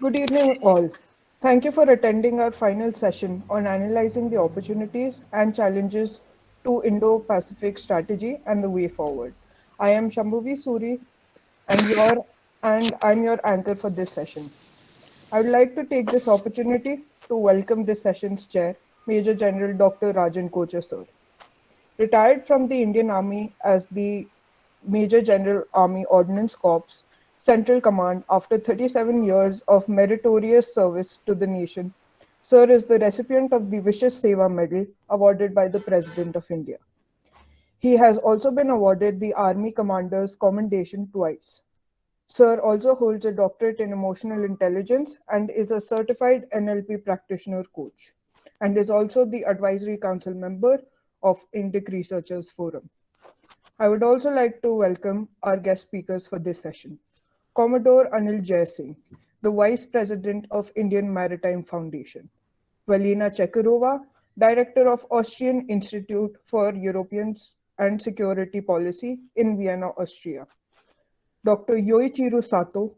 Good evening, all. Thank you for attending our final session on analyzing the opportunities and challenges to Indo-Pacific strategy and the way forward. I am Shambhavi Suri, and I'm your anchor for this session. I would like to take this opportunity to welcome this session's chair, Major General Dr. Rajan Kochhar, sir. Retired from the Indian Army as the Major General Army Ordnance Corps Central Command after 37 years of meritorious service to the nation, Sir is the recipient of the Vishesh Seva Medal awarded by the President of India. He has also been awarded the Army Commander's Commendation twice. Sir also holds a doctorate in emotional intelligence and is a certified NLP practitioner coach, and is also the advisory council member of Indic Researchers Forum. I would also like to welcome our guest speakers for this session. Commodore Anil Singh, the Vice President of Indian Maritime Foundation. Valina Chekarova, Director of Austrian Institute for Europeans and Security Policy in Vienna, Austria. Dr. Yoichiro Sato,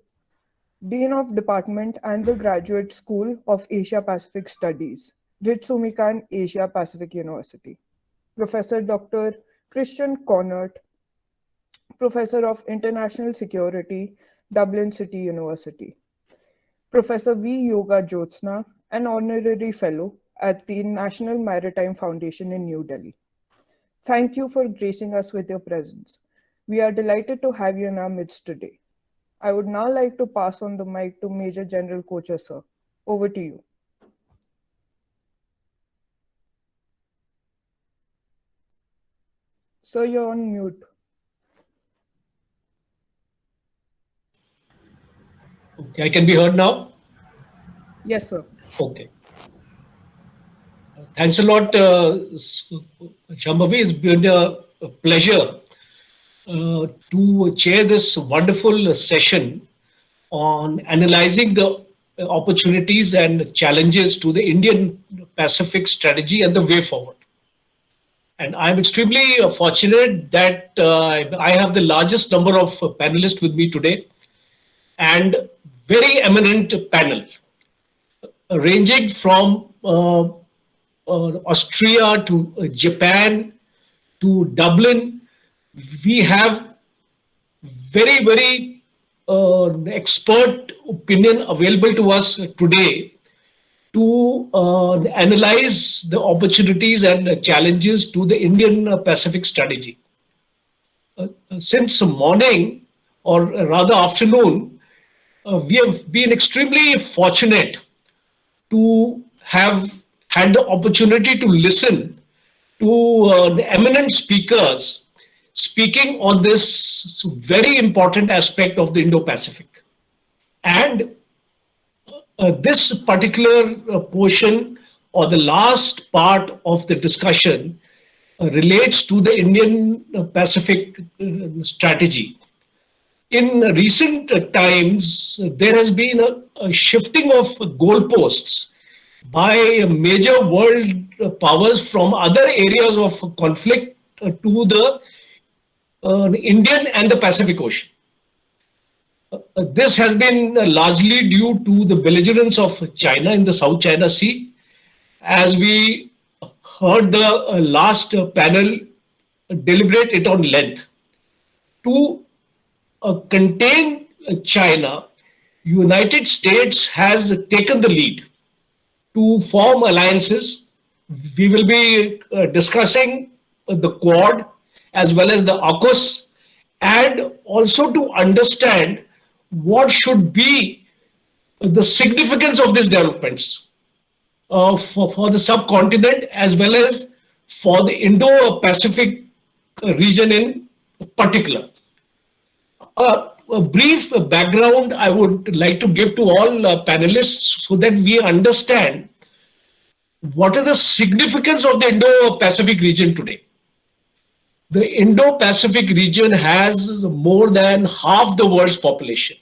Dean of Department and the Graduate School of Asia Pacific Studies, Ritsumikan Asia Pacific University. Professor Dr. Christian Conert, Professor of International Security, Dublin City University. Professor V. Yoga Jyotsna, an Honorary Fellow at the National Maritime Foundation in New Delhi. Thank you for gracing us with your presence. We are delighted to have you in our midst today. I would now like to pass on the mic to Major General Kochhar, sir. Over to you. Sir, you're on mute. Okay, I can be heard now? Yes, sir. Okay. Thanks a lot, Shambhavi. It's been a pleasure to chair this wonderful session on analyzing the opportunities and challenges to the Indian Pacific strategy and the way forward. And I'm extremely fortunate that I have the largest number of panelists with me today, and very eminent panel, ranging from Austria to Japan to Dublin. We have very expert opinion available to us today to analyze the opportunities and challenges to the Indian Pacific strategy. Since morning, or rather afternoon, we have been extremely fortunate to have had the opportunity to listen to the eminent speakers speaking on this very important aspect of the Indo-Pacific. And this particular portion, or the last part of the discussion, relates to the Indian Pacific strategy. In recent times, there has been a shifting of goalposts by major world powers from other areas of conflict to the Indian and the Pacific Ocean. This has been largely due to the belligerence of China in the South China Sea. As we heard the last panel deliberate it on length. To contain China, United States has taken the lead to form alliances. We will be discussing the Quad as well as the AUKUS, and also to understand what should be the significance of these developments for the subcontinent as well as for the Indo-Pacific region in particular. A brief background I would like to give to all panelists so that we understand what is the significance of the Indo-Pacific region today. The Indo-Pacific region has more than half the world's population.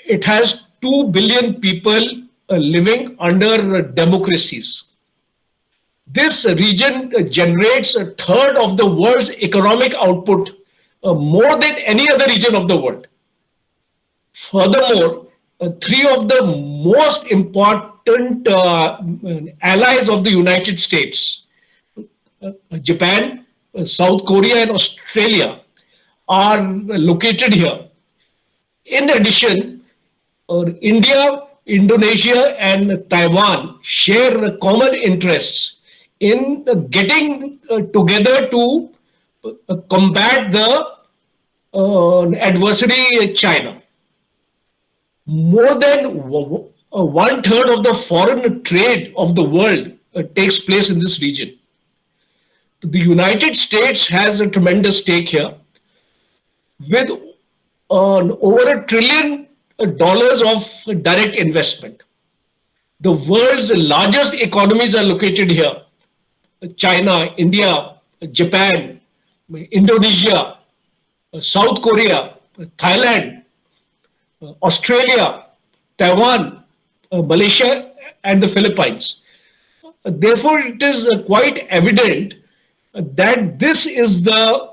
It has 2 billion people living under democracies. This region generates a third of the world's economic output, more than any other region of the world. Furthermore, three of the most important allies of the United States, Japan, South Korea, and Australia, are located here. In addition, India, Indonesia, and Taiwan share common interests in getting together to combat the adversary China. More than one third of the foreign trade of the world takes place in this region. The United States has a tremendous stake here with over $1 trillion of direct investment. The world's largest economies are located here: China, India, Japan, Indonesia, South Korea, Thailand, Australia, Taiwan, Malaysia, and the Philippines. Therefore, it is quite evident that this is the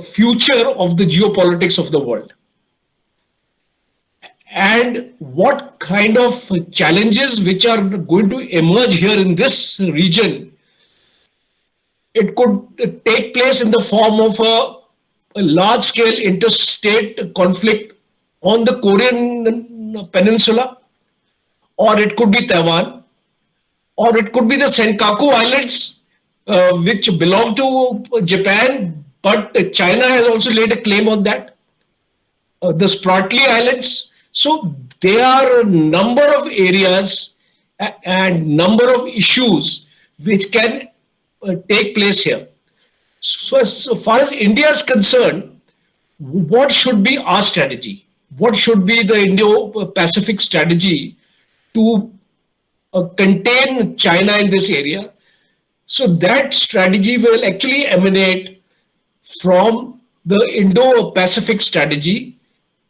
future of the geopolitics of the world. And what kind of challenges which are going to emerge here in this region? It could take place in the form of a large-scale interstate conflict on the Korean Peninsula, or it could be Taiwan, or it could be the Senkaku Islands, which belong to Japan, but China has also laid a claim on that. The Spratly Islands. So there are a number of areas and number of issues which can take place here. So as far as India is concerned, what should be our strategy? What should be the Indo-Pacific strategy to contain China in this area? So that strategy will actually emanate from the Indo-Pacific strategy,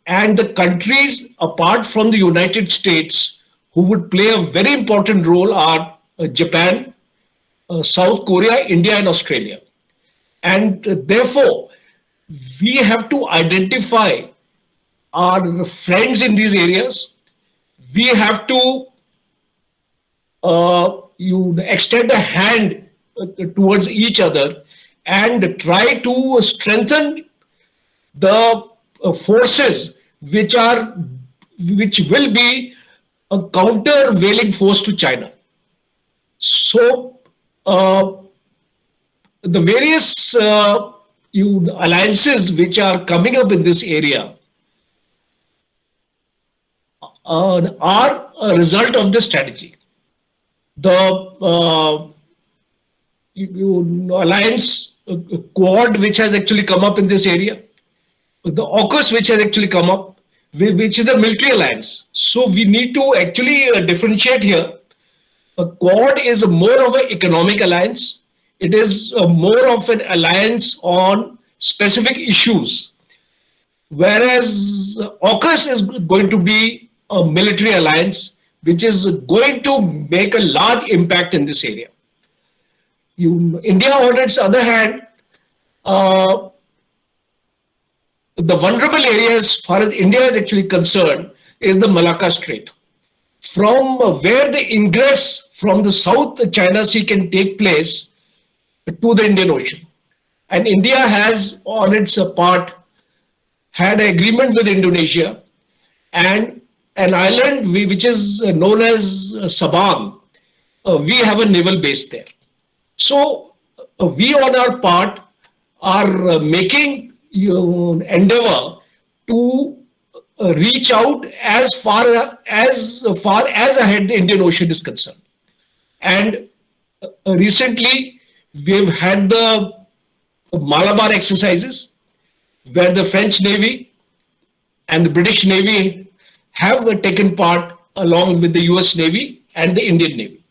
and the countries apart from the United States who would play a very important role are Japan, South Korea, India, and Australia. And therefore, we have to identify our friends in these areas. We have to you extend a hand towards each other and try to strengthen the forces which will be a countervailing force to China. So the various alliances which are coming up in this area are a result of this strategy. The alliance Quad, which has actually come up in this area, the AUKUS, which has actually come up, which is a military alliance. So we need to actually differentiate here. A Quad is more of an economic alliance. It is more of an alliance on specific issues, whereas AUKUS is going to be a military alliance, which is going to make a large impact in this area. India, on its other hand, the vulnerable area as far as India is actually concerned is the Malacca Strait, from where the ingress from the South China Sea can take place to the Indian Ocean. And India has on its part had an agreement with Indonesia, and an island which is known as Sabang, we have a naval base there. So we on our part are making endeavor to reach out as far as ahead the Indian Ocean is concerned. And recently we've had the Malabar exercises, where the French Navy and the British Navy have taken part along with the US Navy and the Indian Navy.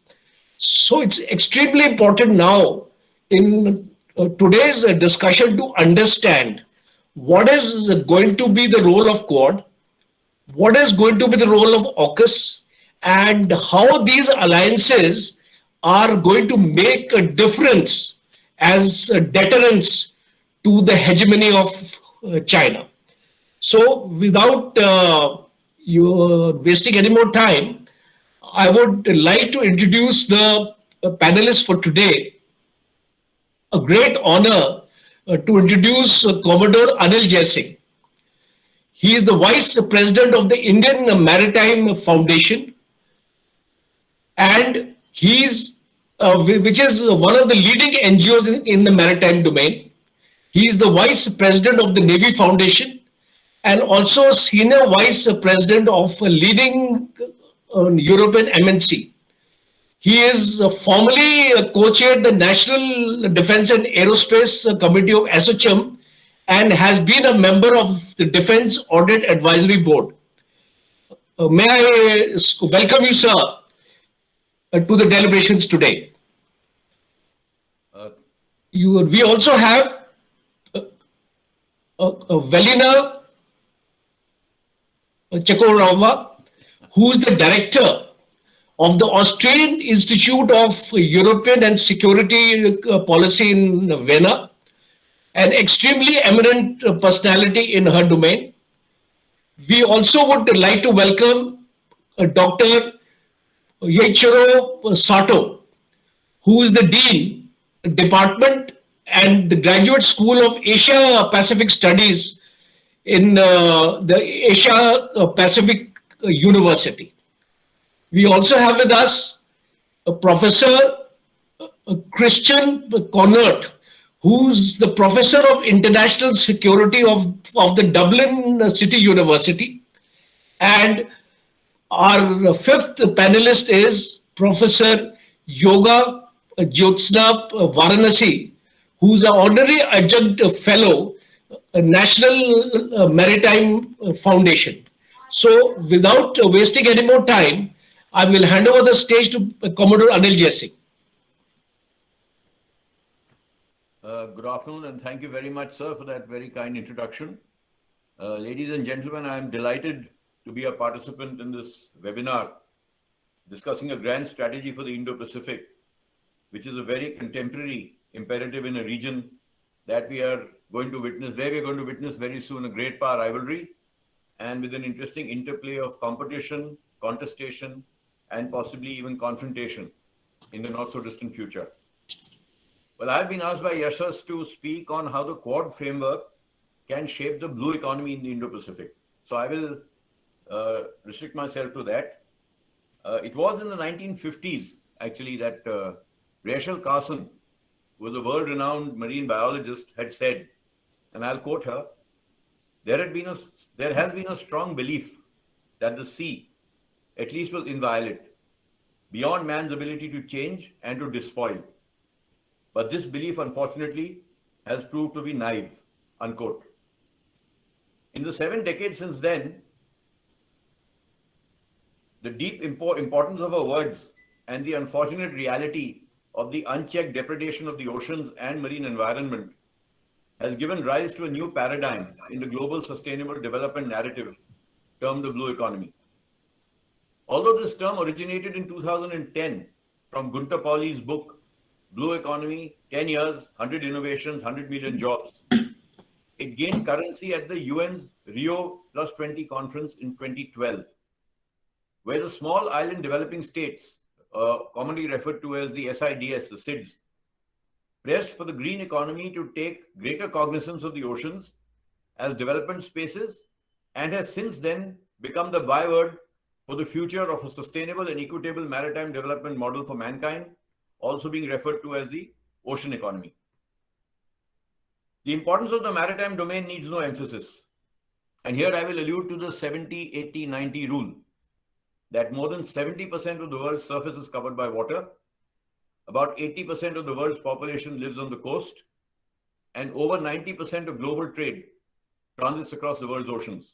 So it's extremely important now in today's discussion to understand what is going to be the role of Quad, what is going to be the role of AUKUS, and how these alliances are going to make a difference as deterrents to the hegemony of China. So without you're wasting any more time, I would like to introduce the panelists for today. A great honor to introduce Commodore Anil Singh. He is the Vice President of the Indian Maritime Foundation, and he's which is one of the leading NGOs in the maritime domain. He is the Vice President of the Navy Foundation and also Senior Vice President of a leading European MNC. He is formerly co-chaired the National Defence and Aerospace Committee of ASSOCHAM and has been a member of the Defence Audit Advisory Board. May I welcome you, sir, to the deliberations today. We also have Velina Chekorova, who is the director of the Australian Institute of European and Security Policy in Vienna, an extremely eminent personality in her domain. We also would like to welcome Dr. Yeichiro Sato, who is the Dean, Department and the Graduate School of Asia Pacific Studies in the Asia Pacific University. We also have with us Professor Christian Connert, who's the Professor of International Security of the Dublin City University. And our fifth panelist is Professor Yoga Jyotsna Varanasi, who's an honorary adjunct fellow, National Maritime Foundation. So without wasting any more time, I will hand over the stage to Commodore Anil Singh. Good afternoon, and thank you very much, sir, for that very kind introduction. Ladies and gentlemen, I am delighted to be a participant in this webinar discussing a grand strategy for the Indo-Pacific, which is a very contemporary imperative in a region that we are going to witness, where we are going to witness very soon a great power rivalry, and with an interesting interplay of competition, contestation, and possibly even confrontation in the not so distant future. Well, I've been asked by Yashas to speak on how the Quad framework can shape the blue economy in the Indo-Pacific. So I will restrict myself to that. It was in the 1950s, actually, that Rachel Carson, who was a world-renowned marine biologist, had said, and I'll quote her, there has been a strong belief that the sea, at least, was inviolate, beyond man's ability to change and to despoil. But this belief, unfortunately, has proved to be naive, unquote. In the 7 decades since then, the deep importance of our words and the unfortunate reality of the unchecked depredation of the oceans and marine environment has given rise to a new paradigm in the global sustainable development narrative termed the blue economy. Although this term originated in 2010 from Gunter Pauli's book, Blue Economy, 10 Years, 100 Innovations, 100 Million Jobs, it gained currency at the UN's Rio +20 conference in 2012, where the small island developing states, commonly referred to as the SIDS, the SIDS, pressed for the green economy to take greater cognizance of the oceans as development spaces and has since then become the byword for the future of a sustainable and equitable maritime development model for mankind, also being referred to as the ocean economy. The importance of the maritime domain needs no emphasis. And here I will allude to the 70-80-90 rule, that more than 70% of the world's surface is covered by water, about 80% of the world's population lives on the coast, and over 90% of global trade transits across the world's oceans.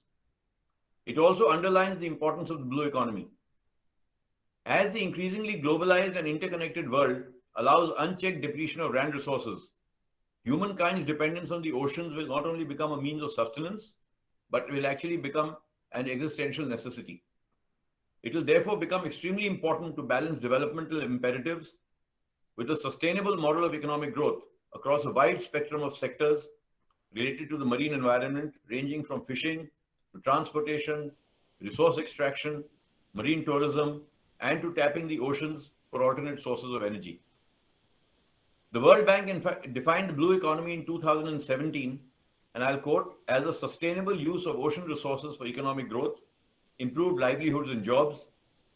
It also underlines the importance of the blue economy. As the increasingly globalized and interconnected world allows unchecked depletion of land resources, humankind's dependence on the oceans will not only become a means of sustenance, but will actually become an existential necessity. It will therefore become extremely important to balance developmental imperatives with a sustainable model of economic growth across a wide spectrum of sectors related to the marine environment, ranging from fishing to transportation resource extraction, marine tourism, and to tapping the oceans for alternate sources of energy. The World Bank, in fact, defined the blue economy in 2017, and I'll quote, as a sustainable use of ocean resources for economic growth, improved livelihoods and jobs,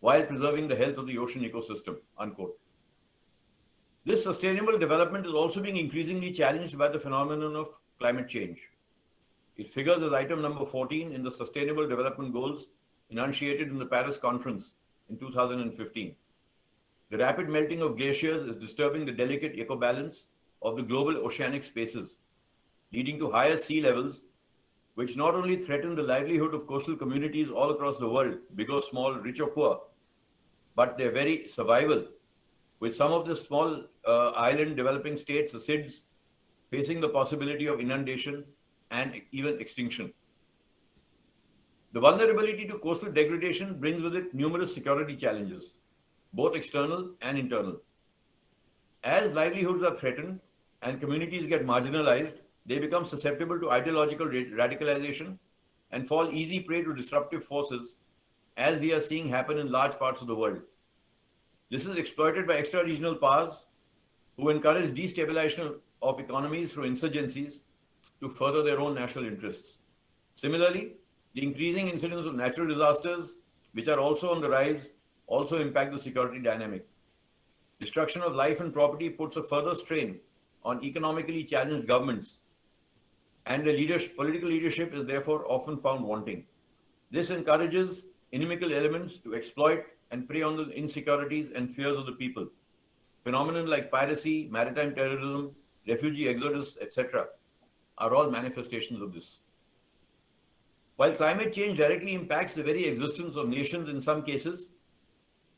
while preserving the health of the ocean ecosystem, unquote. This sustainable development is also being increasingly challenged by the phenomenon of climate change. It figures as item number 14 in the Sustainable Development Goals enunciated in the Paris Conference in 2015. The rapid melting of glaciers is disturbing the delicate ecobalance of the global oceanic spaces, leading to higher sea levels, which not only threaten the livelihood of coastal communities all across the world, big or small, rich or poor, but their very survival, with some of the small island developing states, the SIDS, facing the possibility of inundation and even extinction. The vulnerability to coastal degradation brings with it numerous security challenges, both external and internal. As livelihoods are threatened and communities get marginalized, they become susceptible to ideological radicalization and fall easy prey to disruptive forces, as we are seeing happen in large parts of the world. This is exploited by extra-regional powers who encourage destabilization of economies through insurgencies to further their own national interests. Similarly, the increasing incidence of natural disasters, which are also on the rise, also impact the security dynamic. Destruction of life and property puts a further strain on economically challenged governments, and the political leadership is therefore often found wanting. This encourages inimical elements to exploit and prey on the insecurities and fears of the people. Phenomena like piracy, maritime terrorism, refugee exodus, etc., are all manifestations of this. While climate change directly impacts the very existence of nations in some cases,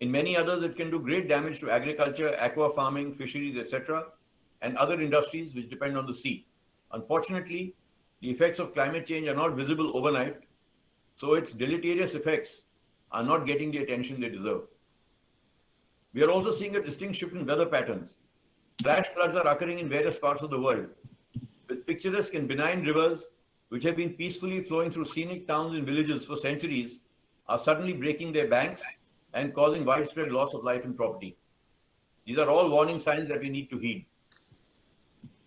in many others it can do great damage to agriculture, aqua farming, fisheries, etc., and other industries which depend on the sea. Unfortunately, the effects of climate change are not visible overnight, so its deleterious effects are not getting the attention they deserve. We are also seeing a distinct shift in weather patterns. Flash floods are occurring in various parts of the world, with picturesque and benign rivers which have been peacefully flowing through scenic towns and villages for centuries are suddenly breaking their banks and causing widespread loss of life and property. These are all warning signs that we need to heed.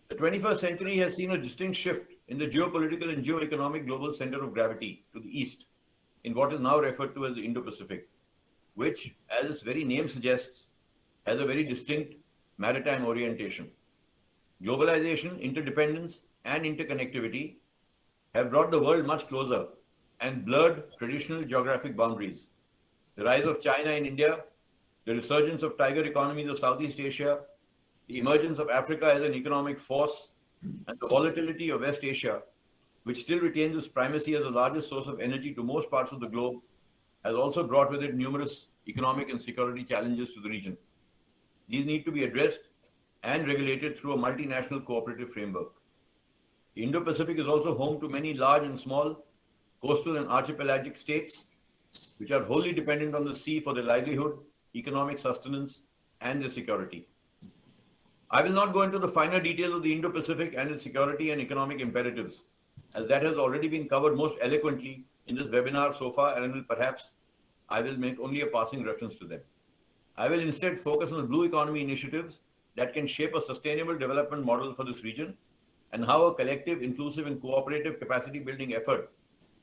The 21st century has seen a distinct shift in the geopolitical and geoeconomic global center of gravity to the east, in what is now referred to as the Indo-Pacific, which, as its very name suggests, has a very distinct maritime orientation. Globalization, interdependence, and interconnectivity have brought the world much closer and blurred traditional geographic boundaries. The rise of China in India, the resurgence of tiger economies of Southeast Asia, the emergence of Africa as an economic force, and the volatility of West Asia, which still retains its primacy as the largest source of energy to most parts of the globe, has also brought with it numerous economic and security challenges to the region. These need to be addressed and regulated through a multinational cooperative framework. The Indo-Pacific is also home to many large and small coastal and archipelagic states, which are wholly dependent on the sea for their livelihood, economic sustenance, and their security. I will not go into the finer details of the Indo-Pacific and its security and economic imperatives, as that has already been covered most eloquently in this webinar so far, and perhaps I will make only a passing reference to them. I will instead focus on the blue economy initiatives that can shape a sustainable development model for this region, and how a collective, inclusive, and cooperative capacity building effort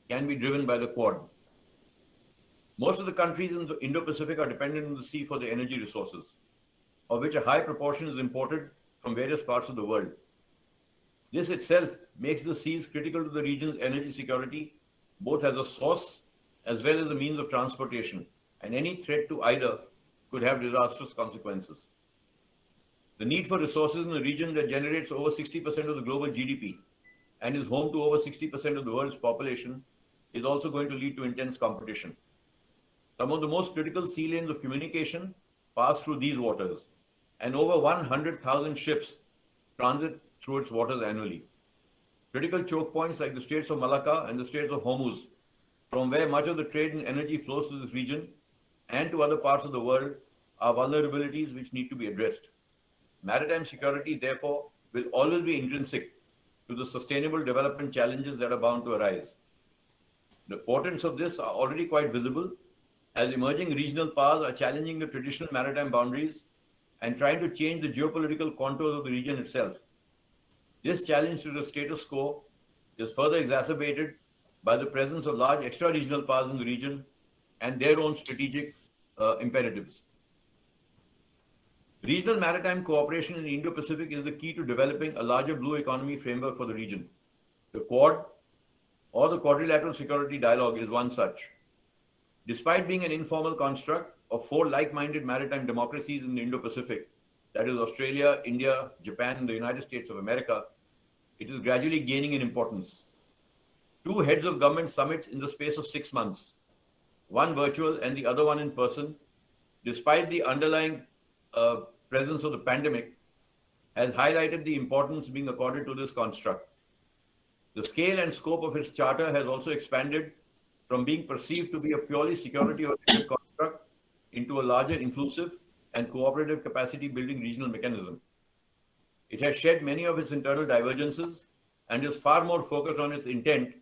can be driven by the Quad. Most of the countries in the Indo-Pacific are dependent on the sea for their energy resources, of which a high proportion is imported from various parts of the world. This itself makes the seas critical to the region's energy security, both as a source as well as a means of transportation, and any threat to either could have disastrous consequences. The need for resources in a region that generates over 60% of the global GDP and is home to over 60% of the world's population is also going to lead to intense competition. Some of the most critical sea lanes of communication pass through these waters, and over 100,000 ships transit through its waters annually. Critical choke points like the Straits of Malacca and the Straits of Hormuz, from where much of the trade and energy flows to this region and to other parts of the world, are vulnerabilities which need to be addressed. Maritime security, therefore, will always be intrinsic to the sustainable development challenges that are bound to arise. The portents of this are already quite visible, as emerging regional powers are challenging the traditional maritime boundaries and trying to change the geopolitical contours of the region itself. This challenge to the status quo is further exacerbated by the presence of large extra-regional powers in the region and their own strategic imperatives. Regional maritime cooperation in the Indo-Pacific is the key to developing a larger blue economy framework for the region. The Quad, or the Quadrilateral Security Dialogue, is one such. Despite being an informal construct of four like-minded maritime democracies in the Indo-Pacific, that is Australia, India, Japan, and the United States of America, it is gradually gaining in importance. Two heads of government summits in the space of 6 months, one virtual and the other one in person, despite the underlying presence of the pandemic, has highlighted the importance being accorded to this construct. The scale and scope of its charter has also expanded from being perceived to be a purely security-oriented construct into a larger inclusive and cooperative capacity-building regional mechanism. It has shed many of its internal divergences and is far more focused on its intent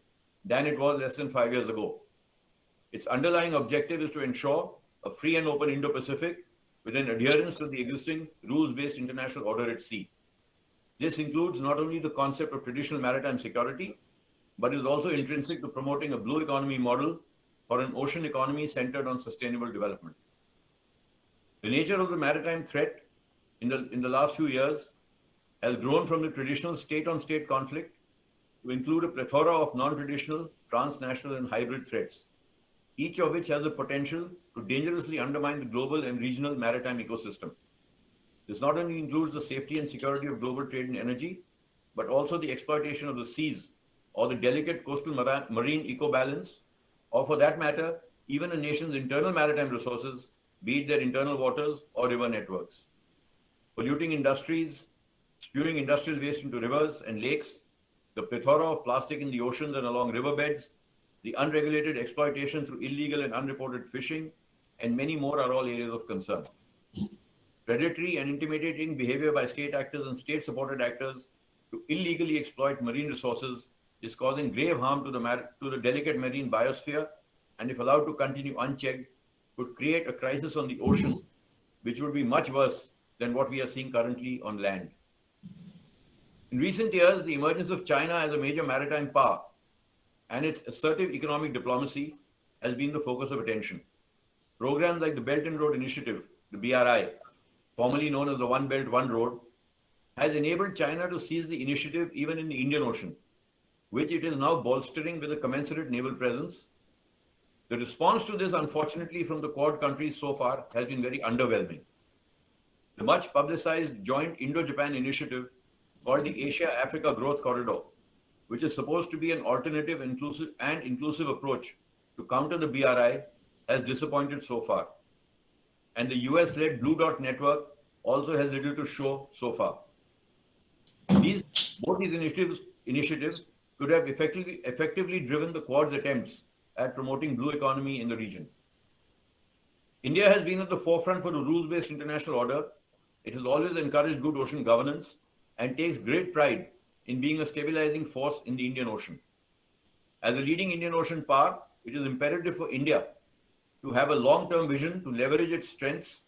than it was less than 5 years ago. Its underlying objective is to ensure a free and open Indo-Pacific with an adherence to the existing rules-based international order at sea. This includes not only the concept of traditional maritime security, but is also intrinsic to promoting a blue economy model for an ocean economy centered on sustainable development. The nature of the maritime threat in the last few years has grown from the traditional state-on-state conflict to include a plethora of non-traditional, transnational, and hybrid threats, each of which has the potential to dangerously undermine the global and regional maritime ecosystem. This not only includes the safety and security of global trade and energy, but also the exploitation of the seas or the delicate coastal marine ecobalance, or for that matter, even a nation's internal maritime resources, be it their internal waters or river networks. Polluting industries, spewing industrial waste into rivers and lakes, the plethora of plastic in the oceans and along riverbeds, the unregulated exploitation through illegal and unreported fishing, and many more are all areas of concern. Predatory and intimidating behavior by state actors and state-supported actors to illegally exploit marine resources is causing grave harm to the delicate marine biosphere, and if allowed to continue unchecked, could create a crisis on the ocean, which would be much worse than what we are seeing currently on land. In recent years, the emergence of China as a major maritime power and its assertive economic diplomacy has been the focus of attention. Programs like the Belt and Road Initiative, the BRI, formerly known as the One Belt, One Road, has enabled China to seize the initiative even in the Indian Ocean, which it is now bolstering with a commensurate naval presence. The response to this, unfortunately, from the Quad countries so far has been very underwhelming. The much publicized joint Indo-Japan initiative called the Asia-Africa Growth Corridor, which is supposed to be an alternative inclusive approach to counter the BRI, has disappointed so far. And the US-led Blue Dot Network also has little to show so far. Both these initiatives could have effectively driven the Quad's attempts at promoting blue economy in the region. India has been at the forefront for the rules-based international order. It has always encouraged good ocean governance and takes great pride in being a stabilizing force in the Indian Ocean. As a leading Indian Ocean power, it is imperative for India to have a long-term vision to leverage its strengths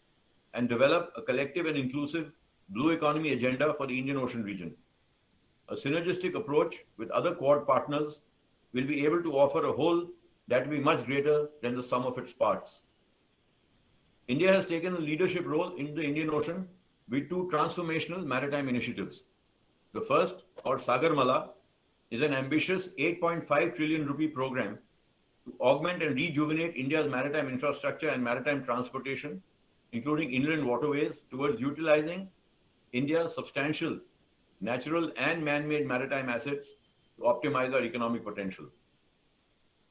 and develop a collective and inclusive blue economy agenda for the Indian Ocean region. A synergistic approach with other Quad partners will be able to offer a whole that will be much greater than the sum of its parts. India has taken a leadership role in the Indian Ocean with two transformational maritime initiatives. The first, called Sagarmala, is an ambitious 8.5 trillion rupee program to augment and rejuvenate India's maritime infrastructure and maritime transportation, including inland waterways, towards utilizing India's substantial natural and man-made maritime assets to optimize our economic potential.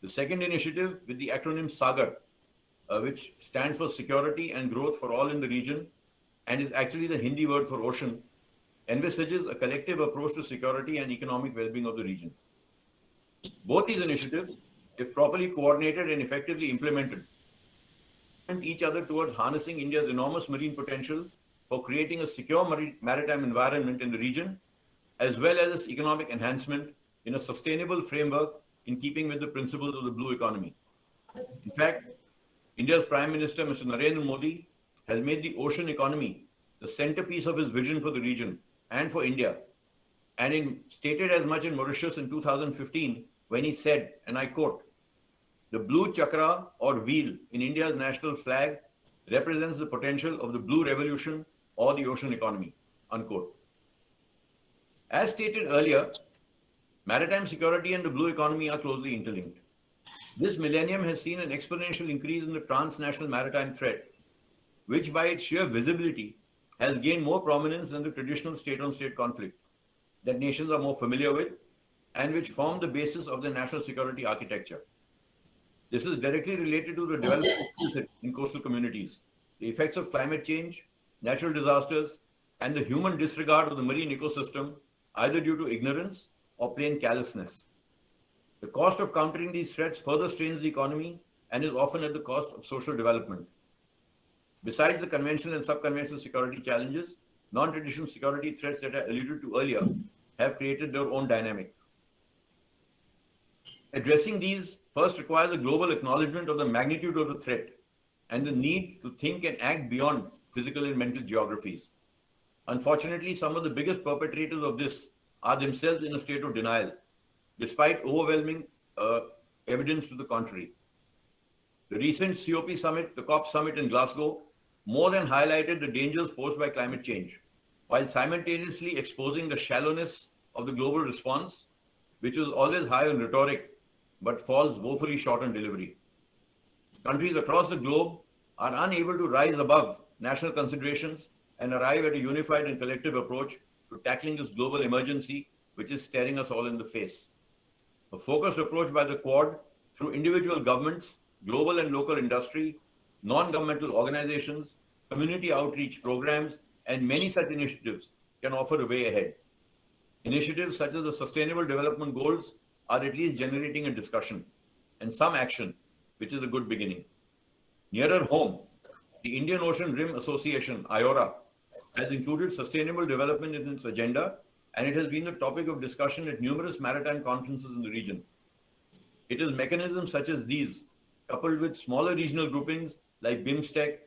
The second initiative, with the acronym SAGAR, which stands for Security and Growth for All in the region, and is actually the Hindi word for ocean, envisages a collective approach to security and economic well-being of the region. Both these initiatives, if properly coordinated and effectively implemented, and each other towards harnessing India's enormous marine potential for creating a secure maritime environment in the region, as well as its economic enhancement in a sustainable framework in keeping with the principles of the blue economy. In fact, India's Prime Minister, Mr. Narendra Modi, has made the ocean economy the centerpiece of his vision for the region and for India, and stated as much in Mauritius in 2015 when he said, and I quote, "The blue chakra or wheel in India's national flag represents the potential of the blue revolution or the ocean economy," unquote. As stated earlier, maritime security and the blue economy are closely interlinked. This millennium has seen an exponential increase in the transnational maritime threat, which by its sheer visibility has gained more prominence than the traditional state-on-state conflict that nations are more familiar with and which form the basis of their national security architecture. This is directly related to the development in coastal communities, the effects of climate change, natural disasters, and the human disregard of the marine ecosystem, either due to ignorance or plain callousness. The cost of countering these threats further strains the economy and is often at the cost of social development. Besides the conventional and sub-conventional security challenges, non-traditional security threats that I alluded to earlier have created their own dynamic. Addressing these first requires a global acknowledgement of the magnitude of the threat and the need to think and act beyond physical and mental geographies. Unfortunately, some of the biggest perpetrators of this are themselves in a state of denial, despite overwhelming evidence to the contrary. The recent COP summit, the COP summit in Glasgow, more than highlighted the dangers posed by climate change, while simultaneously exposing the shallowness of the global response, which is always high on rhetoric, but falls woefully short on delivery. Countries across the globe are unable to rise above national considerations and arrive at a unified and collective approach to tackling this global emergency, which is staring us all in the face. A focused approach by the Quad through individual governments, global and local industry, non-governmental organizations, community outreach programs, and many such initiatives can offer a way ahead. Initiatives such as the Sustainable Development Goals are at least generating a discussion and some action, which is a good beginning. Nearer home, the Indian Ocean Rim Association, IORA, has included sustainable development in its agenda, and it has been the topic of discussion at numerous maritime conferences in the region. It is mechanisms such as these, coupled with smaller regional groupings like BIMSTEC,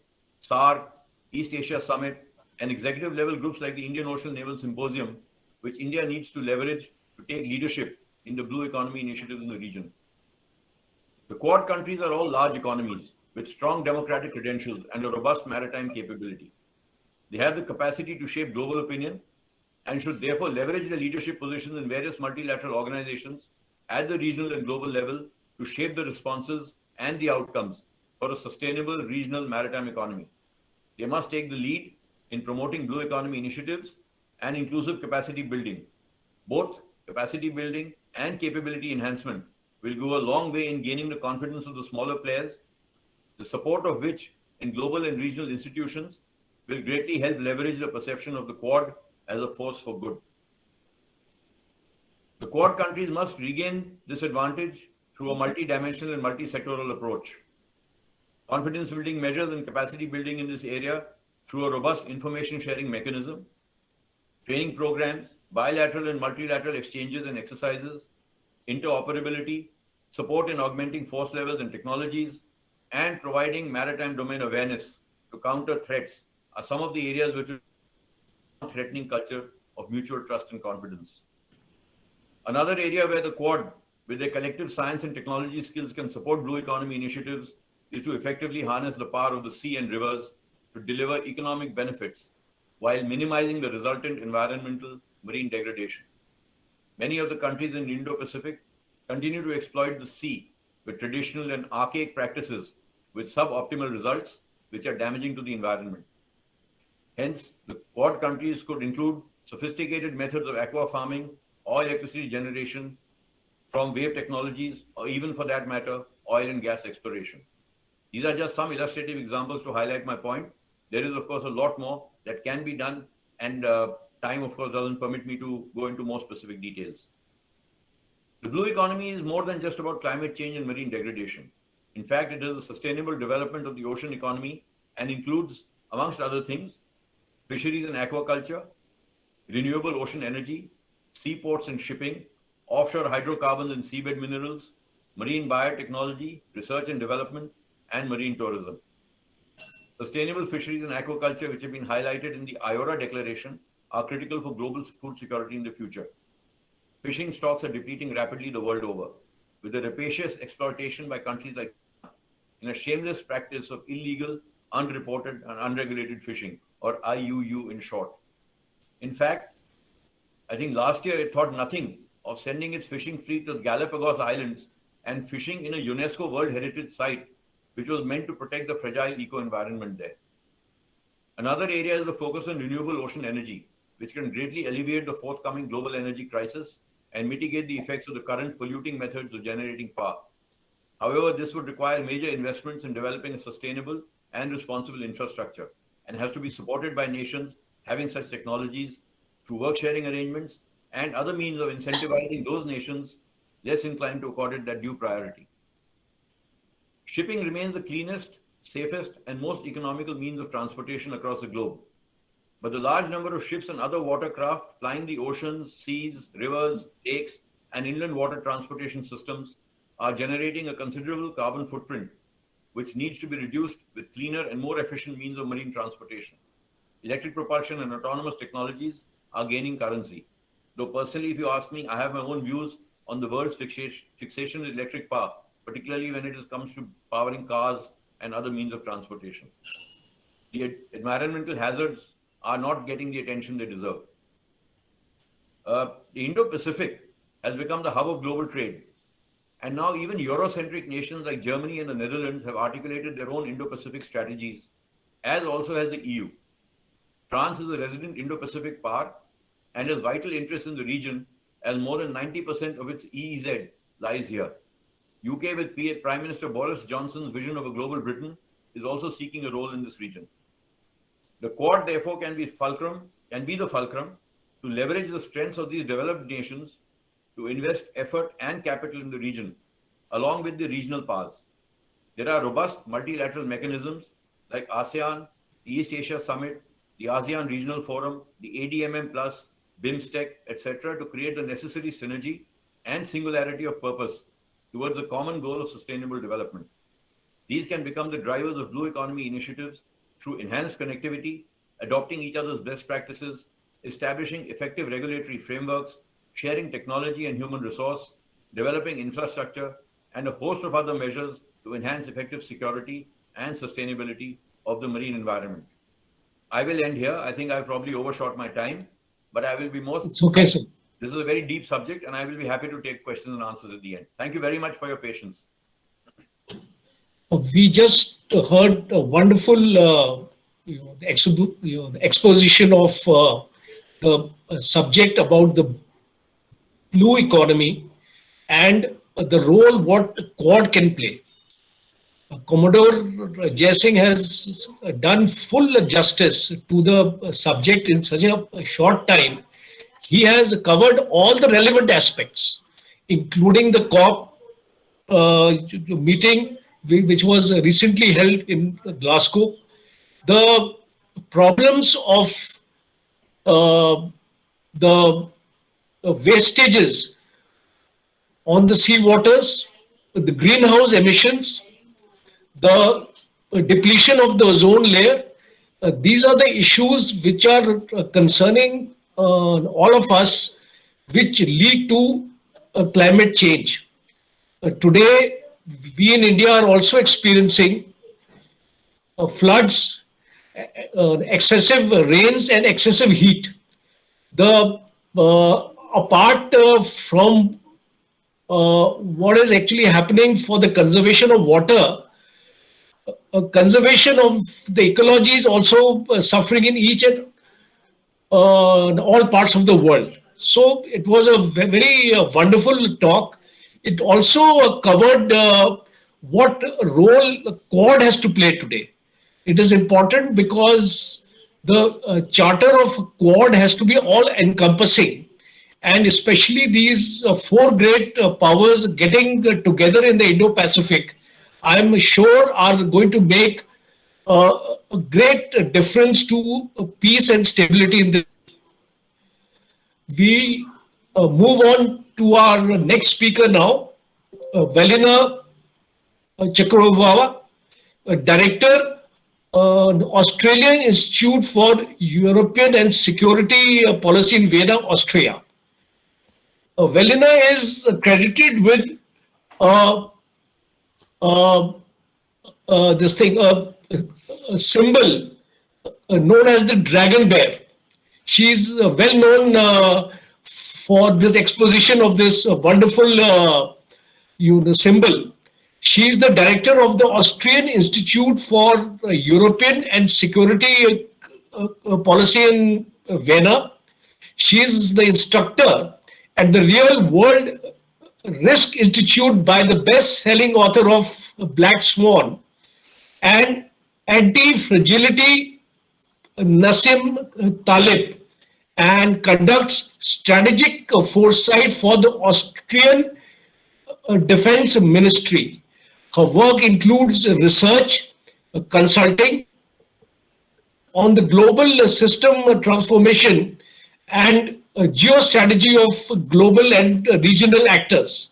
SAARC, East Asia Summit, and executive level groups like the Indian Ocean Naval Symposium, which India needs to leverage to take leadership in the blue economy initiatives in the region. The Quad countries are all large economies with strong democratic credentials and a robust maritime capability. They have the capacity to shape global opinion and should therefore leverage their leadership positions in various multilateral organizations at the regional and global level to shape the responses and the outcomes for a sustainable regional maritime economy. They must take the lead in promoting blue economy initiatives and inclusive capacity building. Both capacity building and capability enhancement will go a long way in gaining the confidence of the smaller players, the support of which in global and regional institutions will greatly help leverage the perception of the Quad as a force for good. The Quad countries must regain this advantage through a multi-dimensional and multi-sectoral approach. Confidence building measures and capacity building in this area through a robust information sharing mechanism, training programs, bilateral and multilateral exchanges and exercises, interoperability, support in augmenting force levels and technologies, and providing maritime domain awareness to counter threats are some of the areas which are threatening culture of mutual trust and confidence. Another area where the Quad, with their collective science and technology skills, can support blue economy initiatives is to effectively harness the power of the sea and rivers to deliver economic benefits while minimizing the resultant environmental marine degradation. Many of the countries in the Indo-Pacific continue to exploit the sea with traditional and archaic practices with suboptimal results which are damaging to the environment. Hence, the Quad countries could include sophisticated methods of aqua farming or electricity generation from wave technologies, or even for that matter, oil and gas exploration. These are just some illustrative examples to highlight my point. There is, of course, a lot more that can be done, and time, of course, doesn't permit me to go into more specific details. The blue economy is more than just about climate change and marine degradation. In fact, it is a sustainable development of the ocean economy and includes, amongst other things, fisheries and aquaculture, renewable ocean energy, seaports and shipping, offshore hydrocarbons and seabed minerals, marine biotechnology, research and development, and marine tourism. Sustainable fisheries and aquaculture, which have been highlighted in the IORA declaration, are critical for global food security in the future. Fishing stocks are depleting rapidly the world over, with the rapacious exploitation by countries like China in a shameless practice of illegal, unreported, and unregulated fishing, or IUU in short. In fact, I think last year it thought nothing of sending its fishing fleet to the Galapagos Islands and fishing in a UNESCO World Heritage Site, which was meant to protect the fragile eco-environment there. Another area is the focus on renewable ocean energy, which can greatly alleviate the forthcoming global energy crisis and mitigate the effects of the current polluting methods of generating power. However, this would require major investments in developing a sustainable and responsible infrastructure and has to be supported by nations having such technologies through work sharing arrangements and other means of incentivizing those nations less inclined to accord it that due priority. Shipping remains the cleanest, safest, and most economical means of transportation across the globe. But the large number of ships and other watercraft plying the oceans, seas, rivers, lakes, and inland water transportation systems are generating a considerable carbon footprint, which needs to be reduced with cleaner and more efficient means of marine transportation. Electric propulsion and autonomous technologies are gaining currency. Though personally, if you ask me, I have my own views on the world's fixation with electric power, particularly when it comes to powering cars and other means of transportation. The environmental hazards are not getting the attention they deserve. The Indo-Pacific has become the hub of global trade. And now even Eurocentric nations like Germany and the Netherlands have articulated their own Indo-Pacific strategies, as also has the EU. France is a resident Indo-Pacific power and has vital interests in the region, as more than 90% of its EEZ lies here. UK, with Prime Minister Boris Johnson's vision of a global Britain, is also seeking a role in this region. The Quad, therefore, can be the fulcrum to leverage the strengths of these developed nations to invest effort and capital in the region, along with the regional powers. There are robust multilateral mechanisms like ASEAN, the East Asia Summit, the ASEAN Regional Forum, the ADMM+, BIMSTEC, etc., to create the necessary synergy and singularity of purpose towards the common goal of sustainable development. These can become the drivers of blue economy initiatives through enhanced connectivity, adopting each other's best practices, establishing effective regulatory frameworks, sharing technology and human resource, developing infrastructure, and a host of other measures to enhance effective security and sustainability of the marine environment. I will end here. I think I've probably overshot my time, but I will be most... It's okay, sir. This is a very deep subject, and I will be happy to take questions and answers at the end. Thank you very much for your patience. We just heard a wonderful exposition of the subject about the blue economy and the role what Quad can play. Commodore Jai Singh has done full justice to the subject in such a short time. He has covered all the relevant aspects, including the COP meeting, which was recently held in Glasgow, the problems of the wastages on the sea waters, the greenhouse emissions, the depletion of the ozone layer. These are the issues which are concerning all of us, which lead to climate change. Today, we in India are also experiencing floods, excessive rains, and excessive heat. Apart from what is actually happening for the conservation of water, conservation of the ecology is also suffering in each and all parts of the world. So it was a very wonderful talk. It also covered what role Quad has to play today. It is important because the charter of Quad has to be all encompassing, and especially these four great powers getting together in the Indo-Pacific, I am sure are going to make a great difference to peace and stability in the. We move on to our next speaker now, Velina Chakravarti, Director, the Australian Institute for European and Security Policy in Vienna, Austria. Velina is credited with uh, uh, this thing, a symbol known as the dragon bear. She's well known for this exposition of this wonderful symbol. She is the director of the Austrian Institute for European and Security Policy in Vienna. She is the instructor at the Real World Risk Institute by the best-selling author of Black Swan and Anti-Fragility Nassim Taleb, and conducts strategic foresight for the Austrian Defense Ministry. Her work includes research, consulting on the global system transformation and geostrategy of global and regional actors.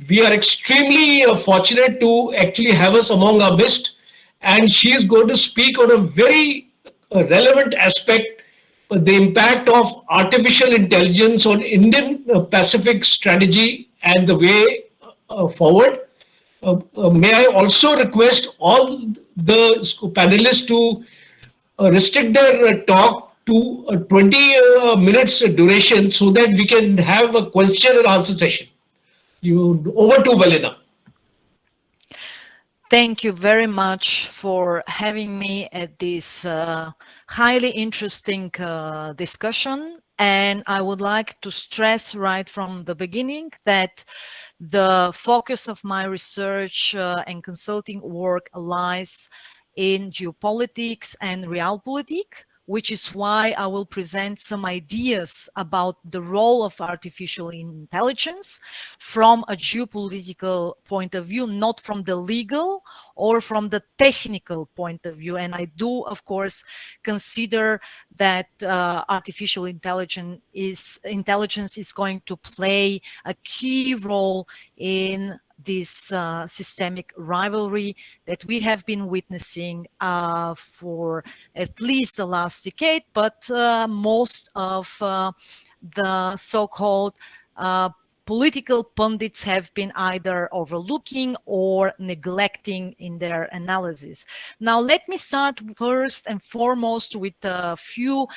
We are extremely fortunate to actually have us among our midst, and she is going to speak on a very relevant aspect, the impact of artificial intelligence on Indian Pacific strategy and the way forward. May I also request all the panelists to restrict their talk to 20 minutes duration so that we can have a question and answer session. Over to Valina. Thank you very much for having me at this highly interesting discussion. And I would like to stress right from the beginning that the focus of my research and consulting work lies in geopolitics and realpolitik, which is why I will present some ideas about the role of artificial intelligence from a geopolitical point of view, not from the legal or from the technical point of view. And I do, of course, consider that artificial intelligence is going to play a key role in this systemic rivalry that we have been witnessing for at least the last decade, but most of the so-called political pundits have been either overlooking or neglecting in their analysis. Now, let me start first and foremost with a few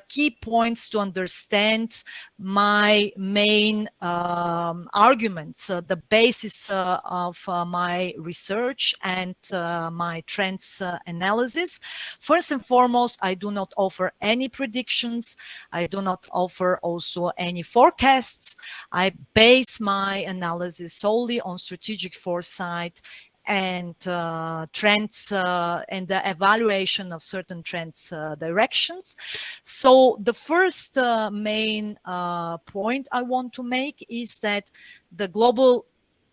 key points to understand my main arguments, the basis of my research and my trends analysis. First and foremost, I do not offer any predictions. I do not offer also any forecasts. I base my analysis solely on strategic foresight and trends and the evaluation of certain trends directions. So the first main point I want to make is that the global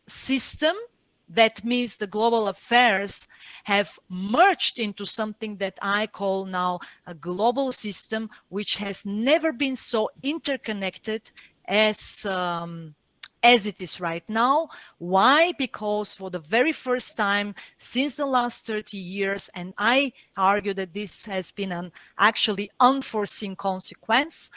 system, that means the global affairs, have merged into something that I call now a global system, which has never been so interconnected as it is right now. Why? Because for the very first time since the last 30 years, and I argue that this has been an actually unforeseen consequence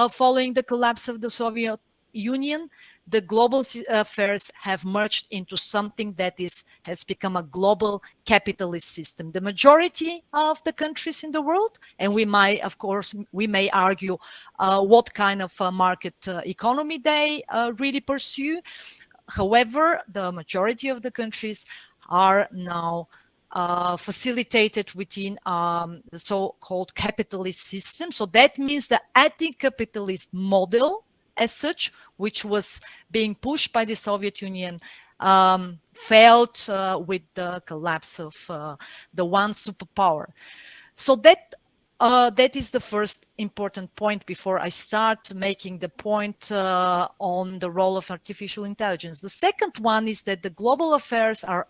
following the collapse of the Soviet Union, the global affairs have merged into something that has become a global capitalist system. The majority of the countries in the world, and we might, of course, we may argue what kind of market economy they really pursue. However, the majority of the countries are now facilitated within the so-called capitalist system. So that means the anti-capitalist model as such, which was being pushed by the Soviet Union, failed with the collapse of the one superpower. So that is the first important point before I start making the point on the role of artificial intelligence. The second one is that the global affairs are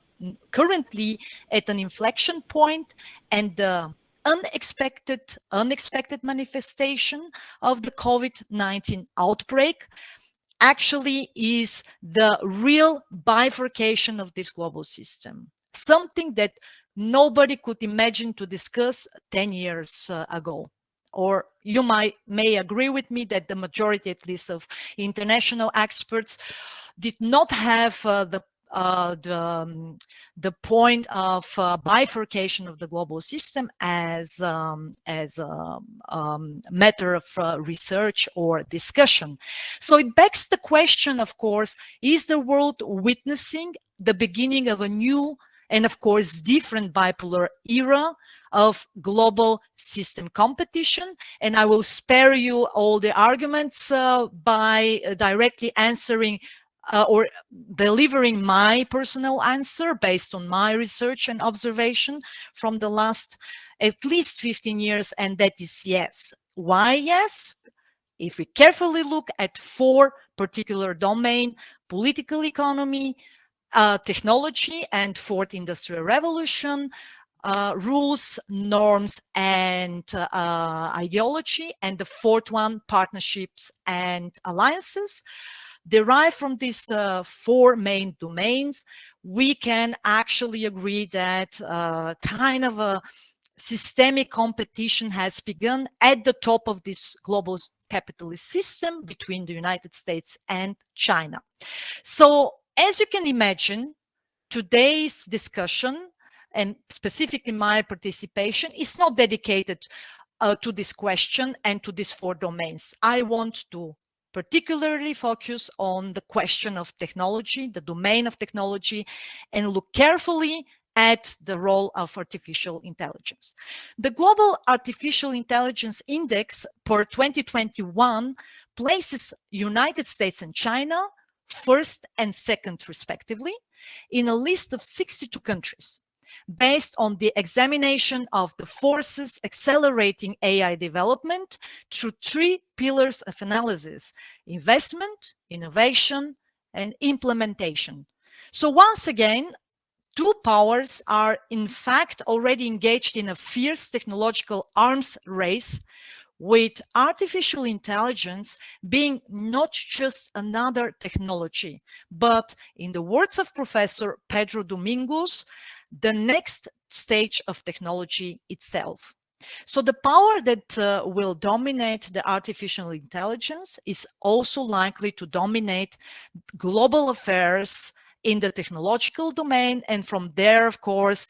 currently at an inflection point, and the unexpected manifestation of the COVID-19 outbreak actually is the real bifurcation of this global system, something that nobody could imagine to discuss 10 years ago. Or you may agree with me that the majority, at least, of international experts did not have the point of bifurcation of the global system as a matter of research or discussion. So it begs the question, of course, is the world witnessing the beginning of a new and, of course, different bipolar era of global system competition? And I will spare you all the arguments by directly answering or delivering my personal answer based on my research and observation from the last at least 15 years, and that is yes. Why yes? If we carefully look at 4 particular domains: political economy, technology, and fourth industrial revolution, rules, norms, and ideology, and the fourth one, partnerships and alliances, derived from these 4 main domains, we can actually agree that kind of a systemic competition has begun at the top of this global capitalist system between the United States and China. So, as you can imagine, today's discussion, and specifically my participation, is not dedicated to this question and to these 4 domains. I want to particularly focus on the question of technology, the domain of technology, and look carefully at the role of artificial intelligence. The Global Artificial Intelligence Index for 2021 places United States and China first and second, respectively, in a list of 62 countries, based on the examination of the forces accelerating AI development through 3 pillars of analysis: investment, innovation, and implementation. So once again, 2 powers are in fact already engaged in a fierce technological arms race, with artificial intelligence being not just another technology, but, in the words of Professor Pedro Domingos, the next stage of technology itself. So the power that will dominate the artificial intelligence is also likely to dominate global affairs in the technological domain, and from there, of course,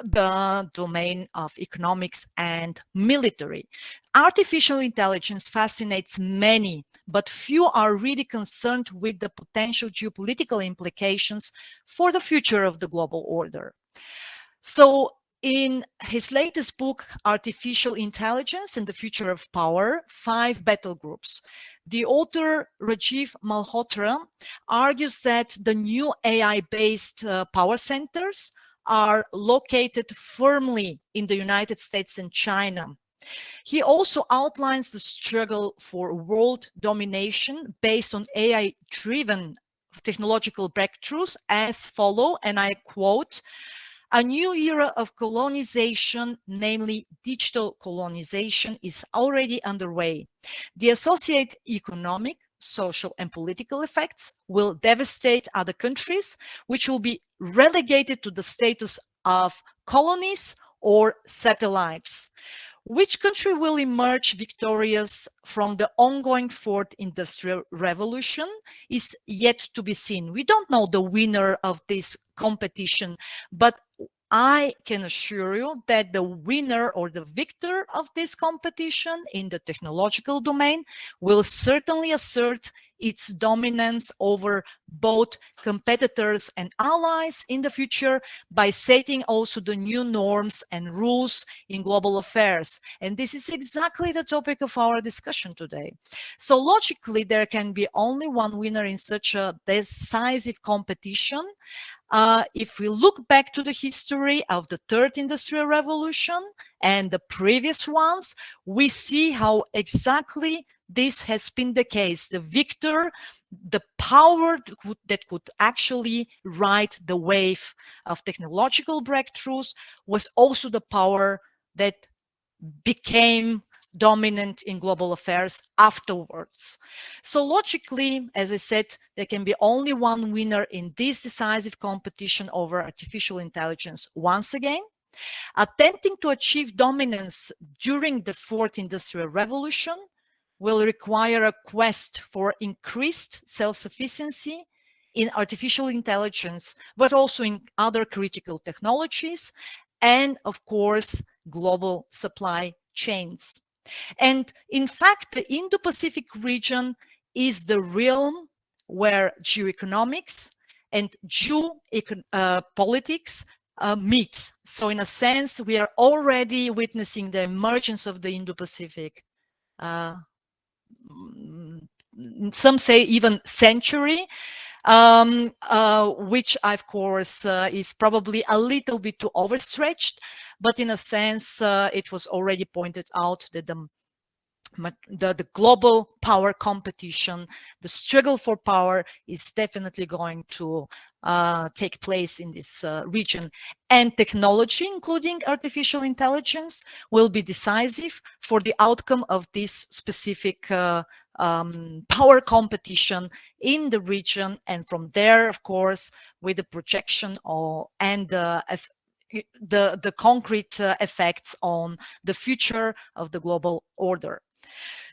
the domain of economics and military. Artificial intelligence fascinates many, but few are really concerned with the potential geopolitical implications for the future of the global order. So, in his latest book, Artificial Intelligence and the Future of Power, 5 Battle Groups, the author Rajiv Malhotra argues that the new AI-based power centers are located firmly in the United States and China. He also outlines the struggle for world domination based on AI-driven technological breakthroughs as follow, and I quote: "A new era of colonization, namely digital colonization, is already underway. The associated economic, social, and political effects will devastate other countries, which will be relegated to the status of colonies or satellites. Which country will emerge victorious from the ongoing fourth industrial revolution is yet to be seen." We don't know the winner of this competition, but I can assure you that the winner or the victor of this competition in the technological domain will certainly assert its dominance over both competitors and allies in the future by setting also the new norms and rules in global affairs. And this is exactly the topic of our discussion today. So logically, there can be only one winner in such a decisive competition. If we look back to the history of the third industrial revolution and the previous ones, we see how exactly this has been the case. The victor, the power that could actually ride the wave of technological breakthroughs, was also the power that became dominant in global affairs afterwards. So logically, as I said, there can be only one winner in this decisive competition over artificial intelligence once again. Attempting to achieve dominance during the fourth industrial revolution will require a quest for increased self-sufficiency in artificial intelligence, but also in other critical technologies, and of course, global supply chains. And in fact, the Indo-Pacific region is the realm where geoeconomics and geopolitics meet. So in a sense, we are already witnessing the emergence of the Indo-Pacific, some say even century, which of course is probably a little bit too overstretched, but in a sense, it was already pointed out that the global power competition, the struggle for power is definitely going to take place in this region. And technology, including artificial intelligence, will be decisive for the outcome of this specific power competition in the region. And from there, of course, with the projection and the concrete effects on the future of the global order.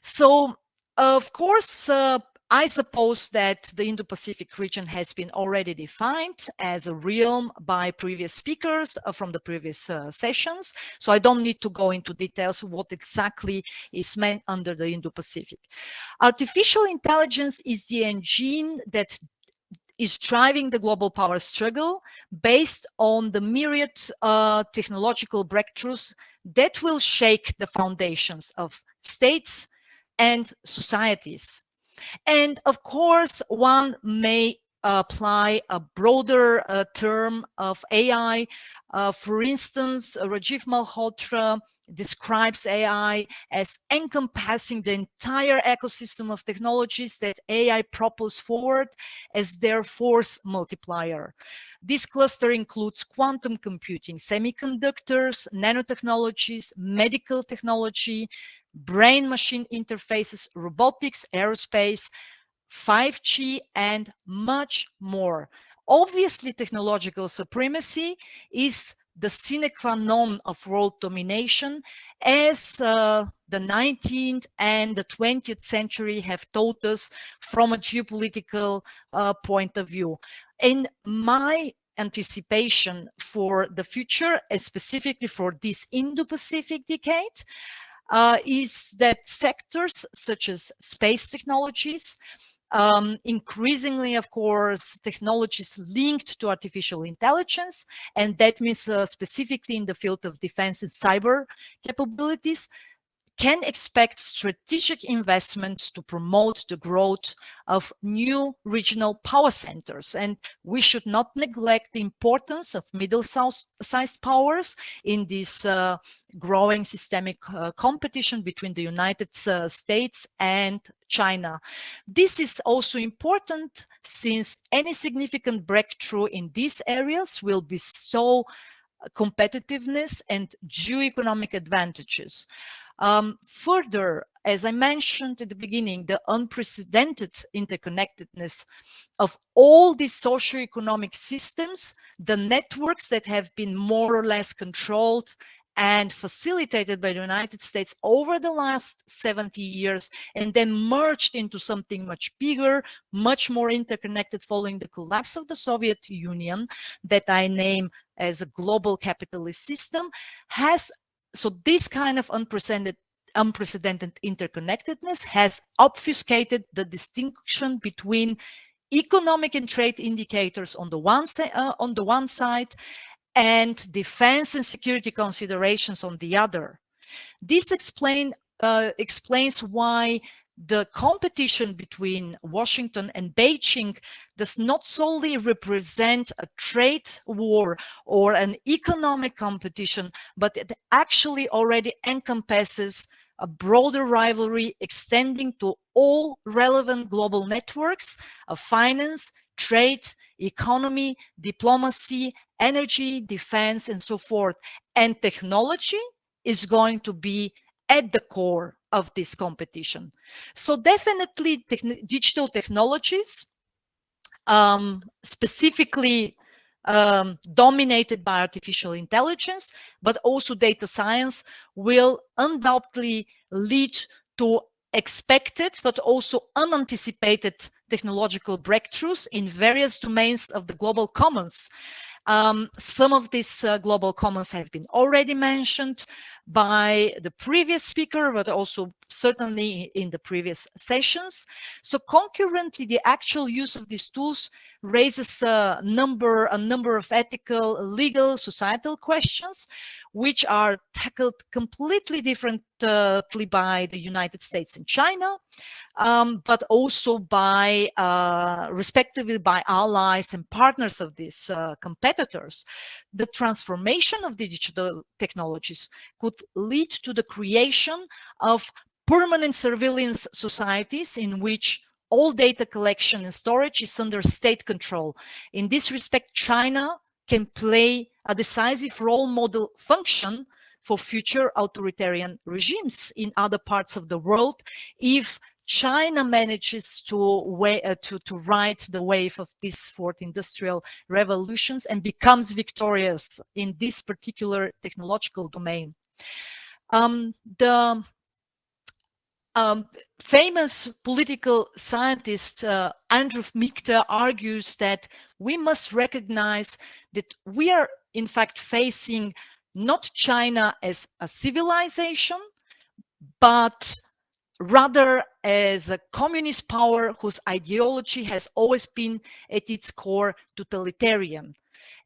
So, of course, I suppose that the Indo-Pacific region has been already defined as a realm by previous speakers from the previous sessions. So I don't need to go into details what exactly is meant under the Indo-Pacific. Artificial intelligence is the engine that is driving the global power struggle based on the myriad technological breakthroughs that will shake the foundations of states and societies. And of course, one may apply a broader term of AI. For instance, Rajiv Malhotra describes AI as encompassing the entire ecosystem of technologies that AI propels forward as their force multiplier. This cluster includes quantum computing, semiconductors, nanotechnologies, medical technology, brain-machine interfaces, robotics, aerospace, 5G, and much more. Obviously, technological supremacy is the sine qua non of world domination, as the 19th and the 20th century have taught us from a geopolitical point of view. In my anticipation for the future, and specifically for this Indo-Pacific decade, is that sectors such as space technologies, increasingly, of course, technologies linked to artificial intelligence, and that means specifically in the field of defense and cyber capabilities, can expect strategic investments to promote the growth of new regional power centers. And we should not neglect the importance of middle-sized powers in this growing systemic competition between the United States and China. This is also important since any significant breakthrough in these areas will bestow competitiveness and geoeconomic advantages. Further, as I mentioned at the beginning, the unprecedented interconnectedness of all these socioeconomic systems, the networks that have been more or less controlled and facilitated by the United States over the last 70 years, and then merged into something much bigger, much more interconnected following the collapse of the Soviet Union, that I name as a global capitalist system, so this kind of unprecedented interconnectedness has obfuscated the distinction between economic and trade indicators on the one side and defense and security considerations on the other. This explains why the competition between Washington and Beijing does not solely represent a trade war or an economic competition, but it actually already encompasses a broader rivalry extending to all relevant global networks of finance, trade, economy, diplomacy, energy, defense, and so forth. And technology is going to be at the core of this competition. So definitely digital technologies, specifically dominated by artificial intelligence, but also data science, will undoubtedly lead to expected but also unanticipated technological breakthroughs in various domains of the global commons. Some of these global commons have been already mentioned by the previous speaker, but also certainly in the previous sessions. So concurrently, the actual use of these tools raises a number of ethical, legal, societal questions, which are tackled completely differently by the United States and China, but also by respectively by allies and partners of these competitors. The transformation of digital technologies could lead to the creation of permanent surveillance societies in which all data collection and storage is under state control. In this respect, China can play a decisive role model function for future authoritarian regimes in other parts of the world if China manages to ride the wave of these fourth industrial revolutions and becomes victorious in this particular technological domain. The famous political scientist Andrew Michter argues that we must recognize that we are in fact facing not China as a civilization, but rather as a communist power whose ideology has always been at its core totalitarian.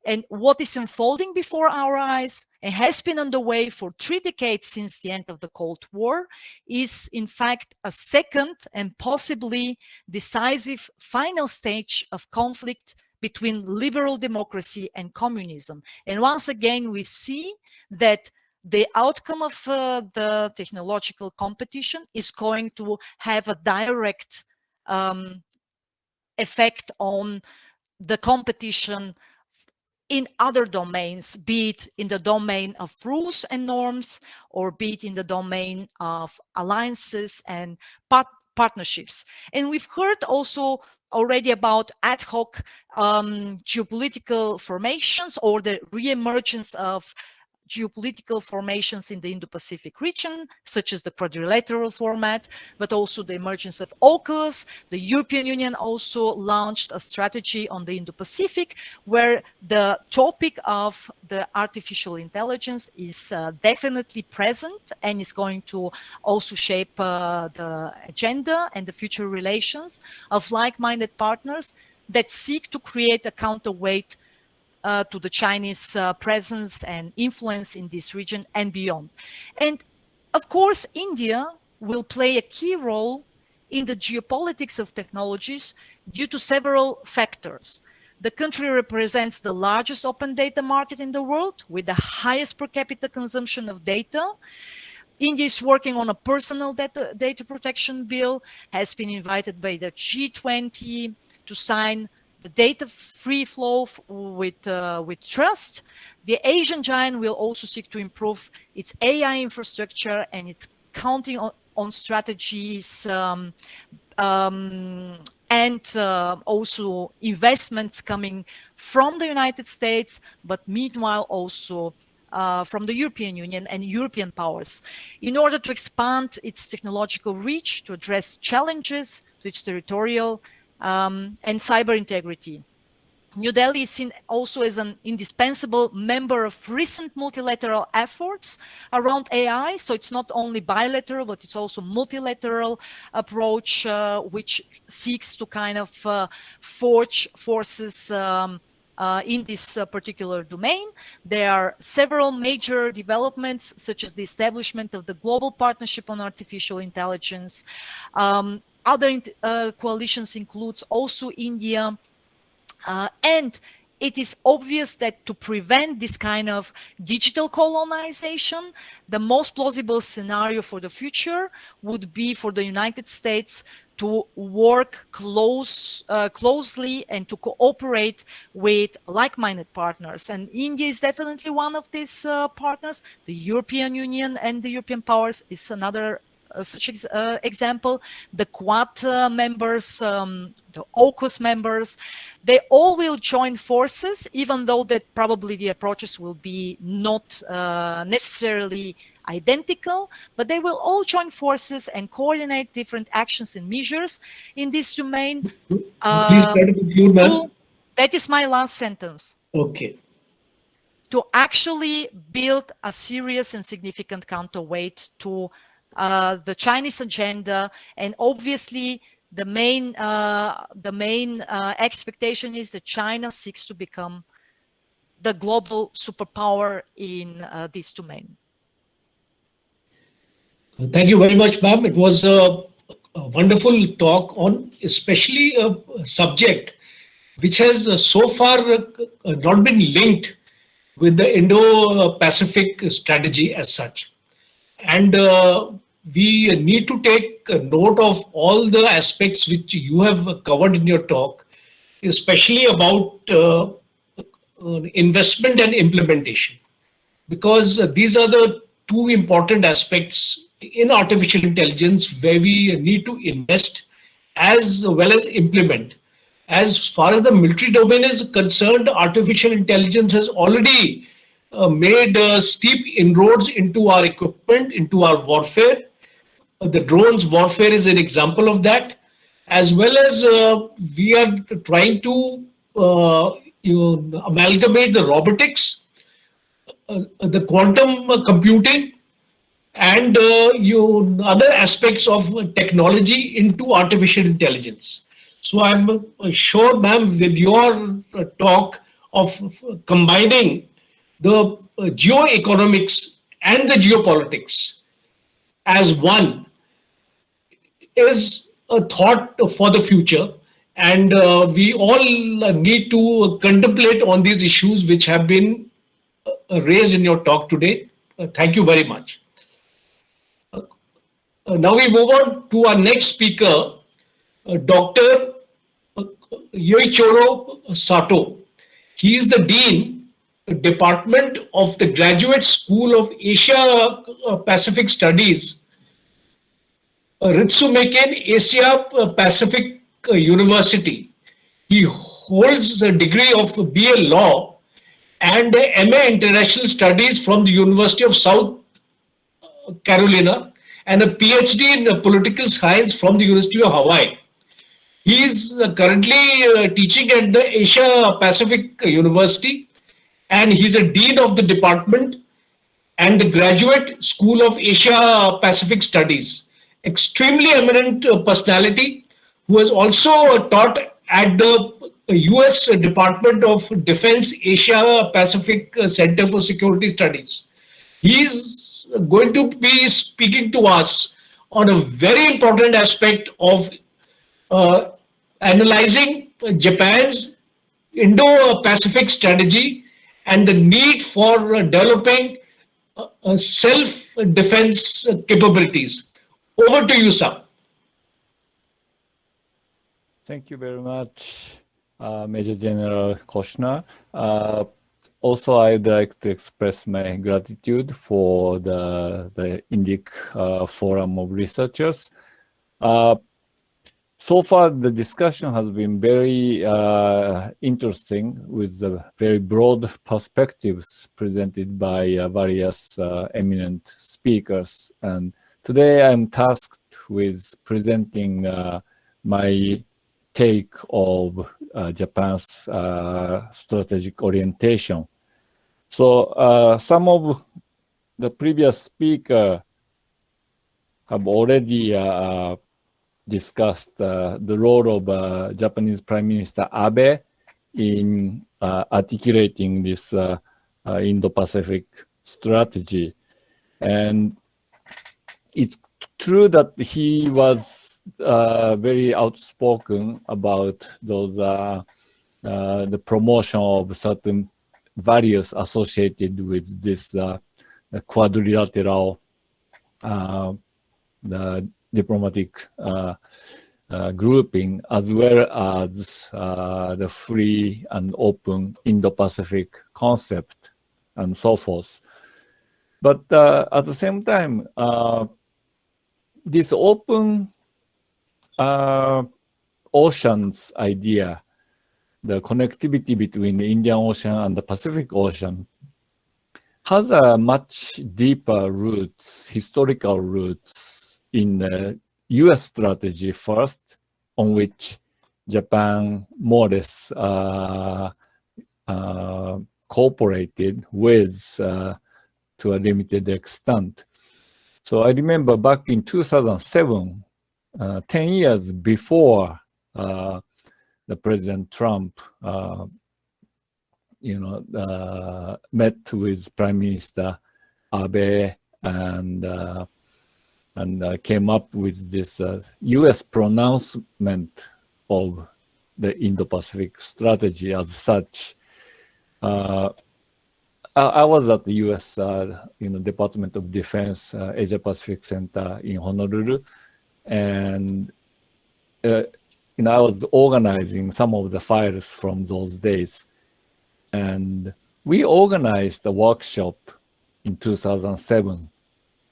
And what is unfolding before our eyes and has been underway for 3 decades since the end of the Cold War is in fact a second and possibly decisive final stage of conflict between liberal democracy and communism. And once again, we see that the outcome of the technological competition is going to have a direct effect on the competition in other domains, be it in the domain of rules and norms, or be it in the domain of alliances and partnerships. And we've heard also already about ad hoc geopolitical formations or the re-emergence of geopolitical formations in the Indo-Pacific region, such as the quadrilateral format, but also the emergence of AUKUS. The European Union also launched a strategy on the Indo-Pacific, where the topic of the artificial intelligence is definitely present and is going to also shape the agenda and the future relations of like-minded partners that seek to create a counterweight to the Chinese presence and influence in this region and beyond. And of course, India will play a key role in the geopolitics of technologies due to several factors. The country represents the largest open data market in the world with the highest per capita consumption of data. India is working on a personal data protection bill, has been invited by the G20 to sign the data-free flow with trust. The Asian giant will also seek to improve its AI infrastructure, and it's counting on strategies and also investments coming from the United States, but meanwhile also from the European Union and European powers in order to expand its technological reach to address challenges to its territorial and cyber integrity. New Delhi is seen also as an indispensable member of recent multilateral efforts around AI. So it's not only bilateral, but it's also multilateral approach, which seeks to kind of forge forces in this particular domain. There are several major developments, such as the establishment of the Global Partnership on Artificial Intelligence. Other coalitions includes also India, and it is obvious that to prevent this kind of digital colonization, the most plausible scenario for the future would be for the United States to work closely and to cooperate with like-minded partners. And India is definitely one of these partners. The European Union and the European powers is another such example. The Quad members, the AUKUS members, they all will join forces, even though that probably the approaches will be not necessarily identical, but they will all join forces and coordinate different actions and measures in this domain. Please try to conclude, ma'am. That is my last sentence. Okay. To actually build a serious and significant counterweight to the Chinese agenda, and obviously the main expectation is that China seeks to become the global superpower in this domain. Thank you very much, ma'am. It was a wonderful talk on especially a subject which has so far not been linked with the Indo-Pacific strategy as such. And we need to take note of all the aspects which you have covered in your talk, especially about investment and implementation, because these are the two important aspects in artificial intelligence where we need to invest as well as implement. As far as the military domain is concerned, artificial intelligence has already made steep inroads into our equipment, into our warfare. The drones warfare is an example of that, as well as we are trying to amalgamate the robotics, the quantum computing, and other aspects of technology into artificial intelligence. So I'm sure, ma'am, with your talk of combining the geoeconomics and the geopolitics as one is a thought for the future. And we all need to contemplate on these issues which have been raised in your talk today. Thank you very much. Now we move on to our next speaker, Dr. Yoichiro Sato. He is the Dean, Department of the Graduate School of Asia Pacific Studies, Ritsumeikan Asia Pacific University. He holds a degree of BA Law and MA International Studies from the University of South Carolina and a PhD in political science from the University of Hawaii. He is currently teaching at the Asia Pacific University, and he's a dean of the department and the Graduate School of Asia Pacific Studies. Extremely eminent personality who has also taught at the US Department of Defense Asia Pacific Center for Security Studies. He is going to be speaking to us on a very important aspect of analyzing Japan's Indo-Pacific strategy and the need for developing self-defense capabilities. Over to you, sir. Thank you very much, Major General Kochhar. Also, I'd like to express my gratitude for the Indic Forum of Researchers. So far, the discussion has been very interesting with the very broad perspectives presented by various eminent speakers. And today I'm tasked with presenting my take of Japan's strategic orientation. So some of the previous speakers have already discussed the role of Japanese Prime Minister Abe in articulating this Indo-Pacific strategy. And it's true that he was very outspoken about those the promotion of certain values associated with this quadrilateral the diplomatic grouping, as well as the free and open Indo-Pacific concept and so forth. But at the same time, this open oceans idea, the connectivity between the Indian Ocean and the Pacific Ocean, has a much deeper roots, historical roots in the US strategy first, on which Japan more or less cooperated with to a limited extent. So I remember back in 2007, 10 years before the President Trump, met with Prime Minister Abe and came up with this U.S. pronouncement of the Indo-Pacific strategy as such. I was at the U.S. Department of Defense Asia Pacific Center in Honolulu, and I was organizing some of the files from those days, and we organized a workshop in 2007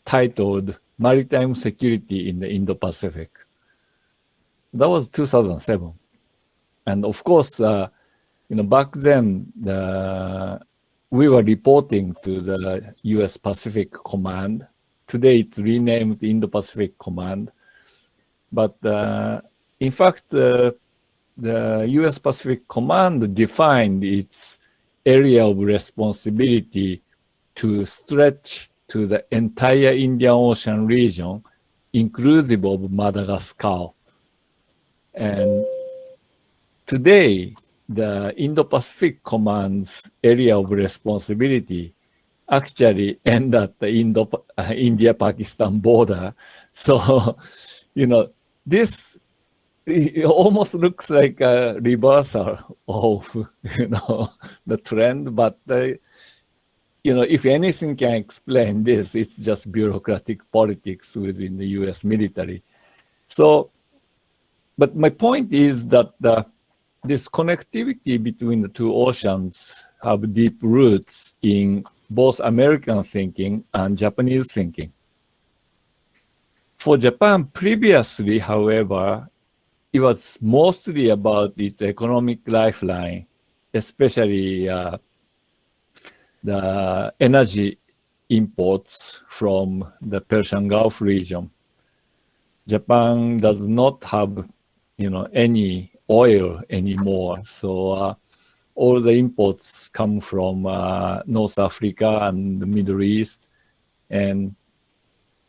titled "Maritime Security in the Indo-Pacific." That was 2007, and of course, back then we were reporting to the U.S. Pacific Command. Today it's renamed Indo-Pacific Command. But in fact, the U.S. Pacific Command defined its area of responsibility to stretch to the entire Indian Ocean region, inclusive of Madagascar. And today, the Indo-Pacific Command's area of responsibility actually end at the India-Pakistan border. So, this it almost looks like a reversal of, the trend. But, if anything can explain this, it's just bureaucratic politics within the U.S. military. So, but my point is that this connectivity between the two oceans have deep roots in both American thinking and Japanese thinking. For Japan previously, however, it was mostly about its economic lifeline, especially the energy imports from the Persian Gulf region. Japan does not have, any oil anymore. So all the imports come from North Africa and the Middle East, and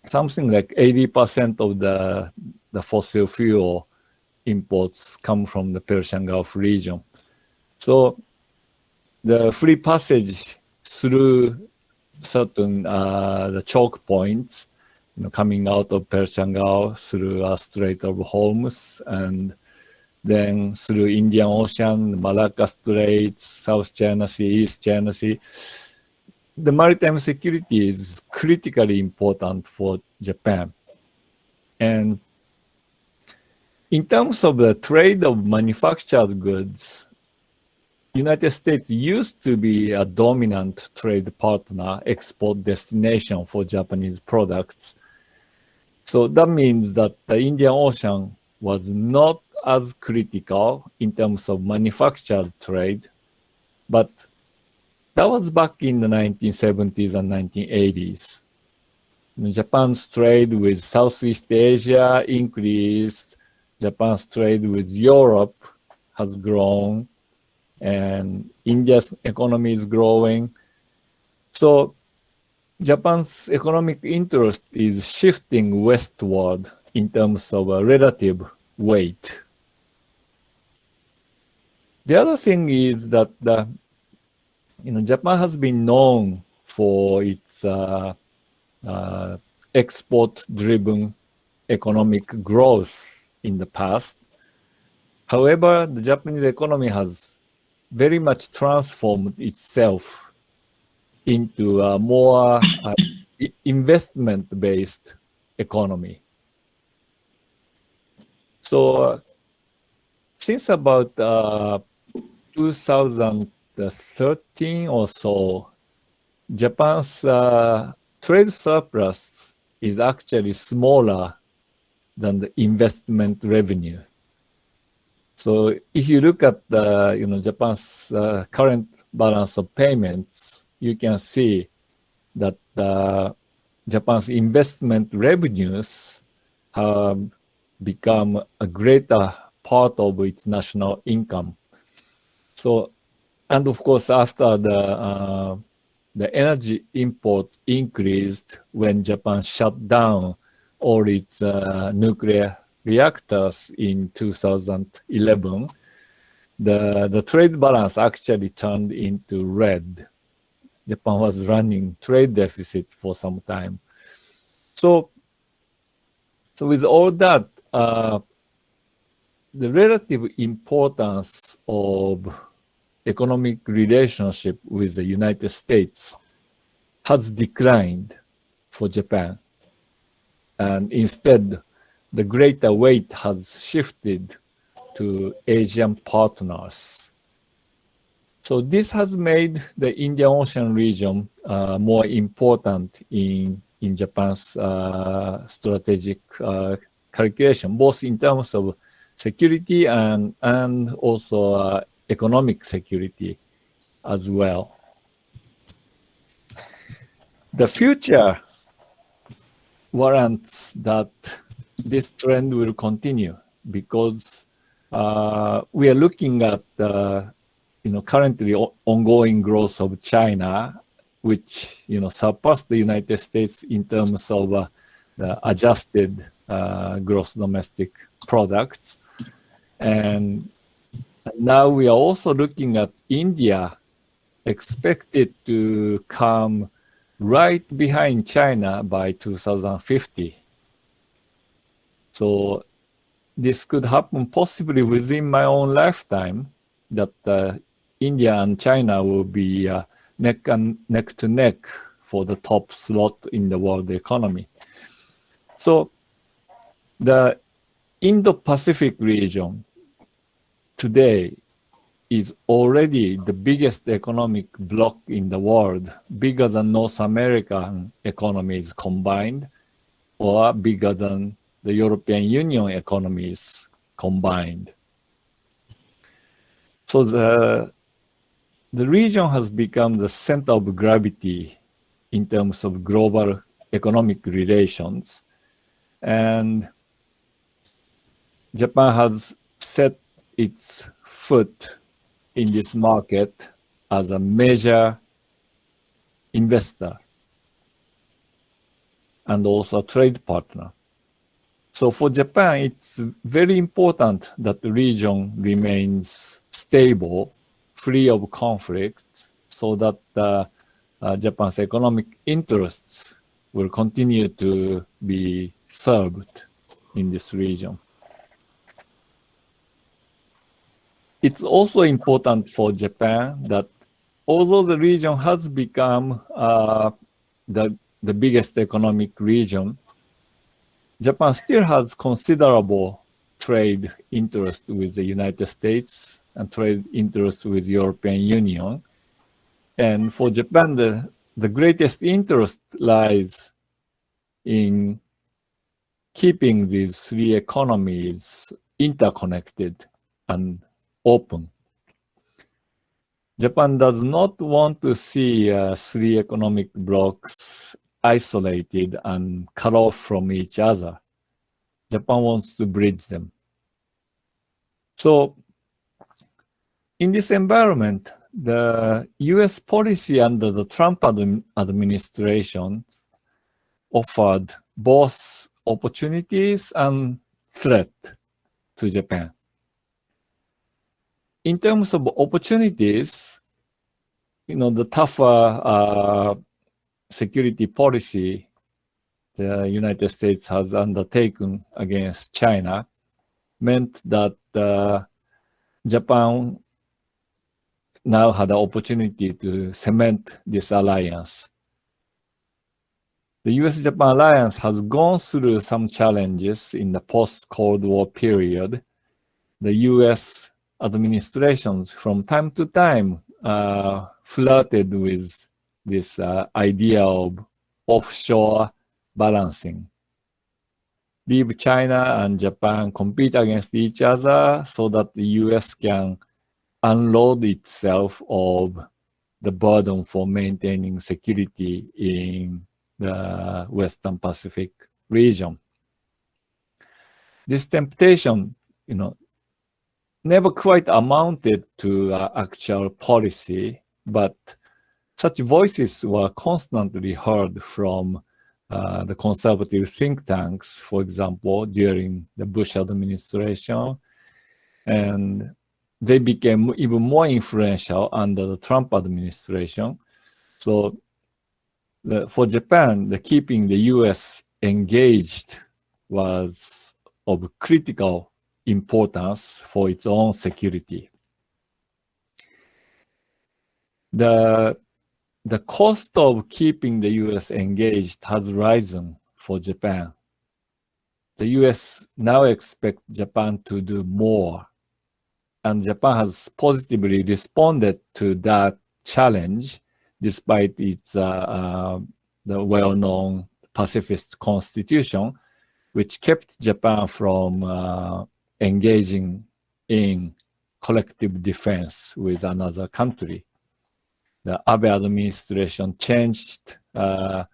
something like 80% of the fossil fuel imports come from the Persian Gulf region. So the free passage through certain the choke points, coming out of Persian Gulf through Strait of Hormuz, and then through Indian Ocean, Malacca Straits, South China Sea, East China Sea. The maritime security is critically important for Japan. And in terms of the trade of manufactured goods, United States used to be a dominant trade partner, export destination for Japanese products. So that means that the Indian Ocean was not as critical in terms of manufactured trade, but that was back in the 1970s and 1980s. Japan's trade with Southeast Asia increased, Japan's trade with Europe has grown, and India's economy is growing. So Japan's economic interest is shifting westward in terms of a relative weight. The other thing is that Japan has been known for its export-driven economic growth in the past. However, the Japanese economy has very much transformed itself into a more investment-based economy. So since about 2013 or so, Japan's trade surplus is actually smaller than the investment revenue. So if you look at the Japan's current balance of payments, you can see that Japan's investment revenues have become a greater part of its national income. So, and of course, after the energy import increased when Japan shut down all its nuclear reactors in 2011, the trade balance actually turned into red. Japan was running trade deficit for some time. So with all that, the relative importance of economic relationship with the United States has declined for Japan. And instead, the greater weight has shifted to Asian partners. So this has made the Indian Ocean region more important in Japan's strategic calculation, both in terms of security and also economic security as well. The future warrants that this trend will continue because we are looking at currently ongoing growth of China, which surpassed the United States in terms of the adjusted gross domestic product. And now we are also looking at India, expected to come right behind China by 2050. So this could happen possibly within my own lifetime, that India and China will be neck to neck for the top slot in the world economy. So the Indo-Pacific region today is already the biggest economic bloc in the world, bigger than North American economies combined, or bigger than the European Union economies combined. So the region has become the center of gravity in terms of global economic relations. And Japan has set its foot in this market as a major investor and also a trade partner. So for Japan, it's very important that the region remains stable, free of conflicts, so that Japan's economic interests will continue to be served in this region. It's also important for Japan that although the region has become the biggest economic region, Japan still has considerable trade interest with the United States and trade interest with the European Union. And for Japan, the greatest interest lies in keeping these three economies interconnected and open. Japan does not want to see three economic blocs isolated and cut off from each other. Japan wants to bridge them. So in this environment, the US policy under the Trump administration offered both opportunities and threat to Japan. In terms of opportunities, the tougher security policy the United States has undertaken against China meant that Japan now had the opportunity to cement this alliance. The US-Japan alliance has gone through some challenges in the post-Cold War period. The US administrations from time to time flirted with this idea of offshore balancing. Leave China and Japan compete against each other so that the US can unload itself of the burden for maintaining security in the Western Pacific region. This temptation, never quite amounted to actual policy, but such voices were constantly heard from the conservative think tanks, for example, during the Bush administration, and they became even more influential under the Trump administration. So for Japan, keeping the US engaged was of critical importance for its own security. The cost of keeping the US engaged has risen for Japan. The US now expects Japan to do more, and Japan has positively responded to that challenge despite its the well-known pacifist constitution, which kept Japan from engaging in collective defense with another country. The Abe administration changed the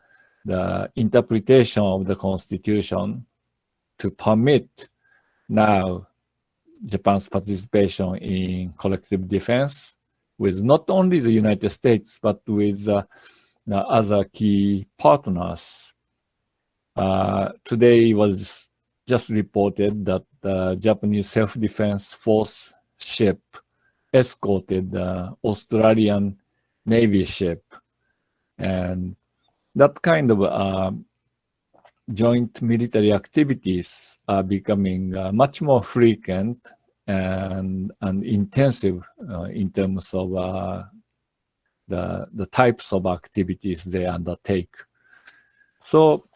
interpretation of the constitution to permit now Japan's participation in collective defense with not only the United States, but with other key partners. Today was just reported that the Japanese self-defense force ship escorted the Australian Navy ship, and that kind of joint military activities are becoming much more frequent and intensive in terms of the types of activities they undertake. So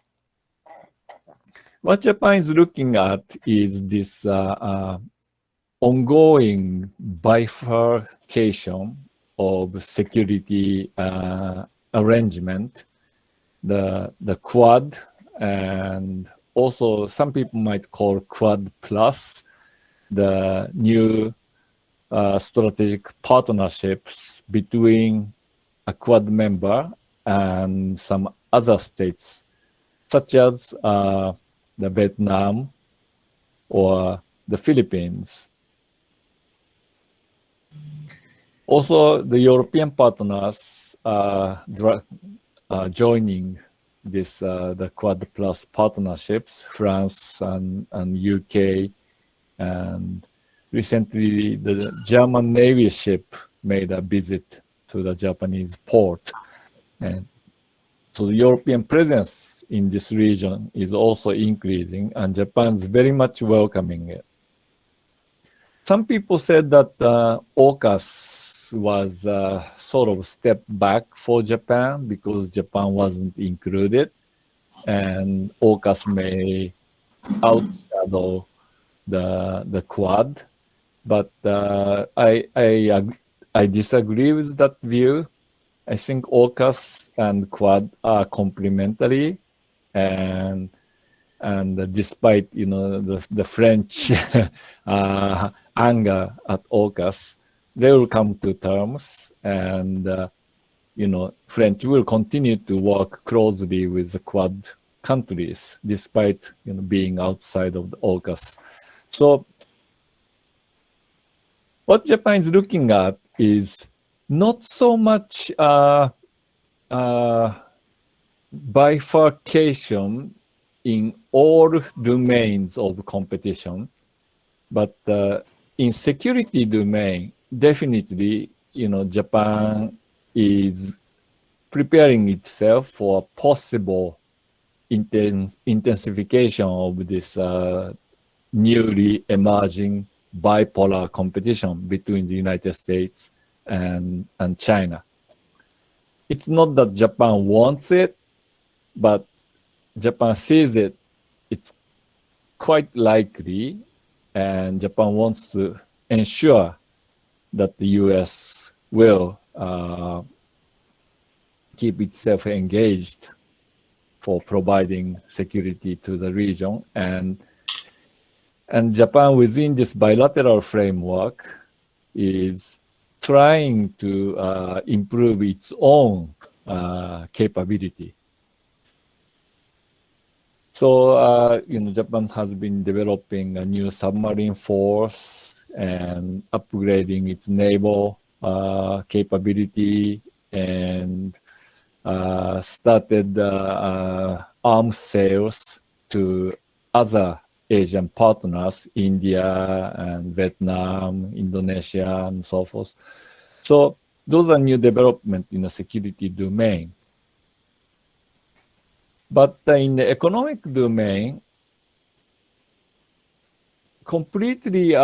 what Japan is looking at is this ongoing bifurcation of security arrangement, the Quad, and also some people might call Quad Plus, the new strategic partnerships between a Quad member and some other states, such as the Vietnam or the Philippines. Also, the European partners are joining this the Quad Plus partnerships, France and UK, and recently the German Navy ship made a visit to the Japanese port, and so the European presence in this region is also increasing, and Japan is very much welcoming it. Some people said that AUKUS was sort of a step back for Japan because Japan wasn't included, and AUKUS may outshadow the Quad. But I disagree with that view. I think AUKUS and Quad are complementary, and despite the French anger at AUKUS, they will come to terms, and French will continue to work closely with the Quad countries, despite being outside of the AUKUS. So what Japan is looking at is not so much bifurcation in all domains of competition, but in security domain, definitely, Japan is preparing itself for a possible intensification of this newly emerging bipolar competition between the United States and China. It's not that Japan wants it, but Japan sees it. It's quite likely, and Japan wants to ensure that the U.S. will keep itself engaged for providing security to the region, and Japan within this bilateral framework is trying to improve its own capability. So, Japan has been developing a new submarine force and upgrading its naval capability, and started arms sales to other Asian partners, India and Vietnam, Indonesia, and so forth. So those are new developments in the security domain. But in the economic domain, completely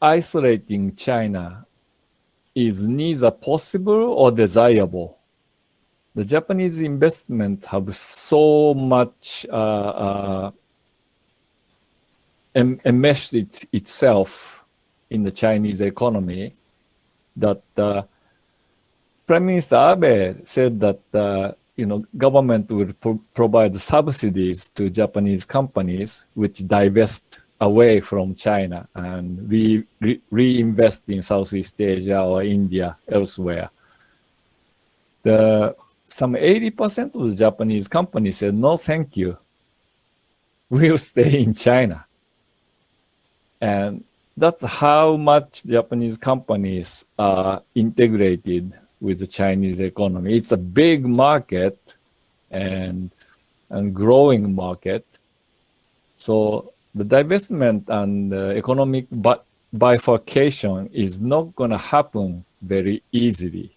isolating China is neither possible or desirable. The Japanese investment have so much enmeshed itself in the Chinese economy that Prime Minister Abe said that government will provide subsidies to Japanese companies which divest away from China and we reinvest in Southeast Asia or India elsewhere. Some 80% of the Japanese companies said, no, thank you. We'll stay in China. And that's how much Japanese companies are integrated with the Chinese economy. It's a big market and growing market. So the divestment and economic bifurcation is not going to happen very easily.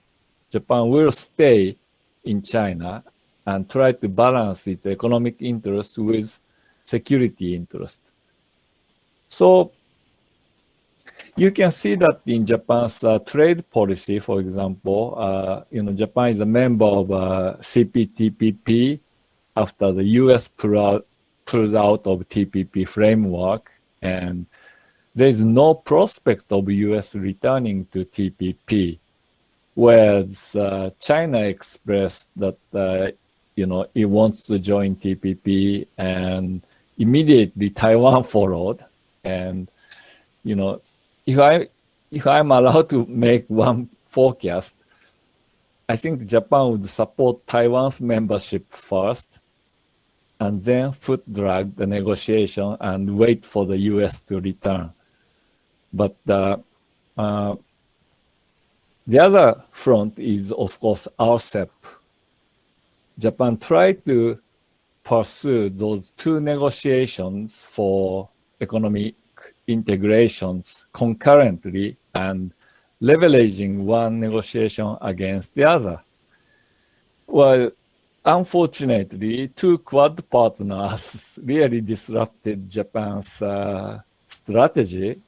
Japan will stay in China and try to balance its economic interest with security interest. So you can see that in Japan's trade policy, for example, Japan is a member of CPTPP after the US pulled out of TPP framework, and there is no prospect of US returning to TPP. Whereas China expressed that it wants to join TPP, and immediately Taiwan followed. And if I'm allowed to make one forecast, I think Japan would support Taiwan's membership first, and then foot drag the negotiation and wait for the US to return. But the other front is, of course, RCEP. Japan tried to pursue those two negotiations for economic integrations concurrently and leveraging one negotiation against the other. Well, unfortunately, two Quad partners really disrupted Japan's strategy,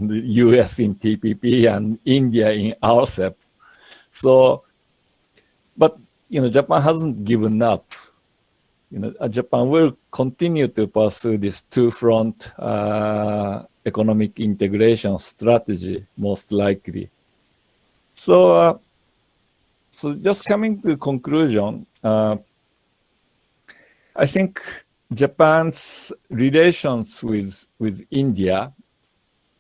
the US in TPP and India in RCEP. So, but Japan hasn't given up. Japan will continue to pursue this two-front economic integration strategy, most likely. So, just coming to conclusion, I think Japan's relations with India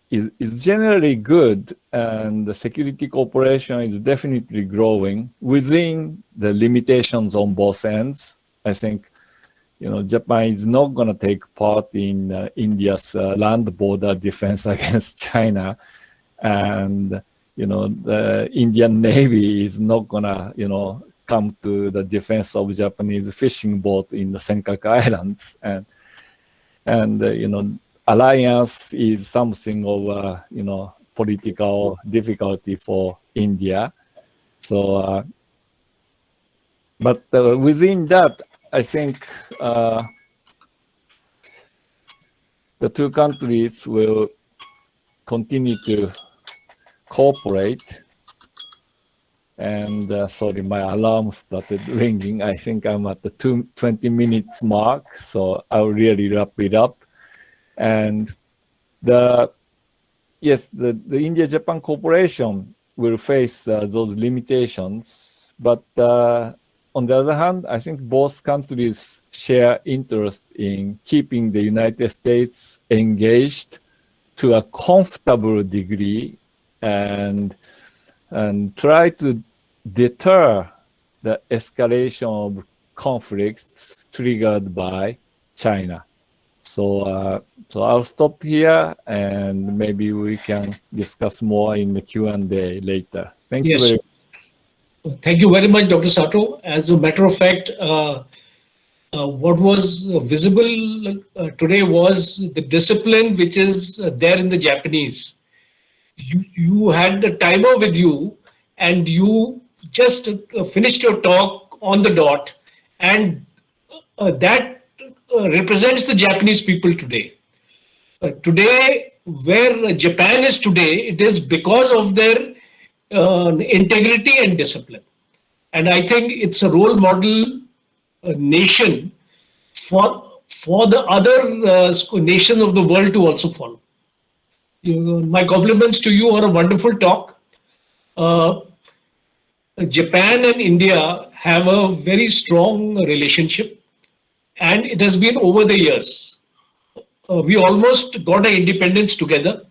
is generally good, and the security cooperation is definitely growing within the limitations on both ends. I think Japan is not going to take part in India's land border defense against China, and the Indian Navy is not going to come to the defense of Japanese fishing boat in the Senkaku Islands, and alliance is something of political difficulty for India. So, but within that, I think the two countries will continue to cooperate. And sorry, my alarm started ringing. I think I'm at the 20 minutes mark, so I'll really wrap it up. And the India-Japan cooperation will face those limitations, but on the other hand, I think both countries share interest in keeping the United States engaged to a comfortable degree and try to deter the escalation of conflicts triggered by China. So I'll stop here, and maybe we can discuss more in the Q&A later. Thank you very much. Thank you very much, Dr. Sato. As a matter of fact, what was visible today was the discipline which is there in the Japanese. You had the timer with you, and you just finished your talk on the dot, and that represents the Japanese people today. Today, where Japan is today, it is because of their integrity and discipline. And I think it's a role model nation for the other nations of the world to also follow. My compliments to you on a wonderful talk. Japan and India have a very strong relationship, and it has been over the years. We almost got our independence together,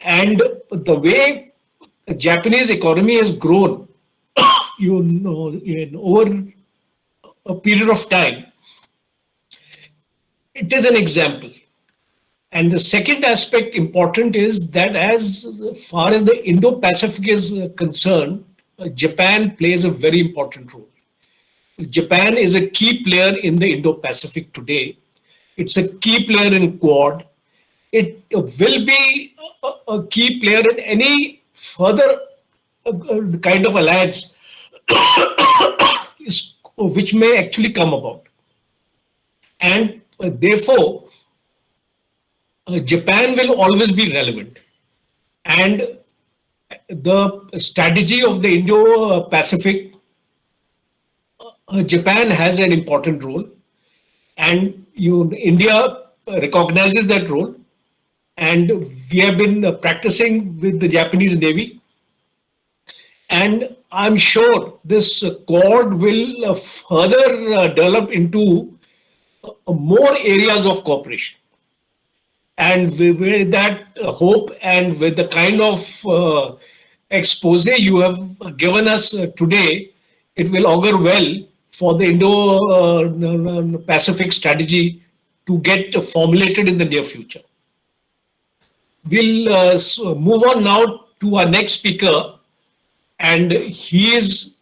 and the way the Japanese economy has grown, in over a period of time, it is an example. And the second aspect important is that as far as the Indo-Pacific is concerned, Japan plays a very important role. Japan is a key player in the Indo-Pacific today. It's a key player in Quad. It will be a key player in any further kind of alliance which may actually come about. And therefore, Japan will always be relevant. And the strategy of the Indo-Pacific, Japan has an important role, and India recognizes that role, and we have been practicing with the Japanese Navy, and I'm sure this Quad will further develop into more areas of cooperation. And with that hope and with the kind of expose you have given us today, it will augur well for the Indo-Pacific strategy to get formulated in the near future. We'll move on now to our next speaker, and he is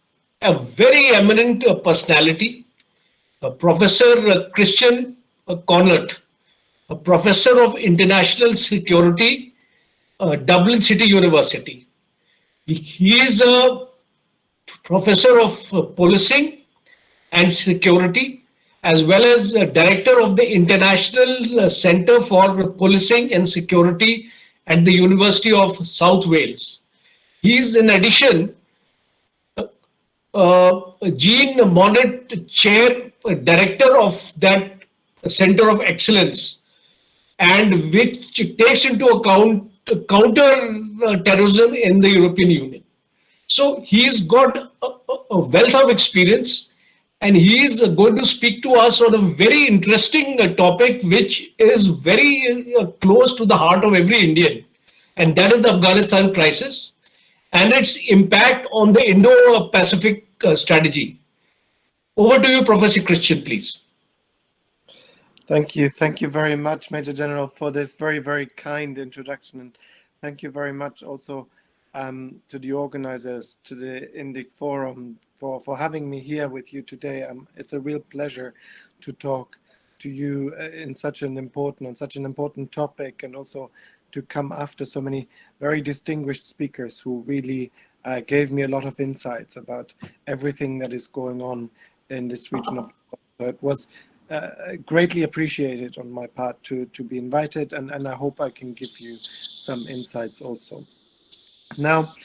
a very eminent personality, Professor Christian Connaught, a professor of international security, Dublin City University. He is a professor of policing and security, as well as director of the International Center for Policing and Security at the University of South Wales. He is, in addition, Jean Monnet Chair, Director of that Center of Excellence, and which takes into account counter-terrorism in the European Union. So he's got a wealth of experience, and he is going to speak to us on a very interesting topic, which is very close to the heart of every Indian, and that is the Afghanistan crisis and its impact on the Indo-Pacific strategy. Over to you, Professor Christian, please. Thank you. Thank you very much, Major General, for this very, very kind introduction. And thank you very much also to the organizers, to the Indic Forum, for having me here with you today. It's a real pleasure to talk to you on such an important topic, and also to come after so many very distinguished speakers who really gave me a lot of insights about everything that is going on in this region of the world. So it was greatly appreciated on my part to be invited, and I hope I can give you some insights also. Now,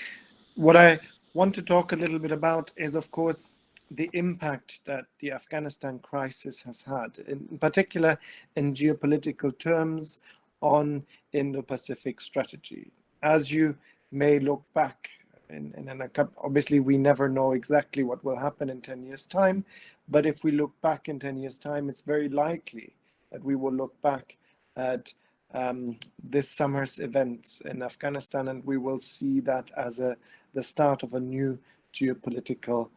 what I want to talk a little bit about is, of course, the impact that the Afghanistan crisis has had, in particular in geopolitical terms, on Indo-Pacific strategy. As you may look back, obviously we never know exactly what will happen in 10 years' time, but if we look back in 10 years' time, it's very likely that we will look back at this summer's events in Afghanistan, and we will see that as the start of a new geopolitical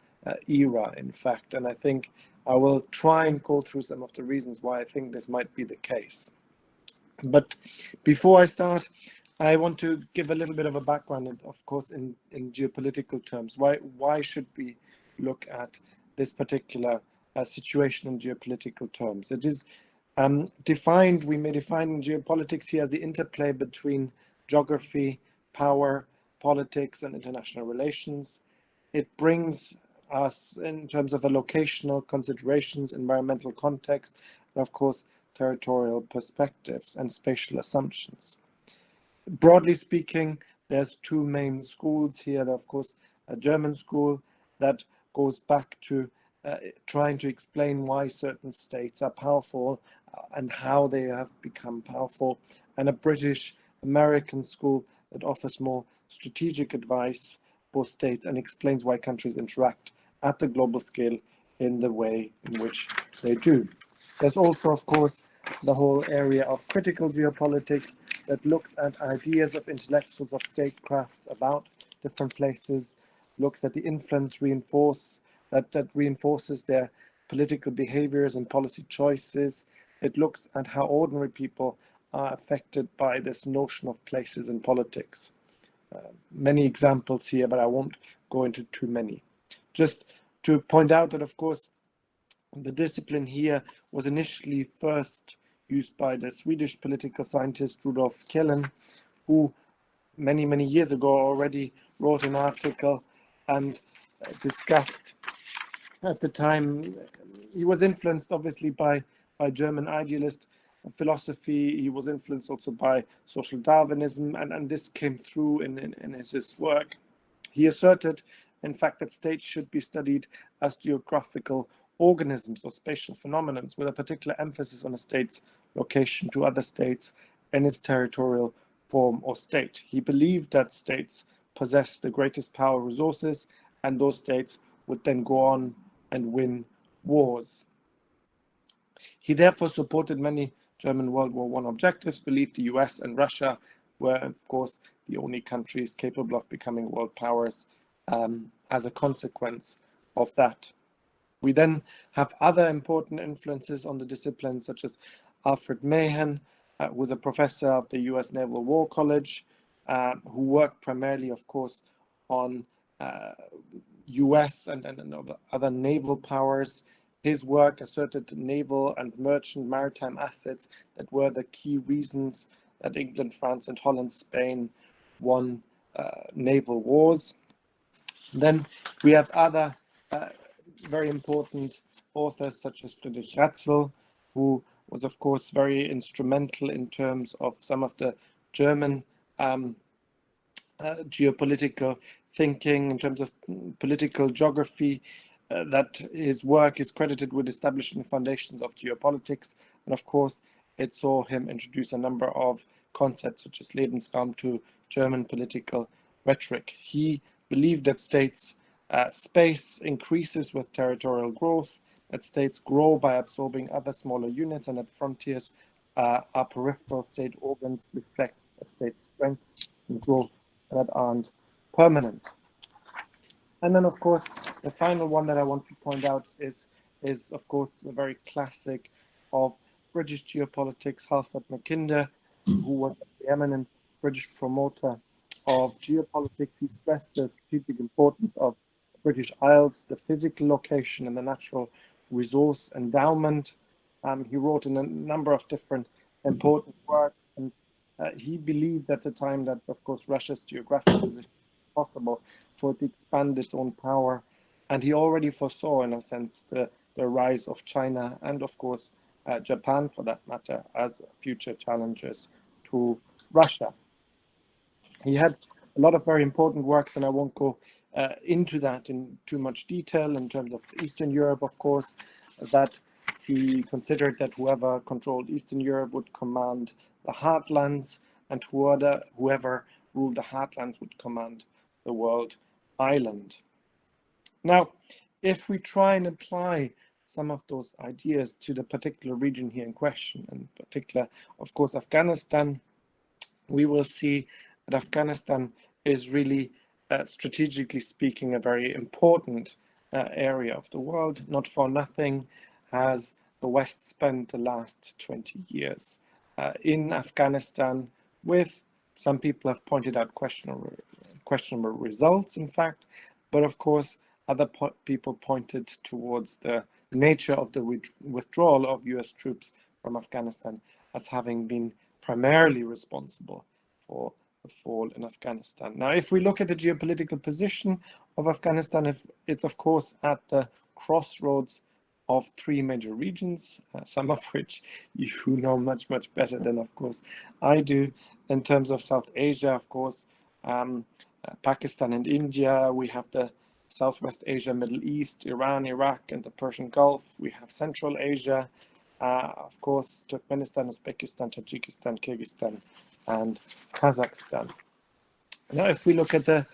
era, in fact. And I think I will try and go through some of the reasons why I think this might be the case. But before I start, I want to give a little bit of a background, of course, in geopolitical terms. Why should we look at this particular situation in geopolitical terms? It is defined, we may define in geopolitics here as the interplay between geography, power, politics, and international relations. It brings us, in terms of a locational considerations, environmental context, and of course, territorial perspectives and spatial assumptions. Broadly speaking, there's two main schools here. Of course, a German school that goes back to trying to explain why certain states are powerful and how they have become powerful, and a British American school that offers more strategic advice for states and explains why countries interact at the global scale in the way in which they do. There's also, of course, the whole area of critical geopolitics that looks at ideas of intellectuals of statecrafts about different places, looks at the influence that reinforces their political behaviors and policy choices. It looks at how ordinary people are affected by this notion of places in politics. Many examples here, but I won't go into too many. Just to point out that, of course, the discipline here was initially first used by the Swedish political scientist Rudolf Kjellén, who many years ago already wrote an article and discussed, at the time, he was influenced obviously by German idealist philosophy. He was influenced also by social Darwinism, and this came through in his work. He asserted, in fact, that states should be studied as geographical organisms or spatial phenomena, with a particular emphasis on a state's location to other states and its territorial form or state. He believed that states possess the greatest power resources, and those states would then go on and win wars. He therefore supported many German World War I objectives, believed the US and Russia were, of course, the only countries capable of becoming world powers as a consequence of that. We then have other important influences on the discipline, such as Alfred Mahan, who was a professor of the US Naval War College, who worked primarily, of course, on US and other naval powers. His work asserted naval and merchant maritime assets that were the key reasons that England, France, and Holland, Spain won naval wars. Then we have other very important authors such as Friedrich Ratzel, who was, of course, very instrumental in terms of some of the German geopolitical thinking, in terms of political geography, that his work is credited with establishing the foundations of geopolitics. And of course, it saw him introduce a number of concepts such as Lebensraum to German political rhetoric. He believed that states' space increases with territorial growth, that states grow by absorbing other smaller units, and that frontiers are peripheral state organs reflect a state's strength and growth that aren't permanent. And then, of course, the final one that I want to point out is of course, a very classic of British geopolitics, Halford Mackinder, who was the eminent British promoter of geopolitics. He stressed the strategic importance of British Isles, the physical location, and the natural resource endowment. He wrote in a number of different important works, and he believed at the time that, of course, Russia's geographic position was possible for it to expand its own power. And he already foresaw, in a sense, the rise of China and, of course, Japan, for that matter, as future challengers to Russia. He had a lot of very important works, and I won't go into that in too much detail. In terms of Eastern Europe, of course, that he considered that whoever controlled Eastern Europe would command the heartlands, and whoever ruled the heartlands would command the world island. Now, if we try and apply some of those ideas to the particular region here in question, in particular, of course, Afghanistan, we will see that Afghanistan is really, strategically speaking, a very important area of the world. Not for nothing has the West spent the last 20 years in Afghanistan, with some people have pointed out questionable results, in fact, but of course, other people pointed towards the nature of the withdrawal of US troops from Afghanistan as having been primarily responsible for the fall in Afghanistan. Now, if we look at the geopolitical position of Afghanistan, it's of course at the crossroads of three major regions, some of which you know much better than, of course, I do. In terms of South Asia, of course, Pakistan and India, we have the Southwest Asia, Middle East, Iran, Iraq, and the Persian Gulf. We have Central Asia, of course, Turkmenistan, Uzbekistan, Tajikistan, Kyrgyzstan, and Kazakhstan. Now, if we look at the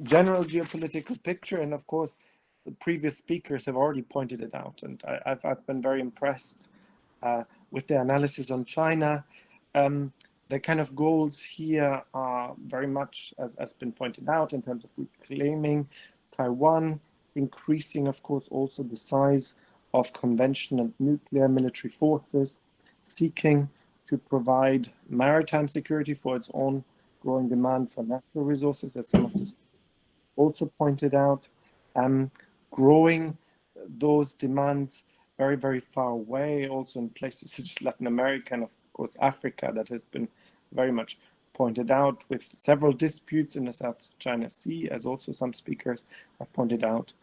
general geopolitical picture, and of course, the previous speakers have already pointed it out, and I've been very impressed with their analysis on China. The kind of goals here are very much, as been pointed out, in terms of reclaiming Taiwan, increasing, of course, also the size of conventional nuclear military forces, seeking to provide maritime security for its own growing demand for natural resources, as some of this also pointed out, growing those demands very far away, also in places such as Latin America and of course Africa, that has been very much pointed out, with several disputes in the South China Sea, as also some speakers have pointed out,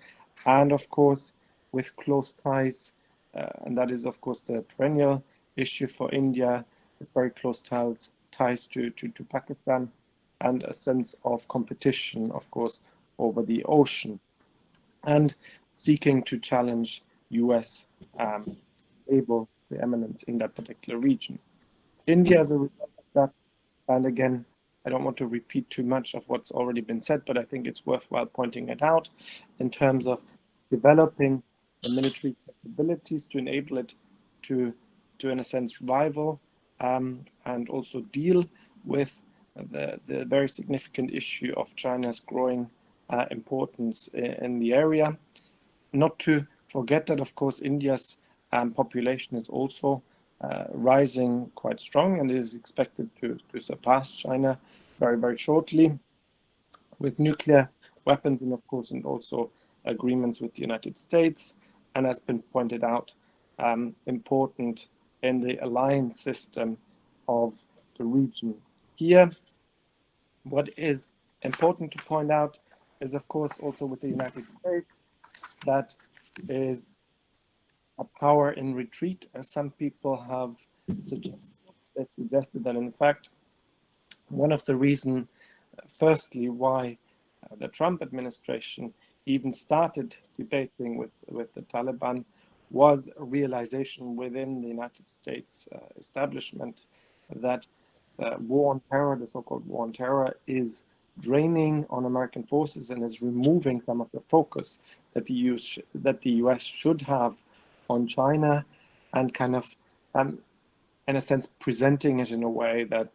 and of course with close ties, and that is of course the perennial issue for India, with very close ties to Pakistan, and a sense of competition, of course, over the ocean, and seeking to challenge US able preeminence in that particular region. India, as a result of that, and again, I don't want to repeat too much of what's already been said, but I think it's worthwhile pointing it out in terms of developing the military capabilities to enable it to in a sense, rival and also deal with the very significant issue of China's growing importance in the area. Not to forget that, of course, India's population is also rising quite strong and is expected to surpass China very shortly, with nuclear weapons and of course, and also agreements with the United States, and has been pointed out, important in the alliance system of the region. Here, what is important to point out is, of course, also with the United States, that is a power in retreat, as some people have suggested. They suggested that, in fact, one of the reasons, firstly, why the Trump administration even started debating with the Taliban was a realization within the United States establishment that war on terror, the so-called war on terror, is draining on American forces and is removing some of the focus that the US should have on China, and kind of, in a sense, presenting it in a way that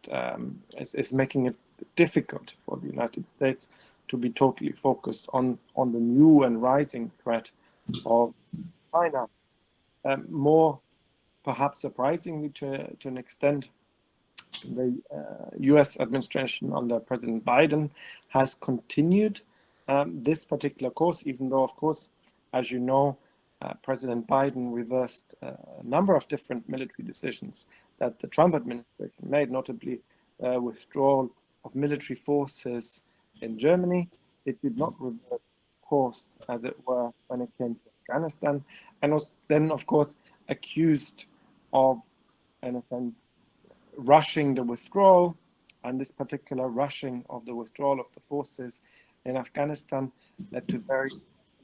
is making it difficult for the United States to be totally focused on the new and rising threat of China. More perhaps surprisingly to an extent, the US administration under President Biden has continued this particular course, even though, of course, as you know, President Biden reversed a number of different military decisions that the Trump administration made, notably withdrawal of military forces in Germany. It did not reverse course, as it were, when it came to Afghanistan, and was then, of course, accused of, in a sense, rushing the withdrawal and this particular rushing of the withdrawal of the forces in Afghanistan led to very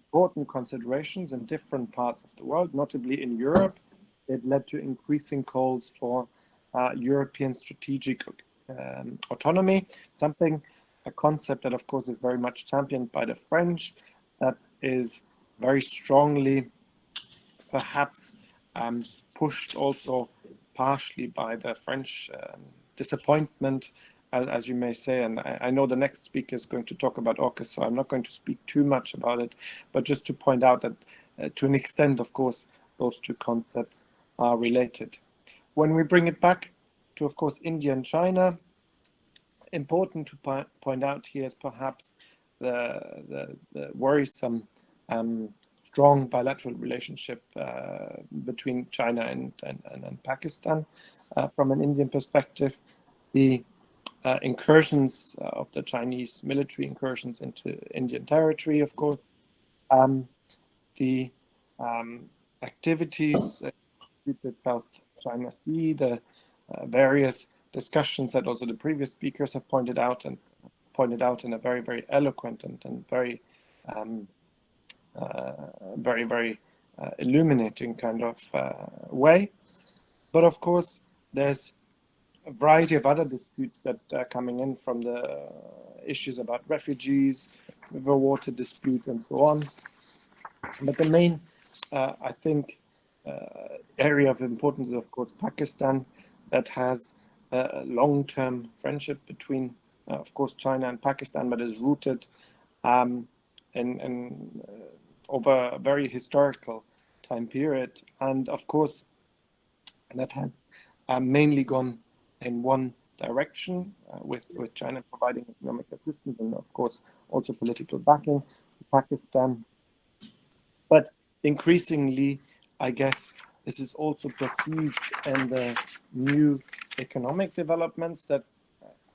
important considerations in different parts of the world, notably in Europe. It led to increasing calls for European strategic autonomy, a concept that, of course, is very much championed by the French, that is very strongly perhaps pushed also partially by the French disappointment, as you may say. And I know the next speaker is going to talk about AUKUS, so I'm not going to speak too much about it, but just to point out that to an extent, of course, those two concepts are related. When we bring it back to, of course, India and China, important to point out here is perhaps the worrisome strong bilateral relationship between China and Pakistan. From an Indian perspective, the incursions of the Chinese military incursions into Indian territory, of course, the activities in the South China Sea, the various discussions that also the previous speakers have pointed out in a very, very eloquent and very illuminating kind of way. But of course, there's a variety of other disputes that are coming in, from the issues about refugees, river water dispute, and so on. But the main, I think, area of importance is, of course, Pakistan, that has a long-term friendship between, of course, China and Pakistan, but is rooted in over a very historical time period. And of course, that has mainly gone in one direction, with China providing economic assistance and, of course, also political backing to Pakistan. But increasingly, I guess, this is also perceived in the new economic developments that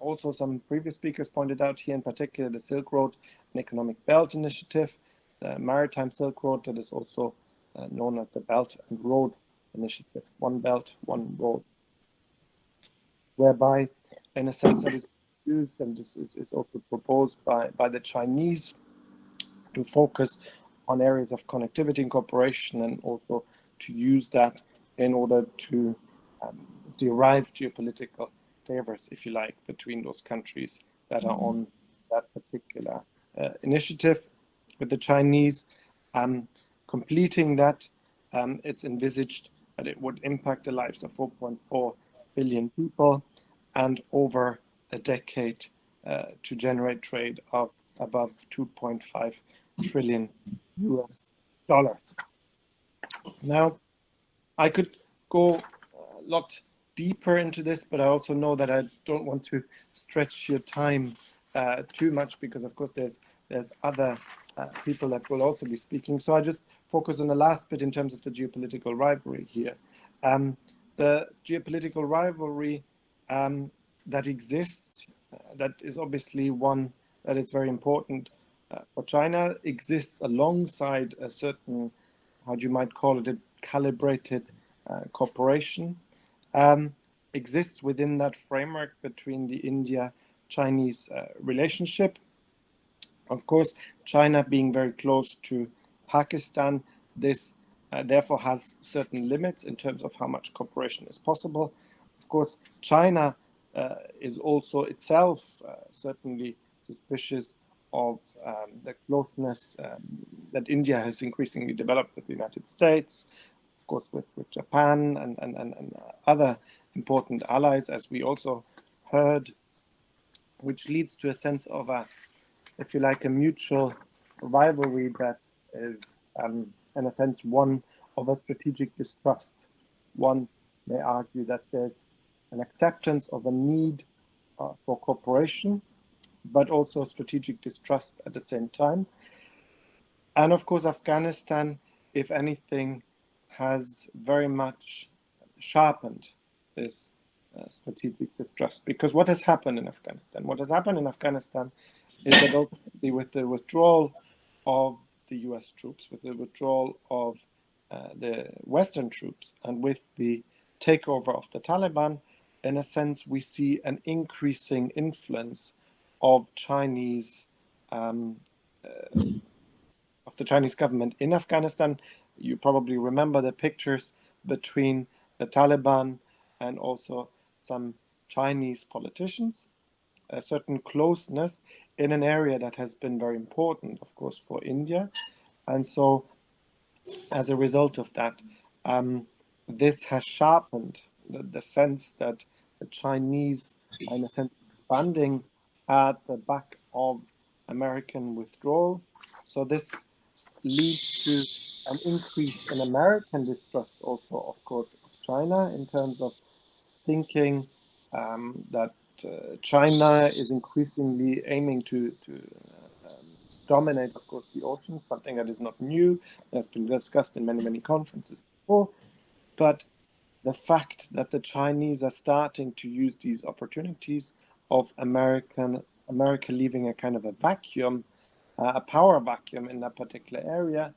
also some previous speakers pointed out here, in particular the Silk Road and Economic Belt Initiative, the Maritime Silk Road, that is also known as the Belt and Road Initiative, one belt, one road, whereby, in a sense, that is used, and this is also proposed by the Chinese, to focus on areas of connectivity and cooperation, and also to use that in order to derive geopolitical favors, if you like, between those countries that are on that particular initiative. With the Chinese completing that, it's envisaged that it would impact the lives of 4.4 billion people, and over a decade to generate trade of above 2.5 trillion US dollars. Now, I could go a lot deeper into this, but I also know that I don't want to stretch your time too much, because of course there's other people that will also be speaking. So I just focus on the last bit in terms of the geopolitical rivalry here. The geopolitical rivalry that exists, that is obviously one that is very important for China, exists alongside a certain, how you might call it, a calibrated cooperation, exists within that framework between the India-Chinese relationship. Of course, China being very close to Pakistan, this therefore has certain limits in terms of how much cooperation is possible. Of course, China is also itself certainly suspicious of the closeness that India has increasingly developed with the United States, of course with Japan and other important allies, as we also heard, which leads to a sense of a, if you like, a mutual rivalry that is, in a sense, one of a strategic distrust. One may argue that there's an acceptance of a need for cooperation, but also strategic distrust at the same time. And of course, Afghanistan, if anything, has very much sharpened this strategic distrust. Because what has happened in Afghanistan? What has happened in Afghanistan is that ultimately, with the withdrawal of the US troops, with the withdrawal of the Western troops, and with the takeover of the Taliban, in a sense, we see an increasing influence of of the Chinese government in Afghanistan. You probably remember the pictures between the Taliban and also some Chinese politicians, a certain closeness in an area that has been very important, of course, for India. And so, as a result of that, this has sharpened the sense that the Chinese are, in a sense, expanding at the back of American withdrawal. So this leads to an increase in American distrust also, of course, of China in terms of thinking that China is increasingly aiming to dominate, of course, the ocean, something that is not new, has been discussed in many, many conferences before. But the fact that the Chinese are starting to use these opportunities of America leaving a kind of a vacuum, a power vacuum in that particular area,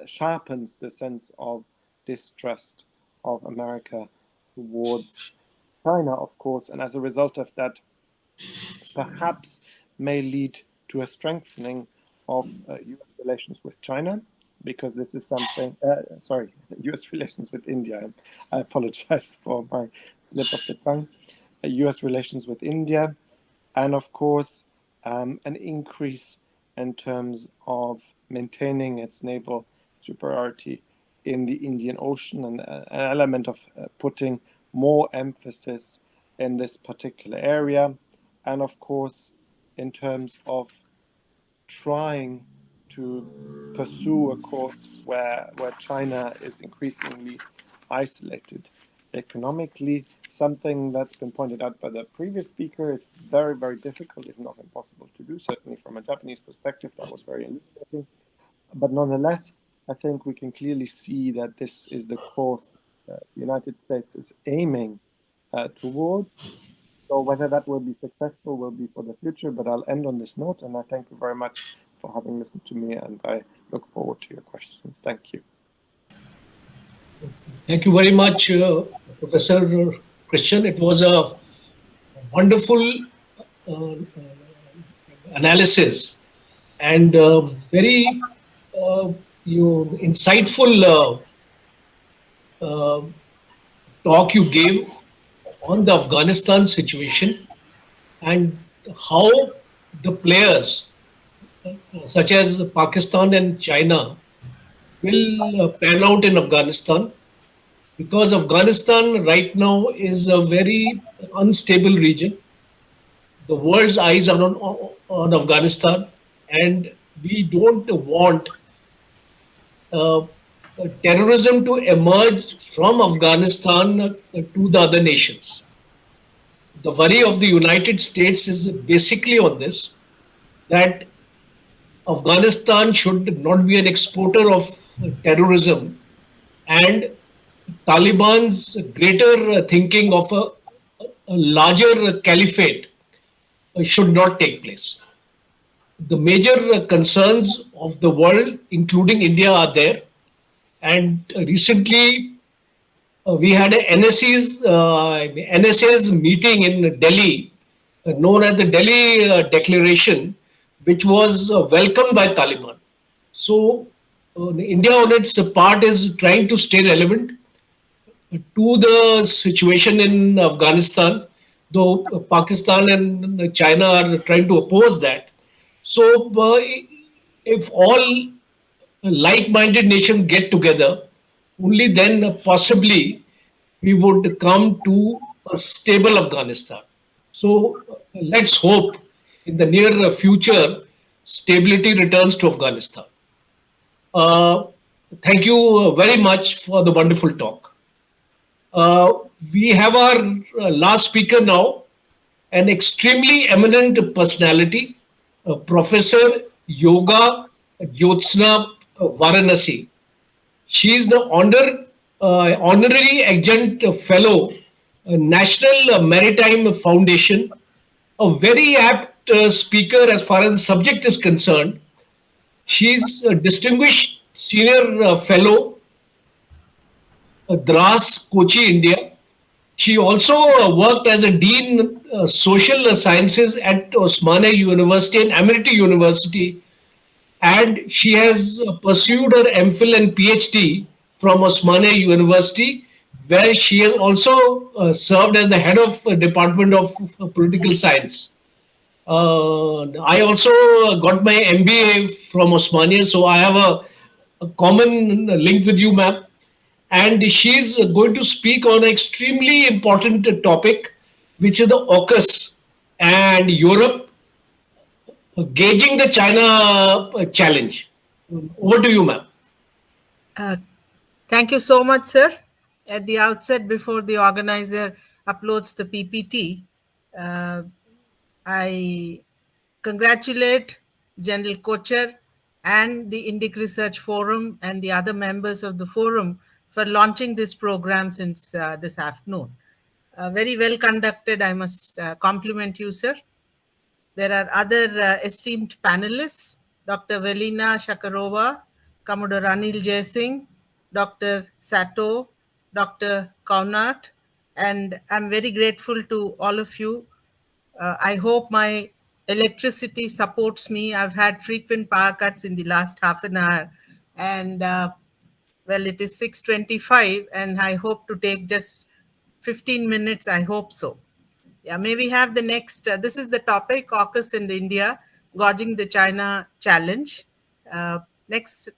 sharpens the sense of distrust of America towards China, of course, and as a result of that, perhaps may lead to a strengthening of US relations with China, because this is something, US relations with India. I apologize for my slip of the tongue. US relations with India, and of course, an increase in terms of maintaining its naval superiority in the Indian Ocean, and an element of putting more emphasis in this particular area. And of course, in terms of trying to pursue a course where China is increasingly isolated economically, something that's been pointed out by the previous speaker is very, very difficult, if not impossible to do, certainly from a Japanese perspective. That was very illuminating. But nonetheless, I think we can clearly see that this is the course the United States is aiming towards. So whether that will be successful will be for the future, but I'll end on this note, and I thank you very much for having listened to me, and I look forward to your questions. Thank you. Thank you very much, Professor Christian. It was a wonderful analysis and very insightful talk you gave on the Afghanistan situation and how the players such as Pakistan and China will pan out in Afghanistan, because Afghanistan right now is a very unstable region. The world's eyes are on Afghanistan, and we don't want terrorism to emerge from Afghanistan to the other nations. The worry of the United States is basically on this, that Afghanistan should not be an exporter of terrorism, and Taliban's greater thinking of a larger caliphate should not take place. The major concerns of the world, including India, are there. And recently, we had a NSA's meeting in Delhi, known as the Delhi Declaration, which was welcomed by Taliban. So, India on its part is trying to stay relevant to the situation in Afghanistan, though Pakistan and China are trying to oppose that. So, if all like-minded nations get together, only then possibly we would come to a stable Afghanistan. So let's hope in the near future stability returns to Afghanistan. Thank you very much for the wonderful talk. We have our last speaker now, an extremely eminent personality, Professor Yoga Jyotsna Varanasi. She is the honorary adjunct fellow, National Maritime Foundation, a very apt speaker as far as the subject is concerned. She is a distinguished senior fellow, Dras, Kochi, India. She also worked as a Dean Social Sciences at Osmania University and Amity University, and she has pursued her MPhil and PhD from Osmania University, where she has also served as the head of Department of Political Science. I also got my MBA from Osmania, so I have a common link with you, ma'am. And she's going to speak on an extremely important topic, which is the AUKUS and Europe gauging the China challenge. Over to you, ma'am. Uh, Thank you so much, sir. At the outset, before the organizer uploads the PPT, uh, I congratulate General Kochhar and the Indic Research Forum and the other members of the forum for launching this program since this afternoon. Very well conducted, I must compliment you, sir. There are other esteemed panelists, Dr. Velina Shakarova, Commodore Anil Singh, Dr. Sato, Dr. Kaunat, and I'm very grateful to all of you. I hope my electricity supports me. I've had frequent power cuts in the last half an hour, and well, it is 6:25, and I hope to take just 15 minutes. I hope so. Yeah, may we have the next, this is the topic, AUKUS in India, gauging the China challenge. Next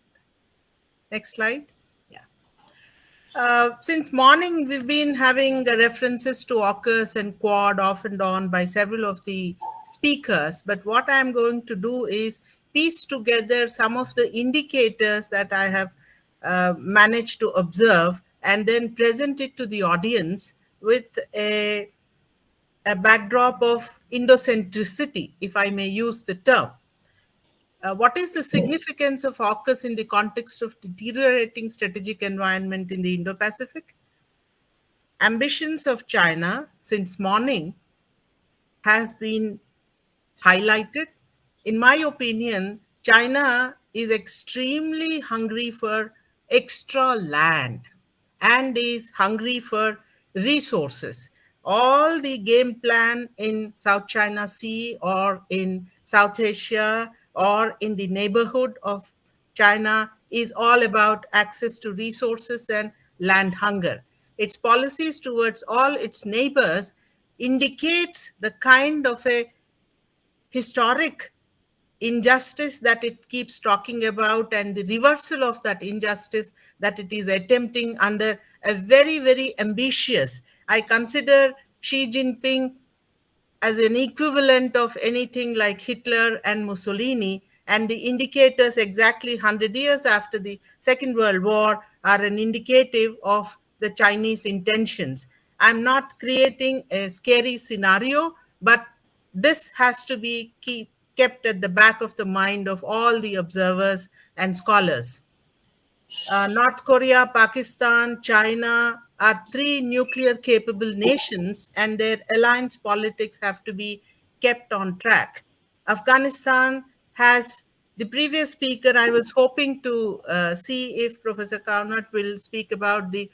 slide. Yeah. Since morning, we've been having references to AUKUS and Quad off and on by several of the speakers. But what I'm going to do is piece together some of the indicators that I have managed to observe and then present it to the audience with a backdrop of Indocentricity, if I may use the term. What is the significance of AUKUS in the context of deteriorating strategic environment in the Indo-Pacific? Ambitions of China since morning has been highlighted. In my opinion, China is extremely hungry for extra land and is hungry for resources. All the game plan in South China Sea or in South Asia or in the neighborhood of China is all about access to resources and land hunger. Its policies towards all its neighbors indicates the kind of a historic injustice that it keeps talking about and the reversal of that injustice that it is attempting under a very, very ambitious. I consider Xi Jinping as an equivalent of anything like Hitler and Mussolini, and the indicators exactly 100 years after the Second World War are an indicative of the Chinese intentions. I'm not creating a scary scenario, but this has to be kept at the back of the mind of all the observers and scholars. North Korea, Pakistan, China are three nuclear capable nations, and their alliance politics have to be kept on track. Afghanistan has the previous speaker. I was hoping to see if Professor Kaunat will speak about the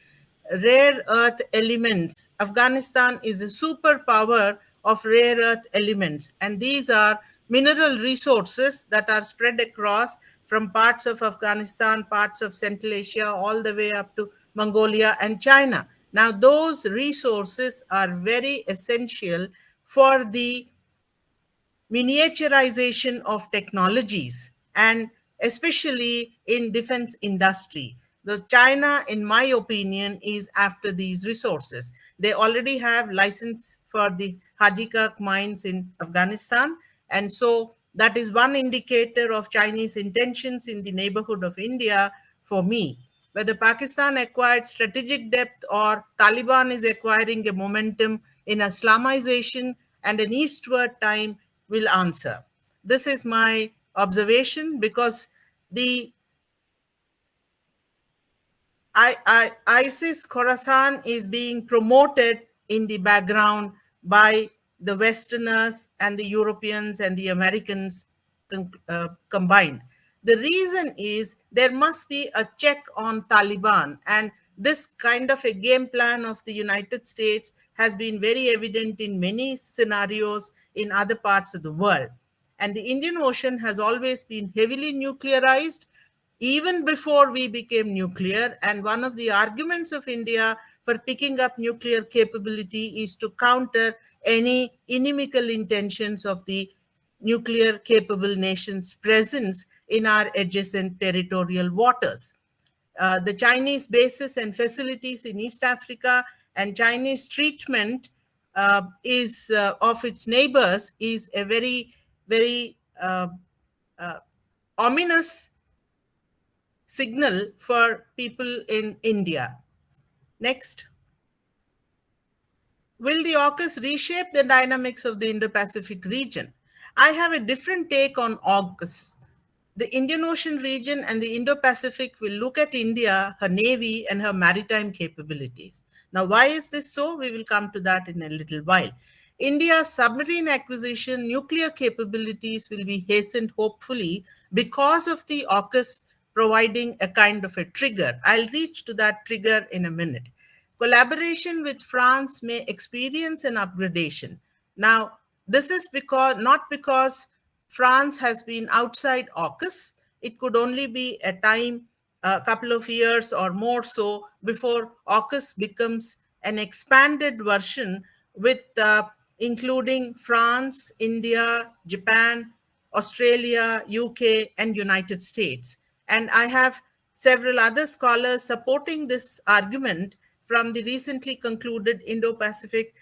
rare earth elements. Afghanistan is a superpower of rare earth elements, and these are mineral resources that are spread across from parts of Afghanistan, parts of Central Asia, all the way up to Mongolia and China. Now, those resources are very essential for the miniaturization of technologies and especially in defense industry. The China, in my opinion, is after these resources. They already have license for the Hajikak mines in Afghanistan, and so that is one indicator of Chinese intentions in the neighborhood of India for me. Whether Pakistan acquired strategic depth or Taliban is acquiring a momentum in Islamization and an eastward time will answer. This is my observation because the ISIS Khorasan is being promoted in the background by the Westerners and the Europeans and the Americans combined. The reason is there must be a check on Taliban, and this kind of a game plan of the United States has been very evident in many scenarios in other parts of the world. And the Indian Ocean has always been heavily nuclearized, even before we became nuclear. And one of the arguments of India for picking up nuclear capability is to counter any inimical intentions of the nuclear capable nations' presence in our adjacent territorial waters. The Chinese bases and facilities in East Africa and Chinese treatment is of its neighbors is a very, very ominous signal for people in India. Next. Will the AUKUS reshape the dynamics of the Indo-Pacific region? I have a different take on AUKUS. The Indian Ocean region and the Indo-Pacific will look at India, her navy, and her maritime capabilities. Now, why is this so? We will come to that in a little while. India's submarine acquisition, nuclear capabilities will be hastened, hopefully, because of the AUKUS providing a kind of a trigger. I'll reach to that trigger in a minute. Collaboration with France may experience an upgradation. Now, this is not because France has been outside AUKUS. It could only be a time, a couple of years or more so, before AUKUS becomes an expanded version with including France, India, Japan, Australia, UK, and United States. And I have several other scholars supporting this argument from the recently concluded Indo-Pacific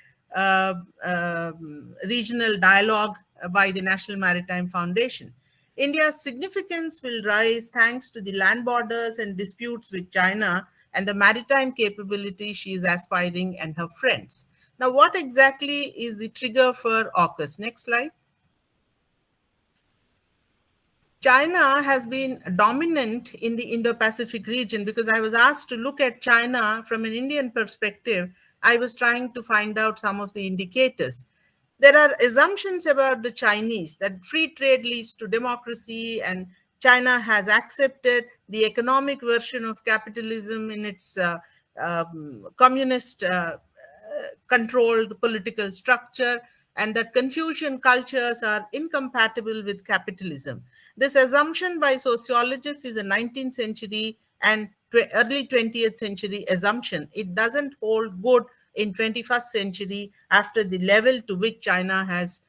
regional dialogue by the National Maritime Foundation. India's significance will rise thanks to the land borders and disputes with China and the maritime capability she is aspiring and her friends. Now, what exactly is the trigger for AUKUS? Next slide. China has been dominant in the Indo-Pacific region. Because I was asked to look at China from an Indian perspective, I was trying to find out some of the indicators. There are assumptions about the Chinese that free trade leads to democracy, and China has accepted the economic version of capitalism in its communist controlled political structure, and that Confucian cultures are incompatible with capitalism. This assumption by sociologists is a 19th century and early 20th century assumption. It doesn't hold good in 21st century after the level to which China has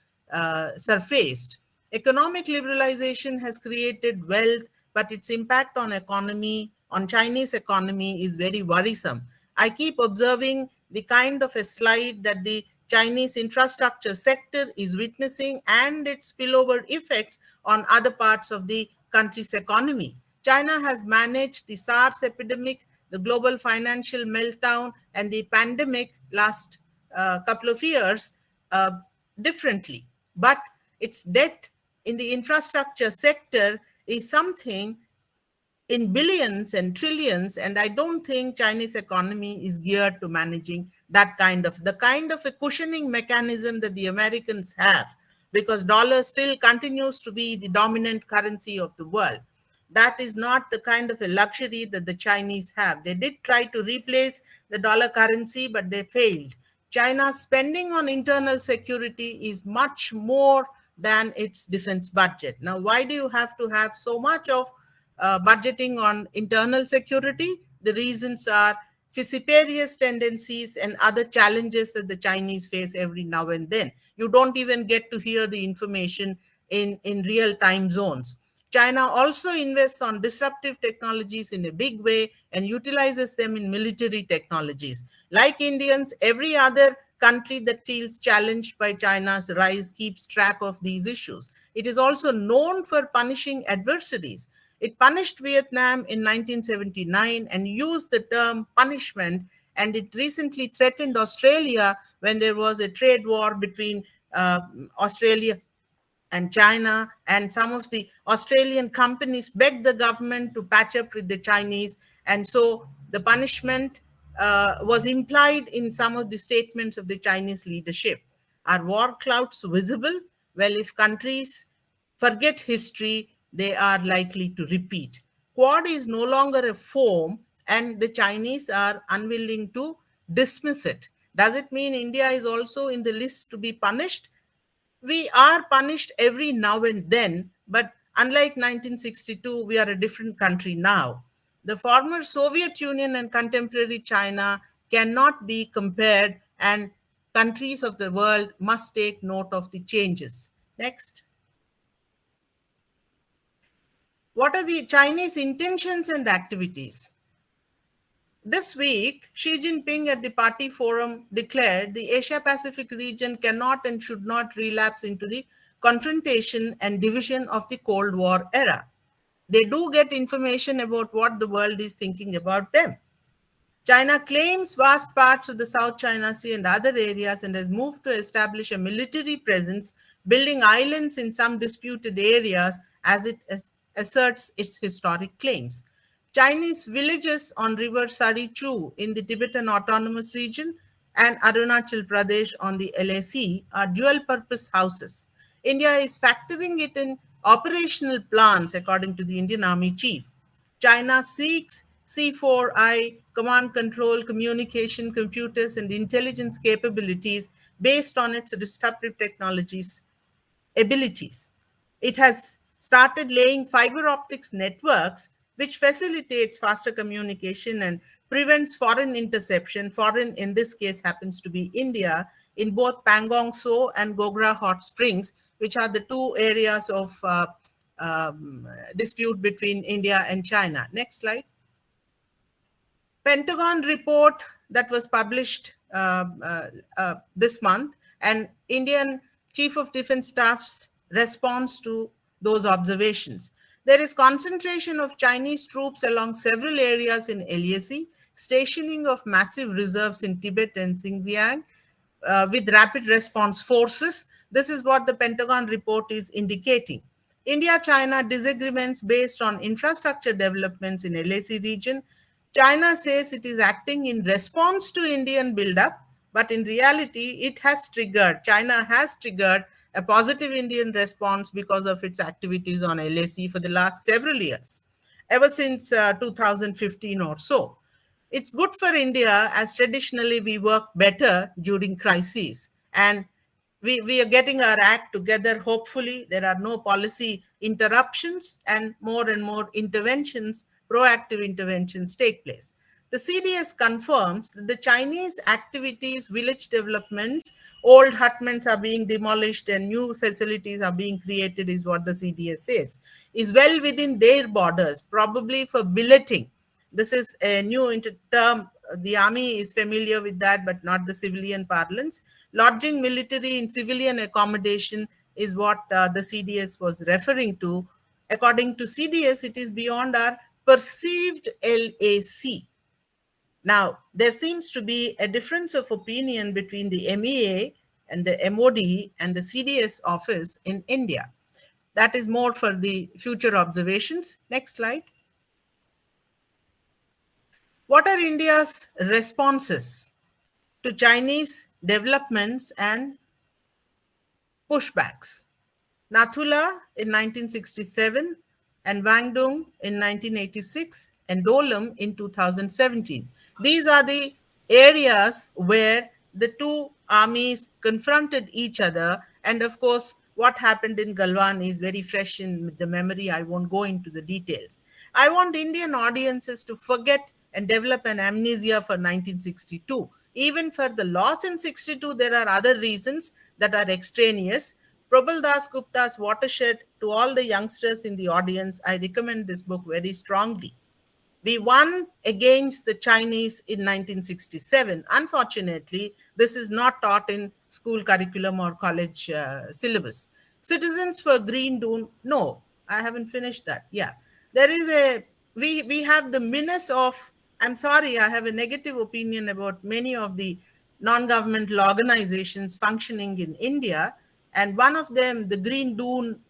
surfaced. Economic liberalization has created wealth, but its impact on economy, on Chinese economy, is very worrisome. I keep observing the kind of a slide that the Chinese infrastructure sector is witnessing and its spillover effects on other parts of the country's economy. China has managed the SARS epidemic, the global financial meltdown, and the pandemic last couple of years differently. But its debt in the infrastructure sector is something in billions and trillions, and I don't think Chinese economy is geared to managing that kind of a cushioning mechanism that the Americans have, because dollar still continues to be the dominant currency of the world. That is not the kind of a luxury that the Chinese have. They did try to replace the dollar currency, but they failed. China's spending on internal security is much more than its defense budget. Now, why do you have to have so much of budgeting on internal security? The reasons are fissiparous tendencies and other challenges that the Chinese face every now and then. You don't even get to hear the information in real time zones. China also invests on disruptive technologies in a big way and utilizes them in military technologies. Like Indians, every other country that feels challenged by China's rise keeps track of these issues. It is also known for punishing adversaries. It punished Vietnam in 1979 and used the term punishment, and it recently threatened Australia when there was a trade war between Australia and China, and some of the Australian companies begged the government to patch up with the Chinese, and so the punishment was implied in some of the statements of the Chinese leadership. Are war clouds visible? Well, if countries forget history, they are likely to repeat. Quad is no longer a foam, and the Chinese are unwilling to dismiss it. Does it mean India is also in the list to be punished? We are punished every now and then, but unlike 1962, we are a different country now. The former Soviet Union and contemporary China cannot be compared, and countries of the world must take note of the changes. Next. What are the Chinese intentions and activities? This week, Xi Jinping at the party forum declared the Asia Pacific region cannot and should not relapse into the confrontation and division of the Cold War era. They do get information about what the world is thinking about them. China claims vast parts of the South China Sea and other areas and has moved to establish a military presence, building islands in some disputed areas as it asserts its historic claims. Chinese villages on River Sari-Chu in the Tibetan Autonomous Region and Arunachal Pradesh on the LAC are dual-purpose houses. India is factoring it in operational plans, according to the Indian Army chief. China seeks C4I command control, communication, computers, and intelligence capabilities based on its disruptive technologies abilities. It has started laying fiber optics networks, which facilitates faster communication and prevents foreign interception. Foreign, in this case, happens to be India, in both Pangong Tso and Gogra Hot Springs, which are the two areas of dispute between India and China. Next slide. Pentagon report that was published this month, and Indian Chief of Defense Staff's response to those observations. There is concentration of Chinese troops along several areas in LAC, stationing of massive reserves in Tibet and Xinjiang, with rapid response forces. This is what the Pentagon report is indicating. India-China disagreements based on infrastructure developments in LAC region. China says it is acting in response to Indian buildup, but in reality, China has triggered a positive Indian response because of its activities on LAC for the last several years, ever since 2015 or so. It's good for India, as traditionally we work better during crises, and we are getting our act together. Hopefully, there are no policy interruptions and more interventions, proactive interventions take place. The CDS confirms that the Chinese activities, village developments, old hutments are being demolished and new facilities are being created, is what the CDS says, is well within their borders, probably for billeting. This is a new term. The army is familiar with that, but not the civilian parlance. Lodging military in civilian accommodation is what the CDS was referring to. According to CDS, it is beyond our perceived LAC. Now, there seems to be a difference of opinion between the MEA and the MOD and the CDS office in India. That is more for the future observations. Next slide. What are India's responses to Chinese developments and pushbacks? Nathula in 1967 and Wangdong in 1986 and Dolam in 2017. These are the areas where the two armies confronted each other. And of course, what happened in Galwan is very fresh in the memory. I won't go into the details. I want Indian audiences to forget and develop an amnesia for 1962. Even for the loss in 62, there are other reasons that are extraneous. Prabal Das Gupta's Watershed. To all the youngsters in the audience, I recommend this book very strongly. We won against the Chinese in 1967. Unfortunately, this is not taught in school curriculum or college syllabus. Citizens for Green Dune, no, I haven't finished that. Yeah, there is we have the menace of, I'm sorry, I have a negative opinion about many of the non-governmental organizations functioning in India. And one of them, the Green Dune,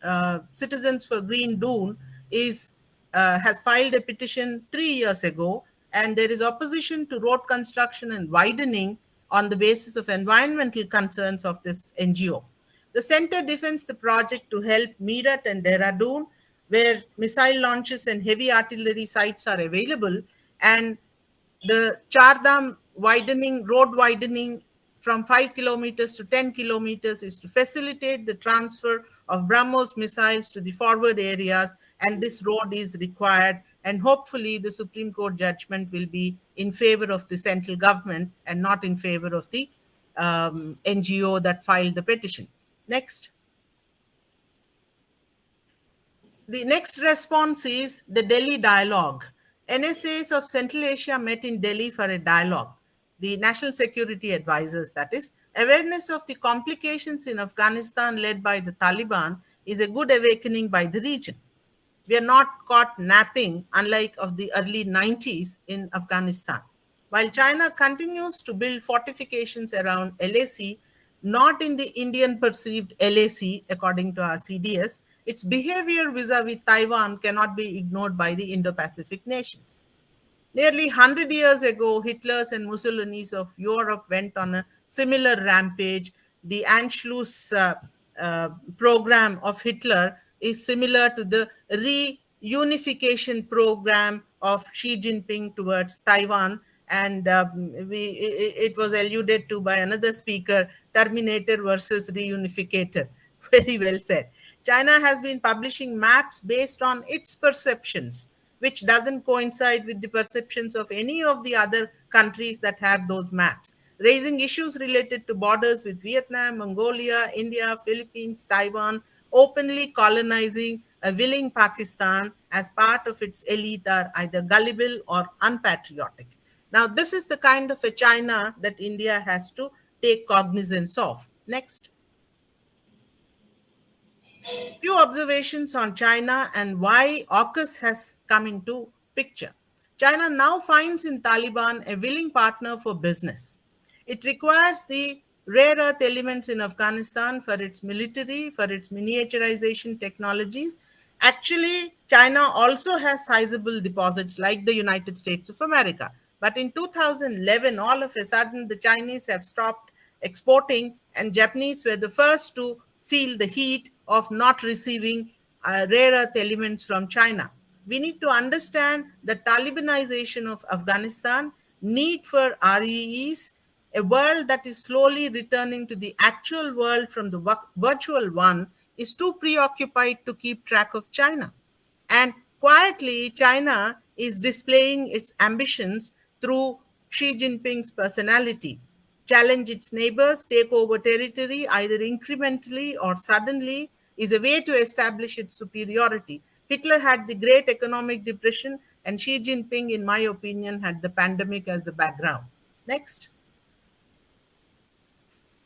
Citizens for Green Dune, has filed a petition 3 years ago, and there is opposition to road construction and widening on the basis of environmental concerns of this NGO. The center defends the project to help Meerut and Dehradun, where missile launches and heavy artillery sites are available, and The Chardham road widening from 5 kilometers to 10 kilometers is to facilitate the transfer of BrahMos missiles to the forward areas, and this road is required. And hopefully, the Supreme Court judgment will be in favor of the central government and not in favor of the NGO that filed the petition. Next. The next response is the Delhi dialogue. NSAs of Central Asia met in Delhi for a dialogue. The national security advisors, that is, awareness of the complications in Afghanistan led by the Taliban is a good awakening by the region. We are not caught napping, unlike of the early 90s in Afghanistan. While China continues to build fortifications around LAC, not in the Indian perceived LAC, according to our CDS, its behavior vis-a-vis Taiwan cannot be ignored by the Indo-Pacific nations. Nearly 100 years ago, Hitler's and Mussolini's of Europe went on a similar rampage. The Anschluss program of Hitler is similar to the reunification program of Xi Jinping towards Taiwan. And it was alluded to by another speaker, Terminator versus reunificator. Very well said. China has been publishing maps based on its perceptions, which doesn't coincide with the perceptions of any of the other countries that have those maps, raising issues related to borders with Vietnam, Mongolia, India, Philippines, Taiwan, openly colonizing a willing Pakistan as part of its elite are either gullible or unpatriotic. Now, this is the kind of a China that India has to take cognizance of. Next. Few observations on China and why AUKUS has come into picture. China now finds in Taliban a willing partner for business. It requires the rare earth elements in Afghanistan for its military, for its miniaturization technologies. Actually, China also has sizable deposits like the United States of America. But in 2011, all of a sudden, the Chinese have stopped exporting, and Japanese were the first to feel the heat of not receiving rare earth elements from China. We need to understand the Talibanization of Afghanistan, need for REEs, a world that is slowly returning to the actual world from the virtual one is too preoccupied to keep track of China. And quietly, China is displaying its ambitions through Xi Jinping's personality. Challenge its neighbors, take over territory either incrementally or suddenly is a way to establish its superiority. Hitler had the Great Economic Depression, and Xi Jinping, in my opinion, had the pandemic as the background. Next.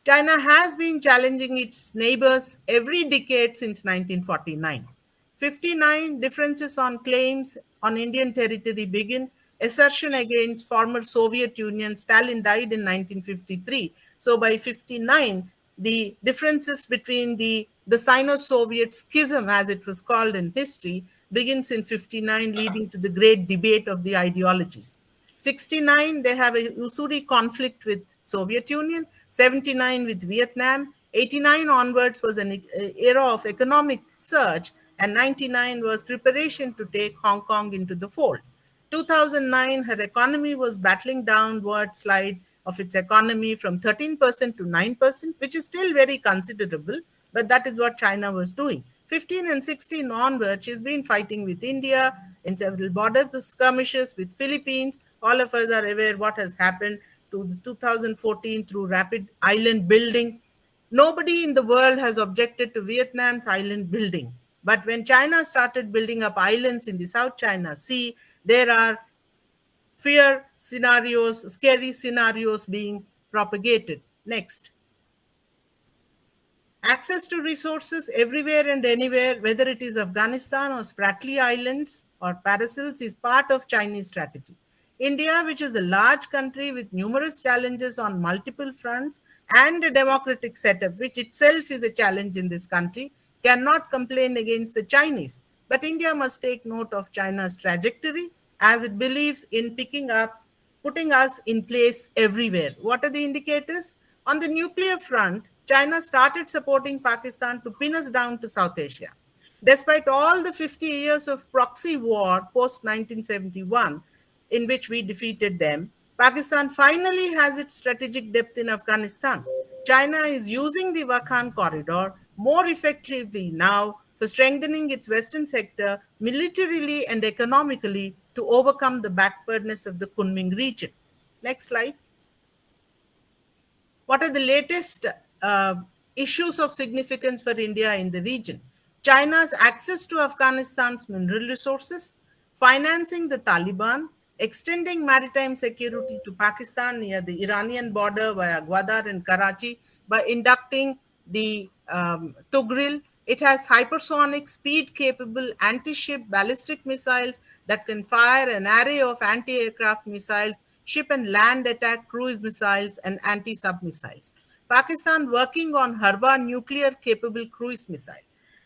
China has been challenging its neighbors every decade since 1949. 59 differences on claims on Indian territory begin. Assertion against former Soviet Union. Stalin died in 1953. So by 59, the differences between the Sino-Soviet schism, as it was called in history, begins in 59, leading to the great debate of the ideologies. 69, they have a Usuri conflict with Soviet Union. 79 with Vietnam. 89 onwards was an era of economic surge, and 99 was preparation to take Hong Kong into the fold. 2009, her economy was battling downward slide of its economy from 13% to 9%, which is still very considerable, but that is what China was doing. 15 and 16 onward, she's been fighting with India in several border skirmishes with Philippines. All of us are aware what has happened to the 2014 through rapid island building. Nobody in the world has objected to Vietnam's island building. But when China started building up islands in the South China Sea, there are fear scenarios, scary scenarios being propagated. Next. Access to resources everywhere and anywhere, whether it is Afghanistan or Spratly Islands or Paracels, is part of Chinese strategy. India, which is a large country with numerous challenges on multiple fronts and a democratic setup, which itself is a challenge in this country, cannot complain against the Chinese. But India must take note of China's trajectory as it believes in putting us in place everywhere. What are the indicators? On the nuclear front, China started supporting Pakistan to pin us down to South Asia. Despite all the 50 years of proxy war post 1971, in which we defeated them. Pakistan finally has its strategic depth in Afghanistan. China is using the Wakhan corridor more effectively now for strengthening its western sector militarily and economically to overcome the backwardness of the Kunming region. Next slide. What are the latest issues of significance for India in the region? China's access to Afghanistan's mineral resources, financing the Taliban, extending maritime security to Pakistan near the Iranian border via Gwadar and Karachi by inducting the Tugril. It has hypersonic, speed capable anti ship ballistic missiles that can fire an array of anti aircraft missiles, ship and land attack cruise missiles, and anti sub missiles. Pakistan working on Harba nuclear capable cruise missile.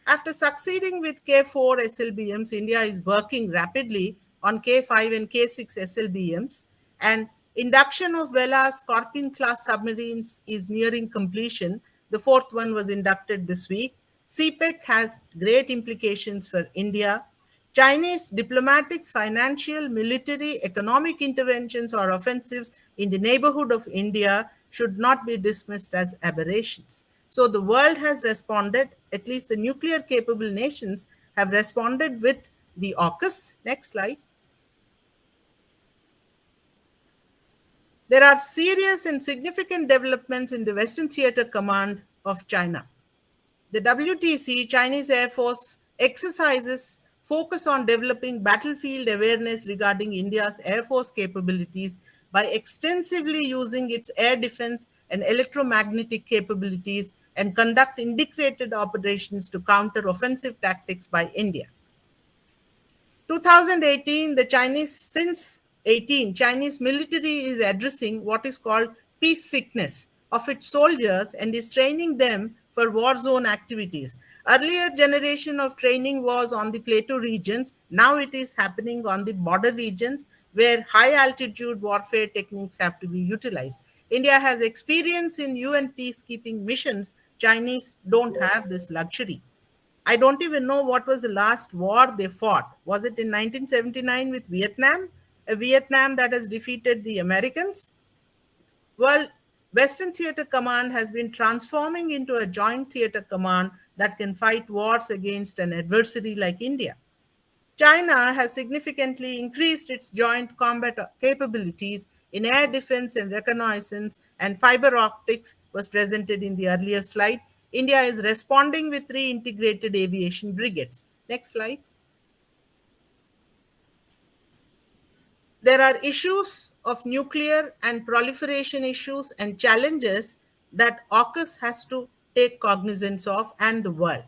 After succeeding with K4 SLBMs, India is working rapidly on K5 and K6 SLBMs, and induction of Vela Scorpion class submarines is nearing completion. The fourth one was inducted this week. CPEC has great implications for India. Chinese diplomatic, financial, military, economic interventions or offensives in the neighborhood of India should not be dismissed as aberrations. So the world has responded, at least the nuclear capable nations have responded with the AUKUS. Next slide. There are serious and significant developments in the Western Theater Command of China. The WTC, Chinese Air Force, exercises focus on developing battlefield awareness regarding India's Air Force capabilities by extensively using its air defense and electromagnetic capabilities and conduct integrated operations to counter offensive tactics by India. 2018, Chinese military is addressing what is called peace sickness of its soldiers and is training them for war zone activities. Earlier generation of training was on the plateau regions. Now it is happening on the border regions where high altitude warfare techniques have to be utilized. India has experience in UN peacekeeping missions. Chinese don't have this luxury. I don't even know what was the last war they fought. Was it in 1979 with Vietnam? A Vietnam that has defeated the Americans? Well, Western Theater Command has been transforming into a joint theater command that can fight wars against an adversary like India. China has significantly increased its joint combat capabilities in air defense and reconnaissance, and fiber optics was presented in the earlier slide. India is responding with 3 integrated aviation brigades. Next slide. There are issues of nuclear and proliferation issues and challenges that AUKUS has to take cognizance of, and the world.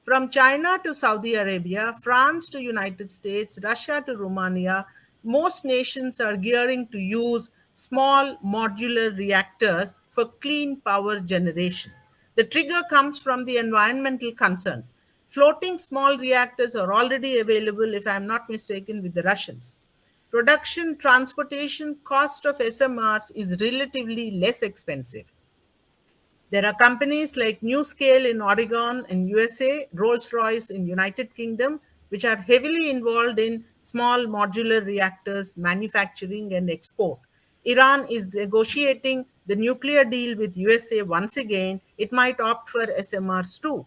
From China to Saudi Arabia, France to United States, Russia to Romania, most nations are gearing to use small modular reactors for clean power generation. The trigger comes from the environmental concerns. Floating small reactors are already available, if I am not mistaken, with the Russians. Production, transportation, cost of SMRs is relatively less expensive. There are companies like NewScale in Oregon in USA, Rolls-Royce in United Kingdom, which are heavily involved in small modular reactors, manufacturing and export. Iran is negotiating the nuclear deal with USA once again. It might opt for SMRs too.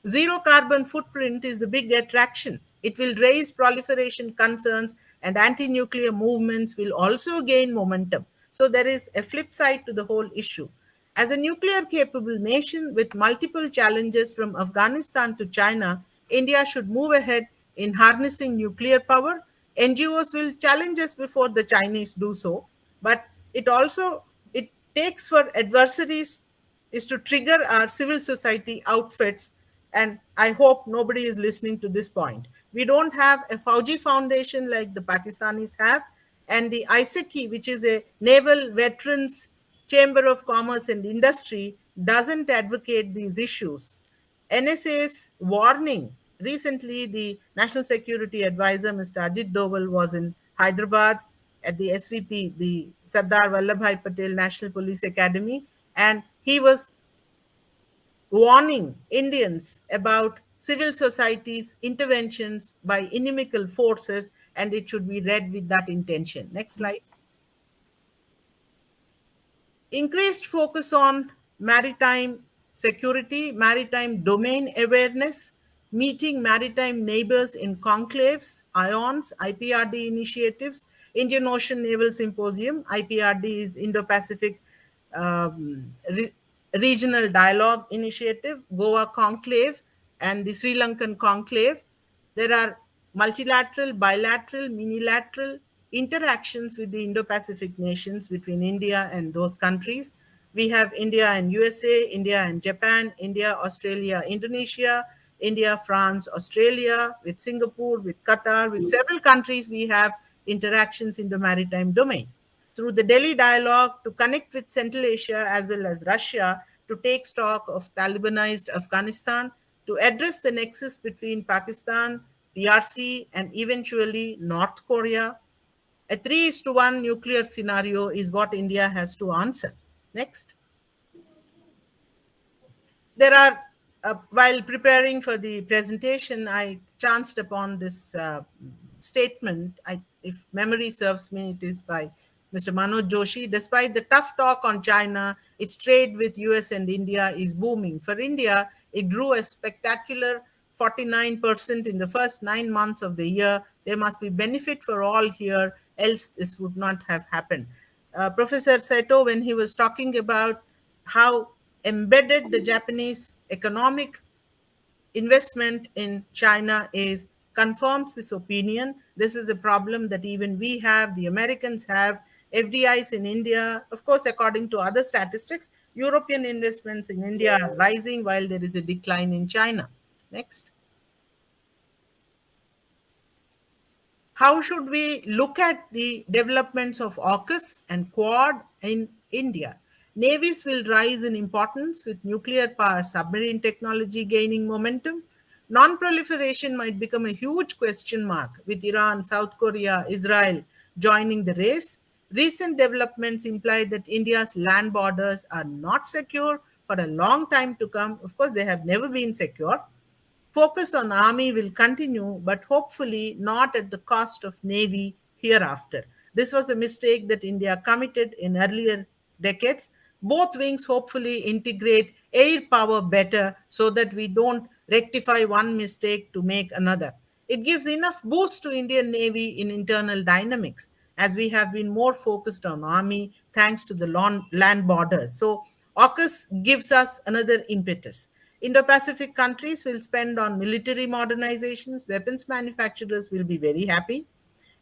Zero carbon footprint is the big attraction. It will raise proliferation concerns, and anti-nuclear movements will also gain momentum. So there is a flip side to the whole issue. As a nuclear capable nation with multiple challenges from Afghanistan to China, India should move ahead in harnessing nuclear power. NGOs will challenge us before the Chinese do so, but it takes for adversaries is to trigger our civil society outfits, and I hope nobody is listening to this point. We don't have a Fauji Foundation like the Pakistanis have, and the ISECI, which is a Naval Veterans Chamber of Commerce and Industry, doesn't advocate these issues. NSA's warning. Recently, the National Security Advisor, Mr. Ajit Doval, was in Hyderabad at the SVP, the Sardar Vallabhbhai Patel National Police Academy, and he was warning Indians about civil society's interventions by inimical forces and it should be read with that intention. Next slide. Increased focus on maritime security, maritime domain awareness, meeting maritime neighbors in conclaves, IONS, IPRD initiatives, Indian Ocean Naval Symposium. IPRD is Indo-Pacific um, Re- Regional Dialogue Initiative, Goa Conclave, and the Sri Lankan Conclave. There are multilateral, bilateral, unilateral interactions with the Indo-Pacific nations between India and those countries. We have India and USA, India and Japan, India, Australia, Indonesia, India, France, Australia, with Singapore, with Qatar, with several countries we have interactions in the maritime domain. Through the Delhi dialogue to connect with Central Asia as well as Russia to take stock of Talibanized Afghanistan, to address the nexus between Pakistan, PRC, and eventually North Korea. A 3:1 nuclear scenario is what India has to answer. Next. There are, while preparing for the presentation, I chanced upon this statement. If memory serves me, it is by Mr. Manoj Joshi. Despite the tough talk on China, its trade with US and India is booming. For India, it grew a spectacular 49% in the first 9 months of the year. There must be benefit for all here, else this would not have happened. Professor Saito, when he was talking about how embedded the Japanese economic investment in China is, confirms this opinion. This is a problem that even we have, the Americans have. FDIs in India, of course, according to other statistics, European investments in India are rising while there is a decline in China. Next. How should we look at the developments of AUKUS and Quad in India? Navies will rise in importance with nuclear power submarine technology gaining momentum. Non-proliferation might become a huge question mark with Iran, South Korea, Israel joining the race. Recent developments imply that India's land borders are not secure for a long time to come. Of course, they have never been secure. Focus on army will continue, but hopefully not at the cost of navy hereafter. This was a mistake that India committed in earlier decades. Both wings hopefully integrate air power better so that we don't rectify one mistake to make another. It gives enough boost to Indian Navy in internal dynamics as we have been more focused on army thanks to the land borders. So AUKUS gives us another impetus. Indo-Pacific countries will spend on military modernizations. Weapons manufacturers will be very happy,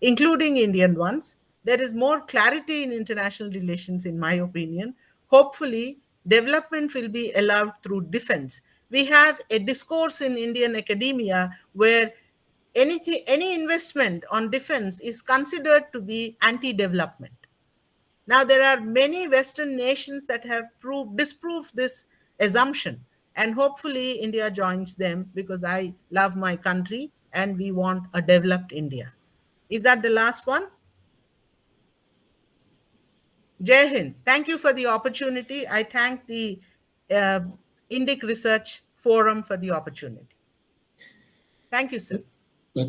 including Indian ones. There is more clarity in international relations, in my opinion. Hopefully, development will be allowed through defense. We have a discourse in Indian academia where any investment on defense is considered to be anti-development. Now, there are many Western nations that have disproved this assumption, and hopefully India joins them because I love my country and we want a developed India. Is that the last one? Jai Hind. Thank you for the opportunity. I thank the Indic Research Forum for the opportunity. Thank you, sir.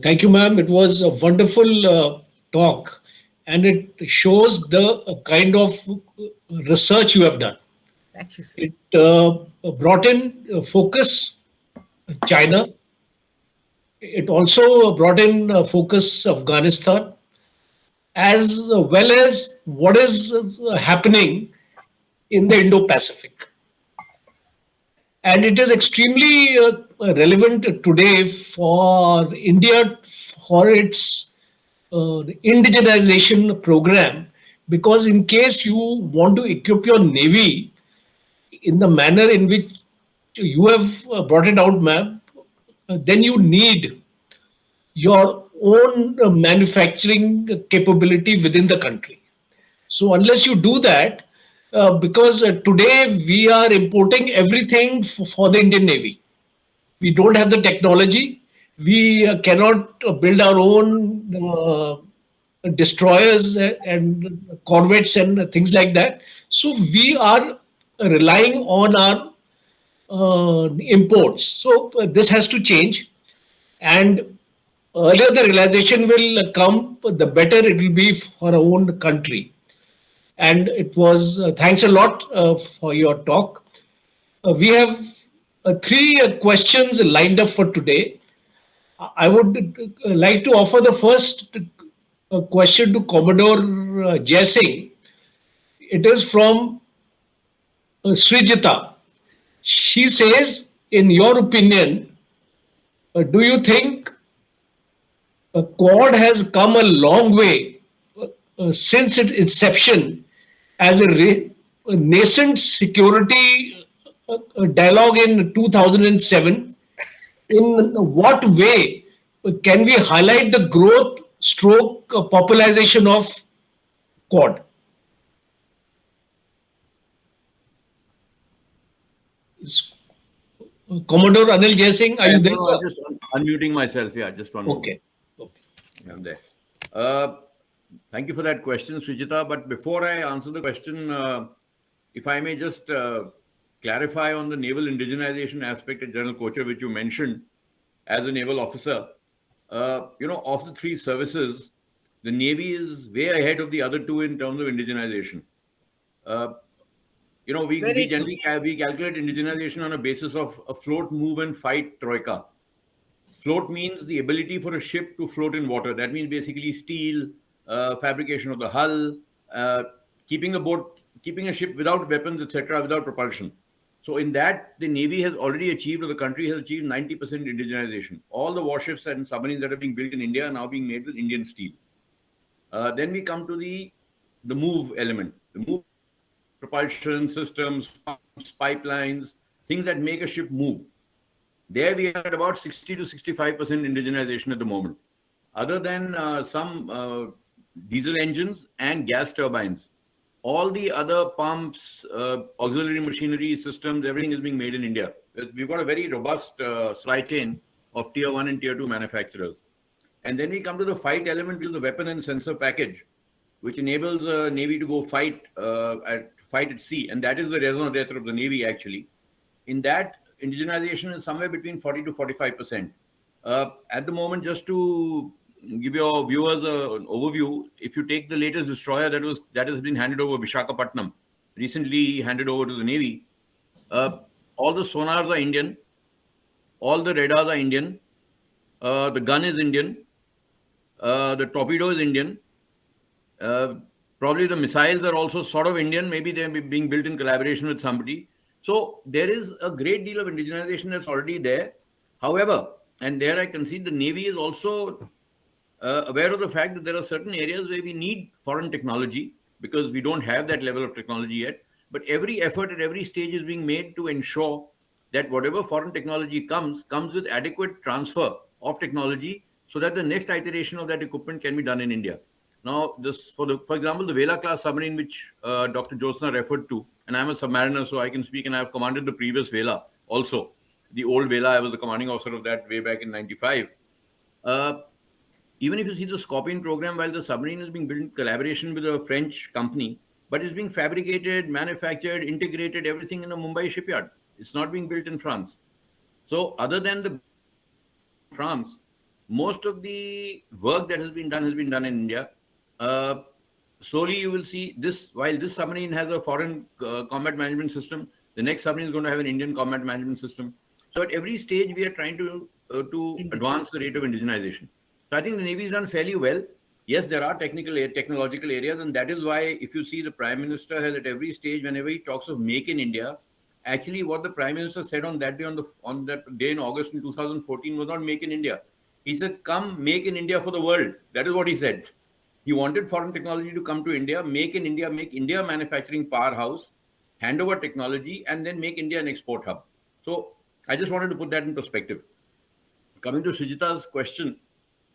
Thank you, ma'am. It was a wonderful talk, and it shows the kind of research you have done. Thank you, sir. It brought in focus China. It also brought in focus Afghanistan, as well as what is happening in the Indo-Pacific. And it is extremely relevant today for India for its indigenization program, because in case you want to equip your navy in the manner in which you have brought it out, ma'am, then you need your own manufacturing capability within the country. So unless you do that, because today we are importing everything for the Indian Navy. We don't have the technology. We cannot build our own destroyers and corvettes and things like that. So we are relying on our imports. So this has to change. And earlier the realization will come, the better it will be for our own country. And it was, thanks a lot for your talk. We have three questions lined up for today. I would like to offer the first question to Commodore Jai Singh. It is from Srijita. She says, in your opinion, do you think Quad has come a long way since its inception as a nascent security dialogue in 2007? In what way can we highlight the growth stroke popularization of Quad? Commodore Anil Jai Singh, are you there? No, I'm just unmuting myself. Yeah, just one moment. Okay. Okay. I'm there. Thank you for that question, Srijita. But before I answer the question, if I may just clarify on the naval indigenization aspect at General Kochhar, which you mentioned as a naval officer. Of the three services, the Navy is way ahead of the other two in terms of indigenization. We generally we calculate indigenization on a basis of a float, move, and fight troika. Float means the ability for a ship to float in water. That means basically steel, fabrication of the hull, keeping a ship without weapons, etc., without propulsion. So in that, the Navy has already achieved, or the country has achieved 90% indigenization. All the warships and submarines that are being built in India are now being made with Indian steel. Then we come to the move element. The move, propulsion systems, pumps, pipelines, things that make a ship move. There we are at about 60 to 65% indigenization at the moment. Other than some diesel engines and gas turbines, all the other pumps, auxiliary machinery systems, everything is being made in India. We've got a very robust supply chain of tier 1 and tier 2 manufacturers. And then we come to the fight element, which is the weapon and sensor package, which enables the Navy to go fight at sea. And that is the raison d'etre of the Navy, actually. In that, indigenization is somewhere between 40 to 45%. At the moment, just to give your viewers an overview, if you take the latest destroyer that has been handed over, Visakhapatnam, recently handed over to the Navy, all the sonars are Indian, all the radars are Indian, the gun is Indian, the torpedo is Indian, probably the missiles are also sort of Indian, maybe they're being built in collaboration with somebody. So there is a great deal of indigenization that's already there. However, and there I concede, the Navy is also aware of the fact that there are certain areas where we need foreign technology because we don't have that level of technology yet. But every effort at every stage is being made to ensure that whatever foreign technology comes with adequate transfer of technology so that the next iteration of that equipment can be done in India. Now, for example, the Vela class submarine, which Dr. Jyotsna referred to, and I'm a submariner, so I can speak, and I've commanded the previous Vela also. The old Vela, I was the commanding officer of that way back in 95. Even if you see the Scorpion program, while the submarine is being built in collaboration with a French company, but it's being fabricated, manufactured, integrated, everything in a Mumbai shipyard. It's not being built in France. So other than the France, most of the work that has been done in India. Slowly you will see this, while this submarine has a foreign combat management system, the next submarine is going to have an Indian combat management system. So at every stage, we are trying to advance the rate of indigenization. So I think the Navy has done fairly well. Yes, there are technological areas, and that is why if you see the Prime Minister has at every stage, whenever he talks of Make in India, actually what the Prime Minister said on that day, on that day in August in 2014 was not Make in India. He said, come make in India for the world. That is what he said. He wanted foreign technology to come to India, make in India, make India a manufacturing powerhouse, hand over technology, and then make India an export hub. So I just wanted to put that in perspective. Coming to Srijita's question,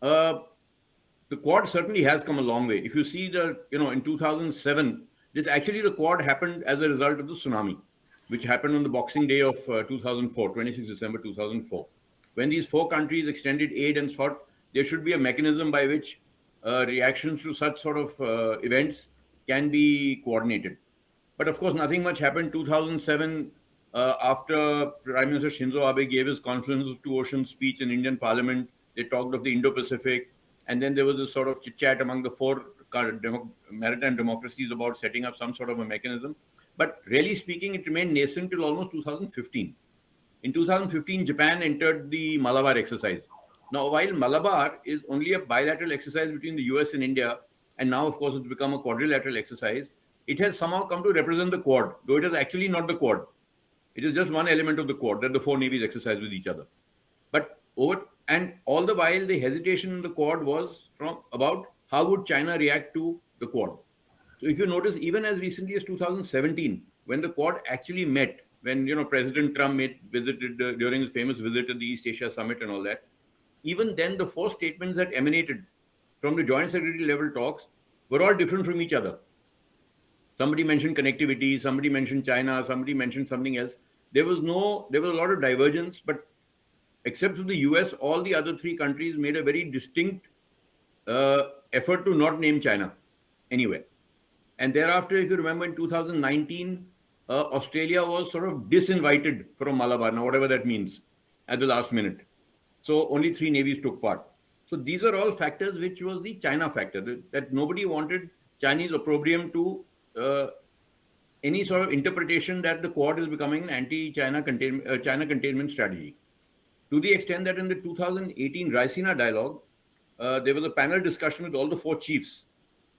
the Quad certainly has come a long way. If you see in 2007, the Quad happened as a result of the tsunami, which happened on the Boxing Day of 2004, 26 December 2004. When these four countries extended aid and thought there should be a mechanism by which reactions to such sort of events can be coordinated. But of course, nothing much happened. 2007, after Prime Minister Shinzo Abe gave his Confluence of Two Oceans speech in Indian Parliament, They talked of the Indo-Pacific, and then there was this sort of chit-chat among the four maritime democracies about setting up some sort of a mechanism. But really speaking, it remained nascent till almost 2015. In 2015, Japan entered the Malabar exercise. Now, while Malabar is only a bilateral exercise between the US and India, and now, of course, it's become a quadrilateral exercise, it has somehow come to represent the Quad, though it is actually not the Quad. It is just one element of the Quad that the four navies exercise with each other. But all the while, the hesitation in the Quad was about how would China react to the Quad. So if you notice, even as recently as 2017, when the Quad actually met, when President Trump visited during his famous visit at the East Asia Summit and all that, even then the four statements that emanated from the Joint Secretary level talks were all different from each other. Somebody mentioned connectivity, somebody mentioned China, somebody mentioned something else. There was a lot of divergence, but except for the US, all the other three countries made a very distinct effort to not name China anywhere. And thereafter, if you remember, in 2019, Australia was sort of disinvited from Malabar, now whatever that means, at the last minute. So only three navies took part. So these are all factors which was the China factor, that nobody wanted Chinese opprobrium to any sort of interpretation that the Quad is becoming an anti-China China containment strategy. To the extent that in the 2018 Raisina dialogue, there was a panel discussion with all the four chiefs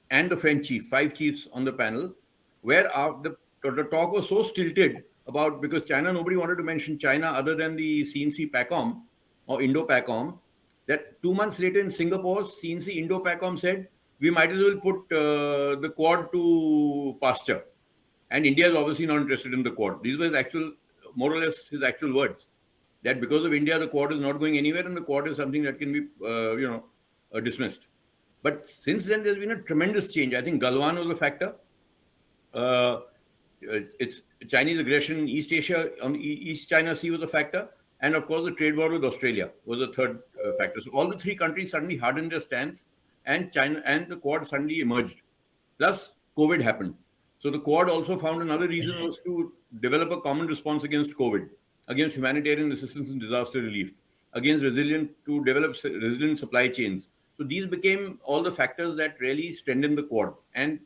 and the French chief, 5 chiefs on the panel, where the talk was so stilted about, because China, nobody wanted to mention China other than the CNC PACOM or Indo-PACOM, that 2 months later in Singapore, CNC Indo-PACOM said, we might as well put the Quad to pasture. And India is obviously not interested in the Quad. These were more or less his actual words, that because of India, the Quad is not going anywhere, and the Quad is something that can be, dismissed. But since then, there's been a tremendous change. I think Galwan was a factor. It's Chinese aggression in East Asia, on the East China Sea was a factor. And of course, the trade war with Australia was a third factor. So all the three countries suddenly hardened their stance, and China and the Quad suddenly emerged. Plus, COVID happened. So the Quad also found another reason was to develop a common response against COVID, against humanitarian assistance and disaster relief, against to develop resilient supply chains. So these became all the factors that really strengthened the Quad. And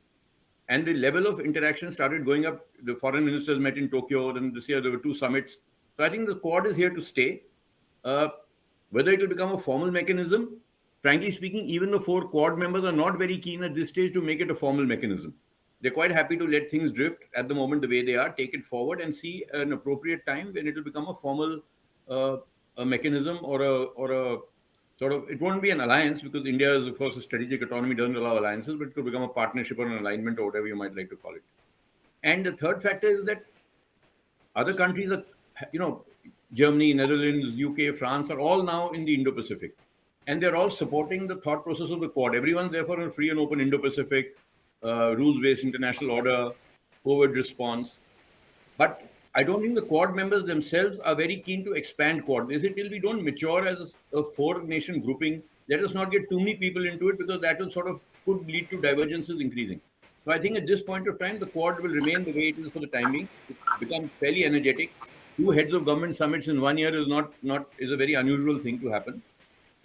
the level of interaction started going up. The foreign ministers met in Tokyo. Then this year there were 2 summits. So I think the Quad is here to stay. Whether it will become a formal mechanism, frankly speaking, even the 4 Quad members are not very keen at this stage to make it a formal mechanism. They're quite happy to let things drift at the moment the way they are, take it forward and see an appropriate time when it will become a formal a mechanism or a sort of, it won't be an alliance because India is, of course, a strategic autonomy, doesn't allow alliances, but it could become a partnership or an alignment or whatever you might like to call it. And the third factor is that other countries are, Germany, Netherlands, UK, France are all now in the Indo-Pacific. And they're all supporting the thought process of the Quad. Everyone's therefore in a free and open Indo-Pacific, rules-based international order, COVID response. But I don't think the Quad members themselves are very keen to expand Quad. They say till we don't mature as a 4-nation grouping, let us not get too many people into it because that will sort of could lead to divergences increasing. So I think at this point of time, the Quad will remain the way it is for the time being. It becomes fairly energetic. 2 heads of government summits in 1 year is a very unusual thing to happen.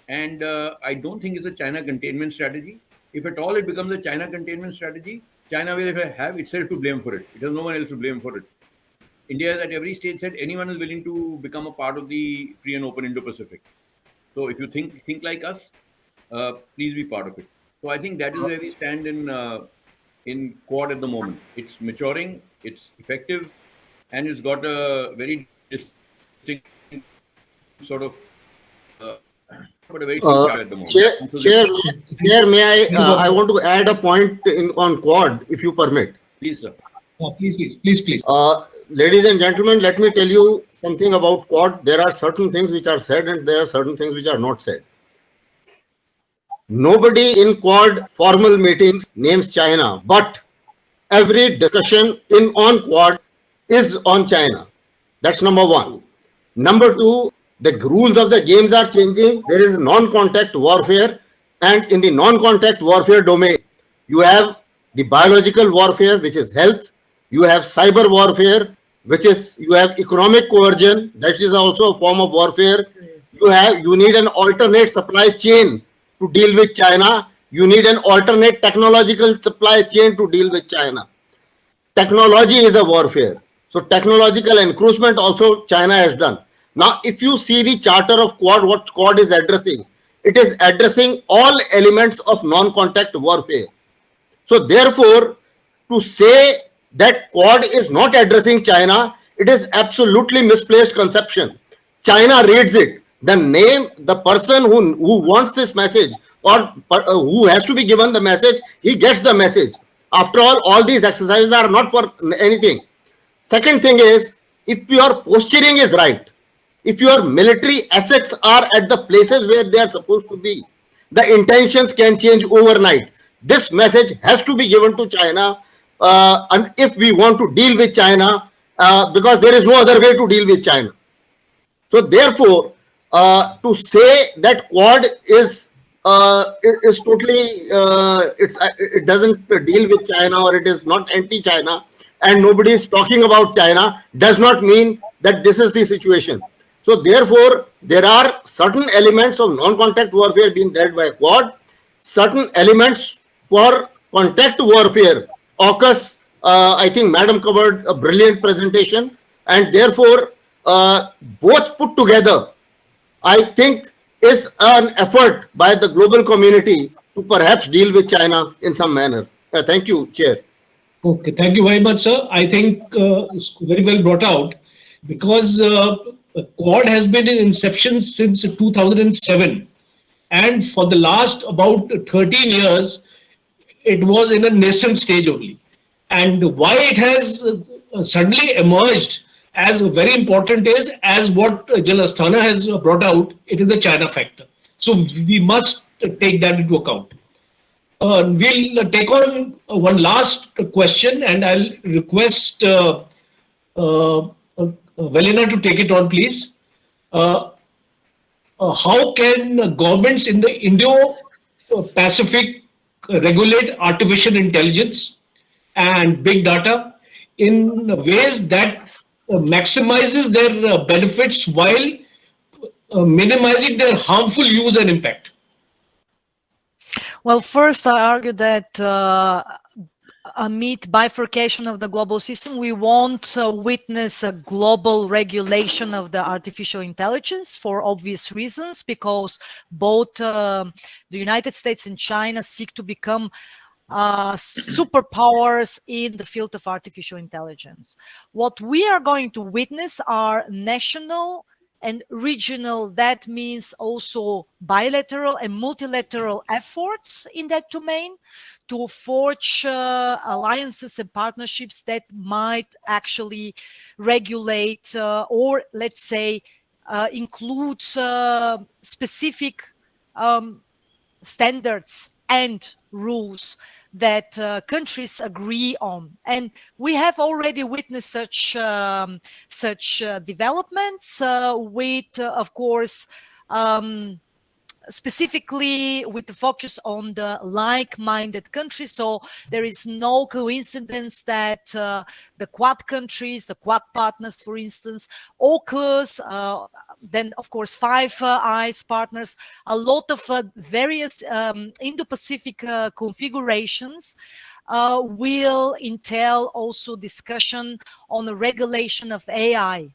And I don't think it's a China containment strategy. If at all it becomes a China containment strategy, China will have itself to blame for it. It has no one else to blame for it. India at every stage said anyone is willing to become a part of the free and open Indo-Pacific. So if you think like us, please be part of it. So I think that is where we stand in Quad at the moment. It's maturing, it's effective, and it's got a very distinct sort of but a very at the moment. Chair, may I want to add a point on Quad, if you permit. Please, sir. Please. Ladies and gentlemen, let me tell you something about Quad. There are certain things which are said and there are certain things which are not said. Nobody in Quad formal meetings names China, but every discussion on Quad is on China. That's number 1. Number 2, the rules of the games are changing. There is non-contact warfare, and in the non-contact warfare domain, you have the biological warfare, which is health. You have cyber warfare, which is, you have economic coercion, that is also a form of warfare. You need an alternate supply chain to deal with China. You need an alternate technological supply chain to deal with China. Technology is a warfare. So technological encroachment also China has done. Now, if you see the charter of Quad, what Quad is addressing, it is addressing all elements of non-contact warfare. So therefore, to say that Quad is not addressing China, it is absolutely misplaced conception. China reads it. The name, the person who wants this message or who has to be given the message, he gets the message. After all these exercises are not for anything. Second thing is, if your posturing is right, if your military assets are at the places where they are supposed to be, the intentions can change overnight. This message has to be given to China, and if we want to deal with China, because there is no other way to deal with China. So therefore, to say that Quad is totally it doesn't deal with China or it is not anti-China and nobody is talking about China does not mean that this is the situation. So therefore, there are certain elements of non-contact warfare being dealt by Quad, certain elements for contact warfare. AUKUS, I think Madam covered a brilliant presentation, and therefore both put together, I think, is an effort by the global community to perhaps deal with China in some manner. Thank you, Chair. Okay, thank you very much, sir. I think it's very well brought out because Quad has been in inception since 2007, and for the last about 13 years, it was in a nascent stage only. And why it has suddenly emerged as very important is, as what Jal Asthana has brought out, it is the China factor. So we must take that into account. We'll take on one last question, and I'll request Velina to take it on, please. How can governments in the Indo-Pacific regulate artificial intelligence and big data in ways that maximizes their benefits while minimizing their harmful use and impact? Well, first, I argue that amid bifurcation of the global system, we won't witness a global regulation of the artificial intelligence for obvious reasons, because both the United States and China seek to become superpowers in the field of artificial intelligence. What we are going to witness are national and regional, that means also bilateral and multilateral efforts in that domain to forge alliances and partnerships that might actually regulate or, let's say, include specific standards and rules that countries agree on. And we have already witnessed such developments with, of course, specifically with the focus on the like-minded countries. So there is no coincidence that the Quad countries, the Quad partners, for instance, AUKUS, then of course Five Eyes partners, a lot of various Indo-Pacific configurations will entail also discussion on the regulation of AI.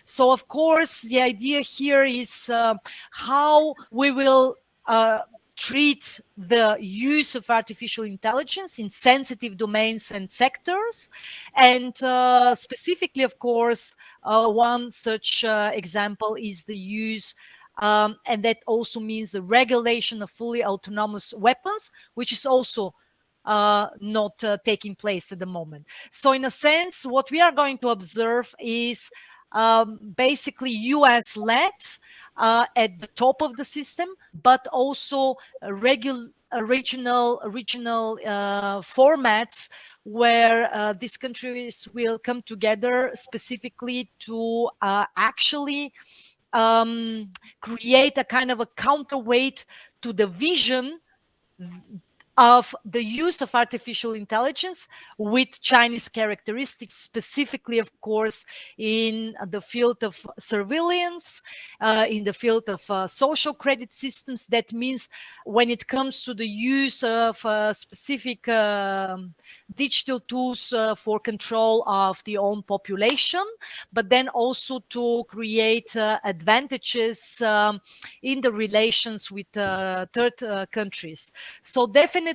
So, of course, the idea here is how we will treat the use of artificial intelligence in sensitive domains and sectors. And specifically, of course, one such example is the use, and that also means the regulation of fully autonomous weapons, which is also not taking place at the moment. So in a sense, what we are going to observe is basically US-led at the top of the system, but also regional formats where these countries will come together specifically to actually create a kind of a counterweight to the vision of the use of artificial intelligence with Chinese characteristics, specifically, of course, in the field of surveillance, in the field of social credit systems. That means when it comes to the use of specific digital tools for control of the own population, but then also to create advantages in the relations with third countries. So definitely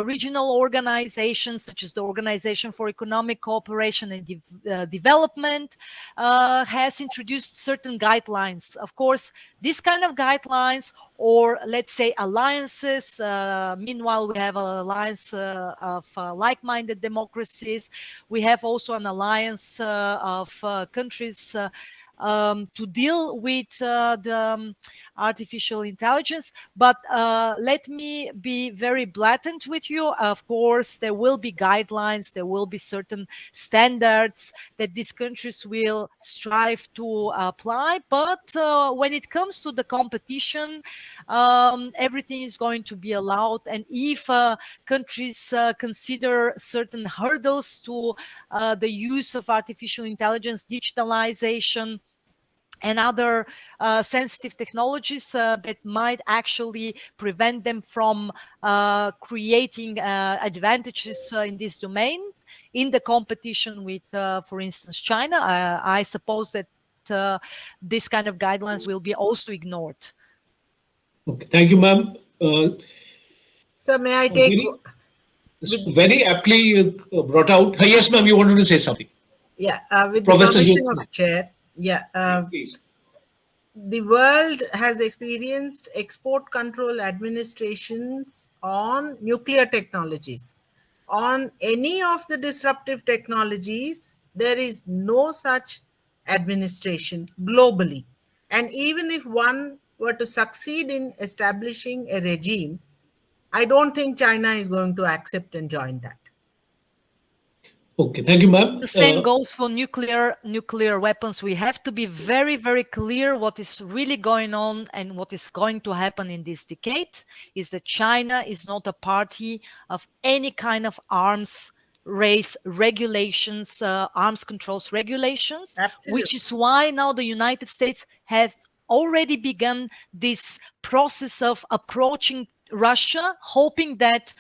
regional organizations such as the Organization for Economic Cooperation and Development has introduced certain guidelines. Of course, this kind of guidelines, or let's say alliances, meanwhile we have an alliance of like-minded democracies. We have also an alliance of countries to deal with the artificial intelligence. But let me be very blatant with you. Of course, there will be guidelines, there will be certain standards that these countries will strive to apply. But when it comes to the competition, everything is going to be allowed. And if countries consider certain hurdles to the use of artificial intelligence, digitalization, and other sensitive technologies that might actually prevent them from creating advantages in this domain in the competition with, for instance, China, I suppose that this kind of guidelines will be also ignored. Okay, thank you, ma'am. So may I take... Very aptly brought out. Yes, ma'am, you wanted to say something. Yeah, with Professor the permission of Chair. Yeah, please. The world has experienced export control administrations on nuclear technologies. On any of the disruptive technologies, there is no such administration globally. And even if one were to succeed in establishing a regime, I don't think China is going to accept and join that. Okay, thank you, ma'am. The same goes for nuclear weapons. We have to be very, very clear what is really going on and what is going to happen in this decade is that China is not a party of any kind of arms race regulations, arms controls regulations. Absolutely. Which is why now the United States has already begun this process of approaching Russia, hoping that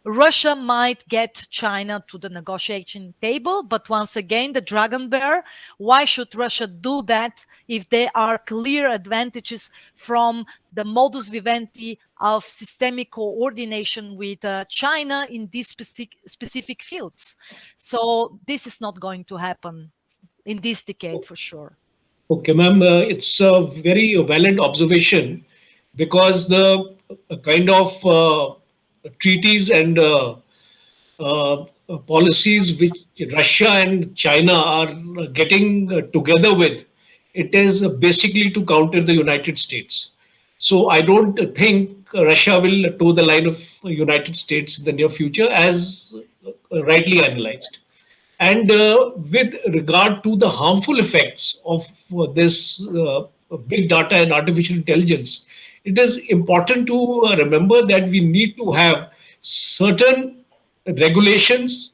Russia might get China to the negotiation table. But once again, the dragon bear, why should Russia do that if there are clear advantages from the modus vivendi of systemic coordination with China in these specific fields? So this is not going to happen in this decade for sure. Okay, ma'am, it's a very valid observation because the kind of treaties and policies which Russia and China are getting together with, it is basically to counter the United States. So I don't think Russia will toe the line of United States in the near future, as rightly analyzed. And with regard to the harmful effects of this big data and artificial intelligence, it is important to remember that we need to have certain regulations,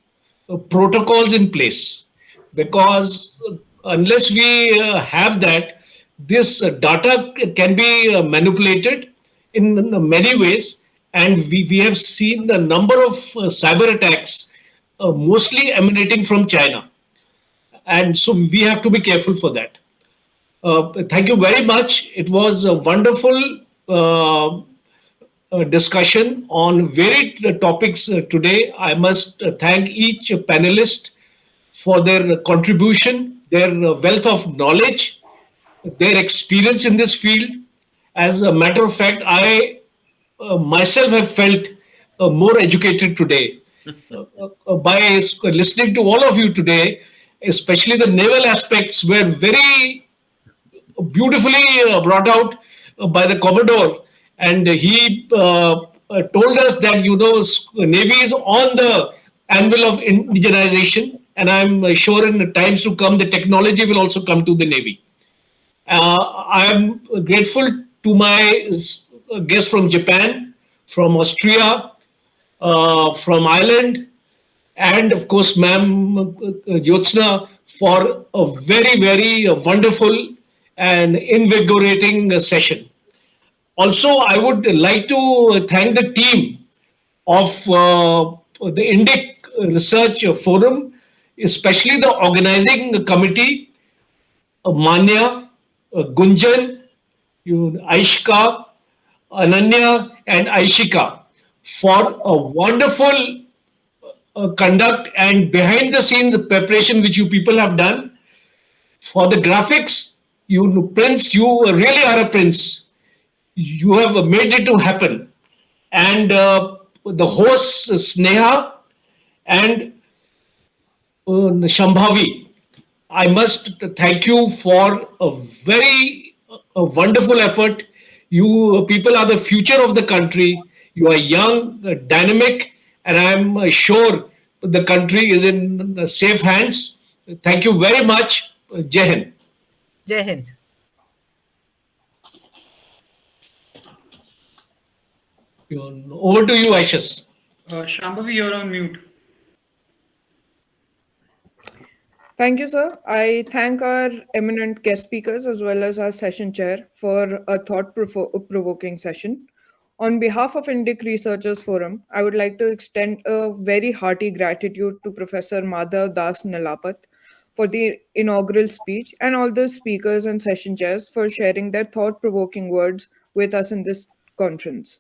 protocols in place, because unless we have that, this data can be manipulated in many ways. And we have seen the number of cyber attacks mostly emanating from China. And so we have to be careful for that. Thank you very much. It was a wonderful discussion on varied topics today. I must thank each panelist for their contribution, their wealth of knowledge, their experience in this field. As a matter of fact, I myself have felt more educated today by listening to all of you today, especially the naval aspects were very beautifully brought out by the Commodore. And he told us that, Navy is on the anvil of indigenization. And I'm sure in the times to come, the technology will also come to the Navy. I am grateful to my guests from Japan, from Austria, from Ireland, and of course, Ma'am Jyotsna, for a very, very wonderful and invigorating session. Also, I would like to thank the team of the Indic Research Forum, especially the organizing committee, Manya, Gunjan, Aishka, Ananya, and Aishika, for a wonderful conduct and behind the scenes preparation which you people have done. For the graphics, you Prince, you really are a prince. You have made it to happen. And the hosts, Sneha and Shambhavi, I must thank you for a very wonderful effort. You people are the future of the country. You are young, dynamic, and I'm sure the country is in safe hands. Thank you very much. Jai Hind. Jai Hind. Over to you, Aishas. Shambhavi, you're on mute. Thank you, sir. I thank our eminent guest speakers as well as our session chair for a thought-provoking session. On behalf of Indic Researchers Forum, I would like to extend a very hearty gratitude to Professor Madhav Das Nalapat for the inaugural speech and all the speakers and session chairs for sharing their thought-provoking words with us in this conference.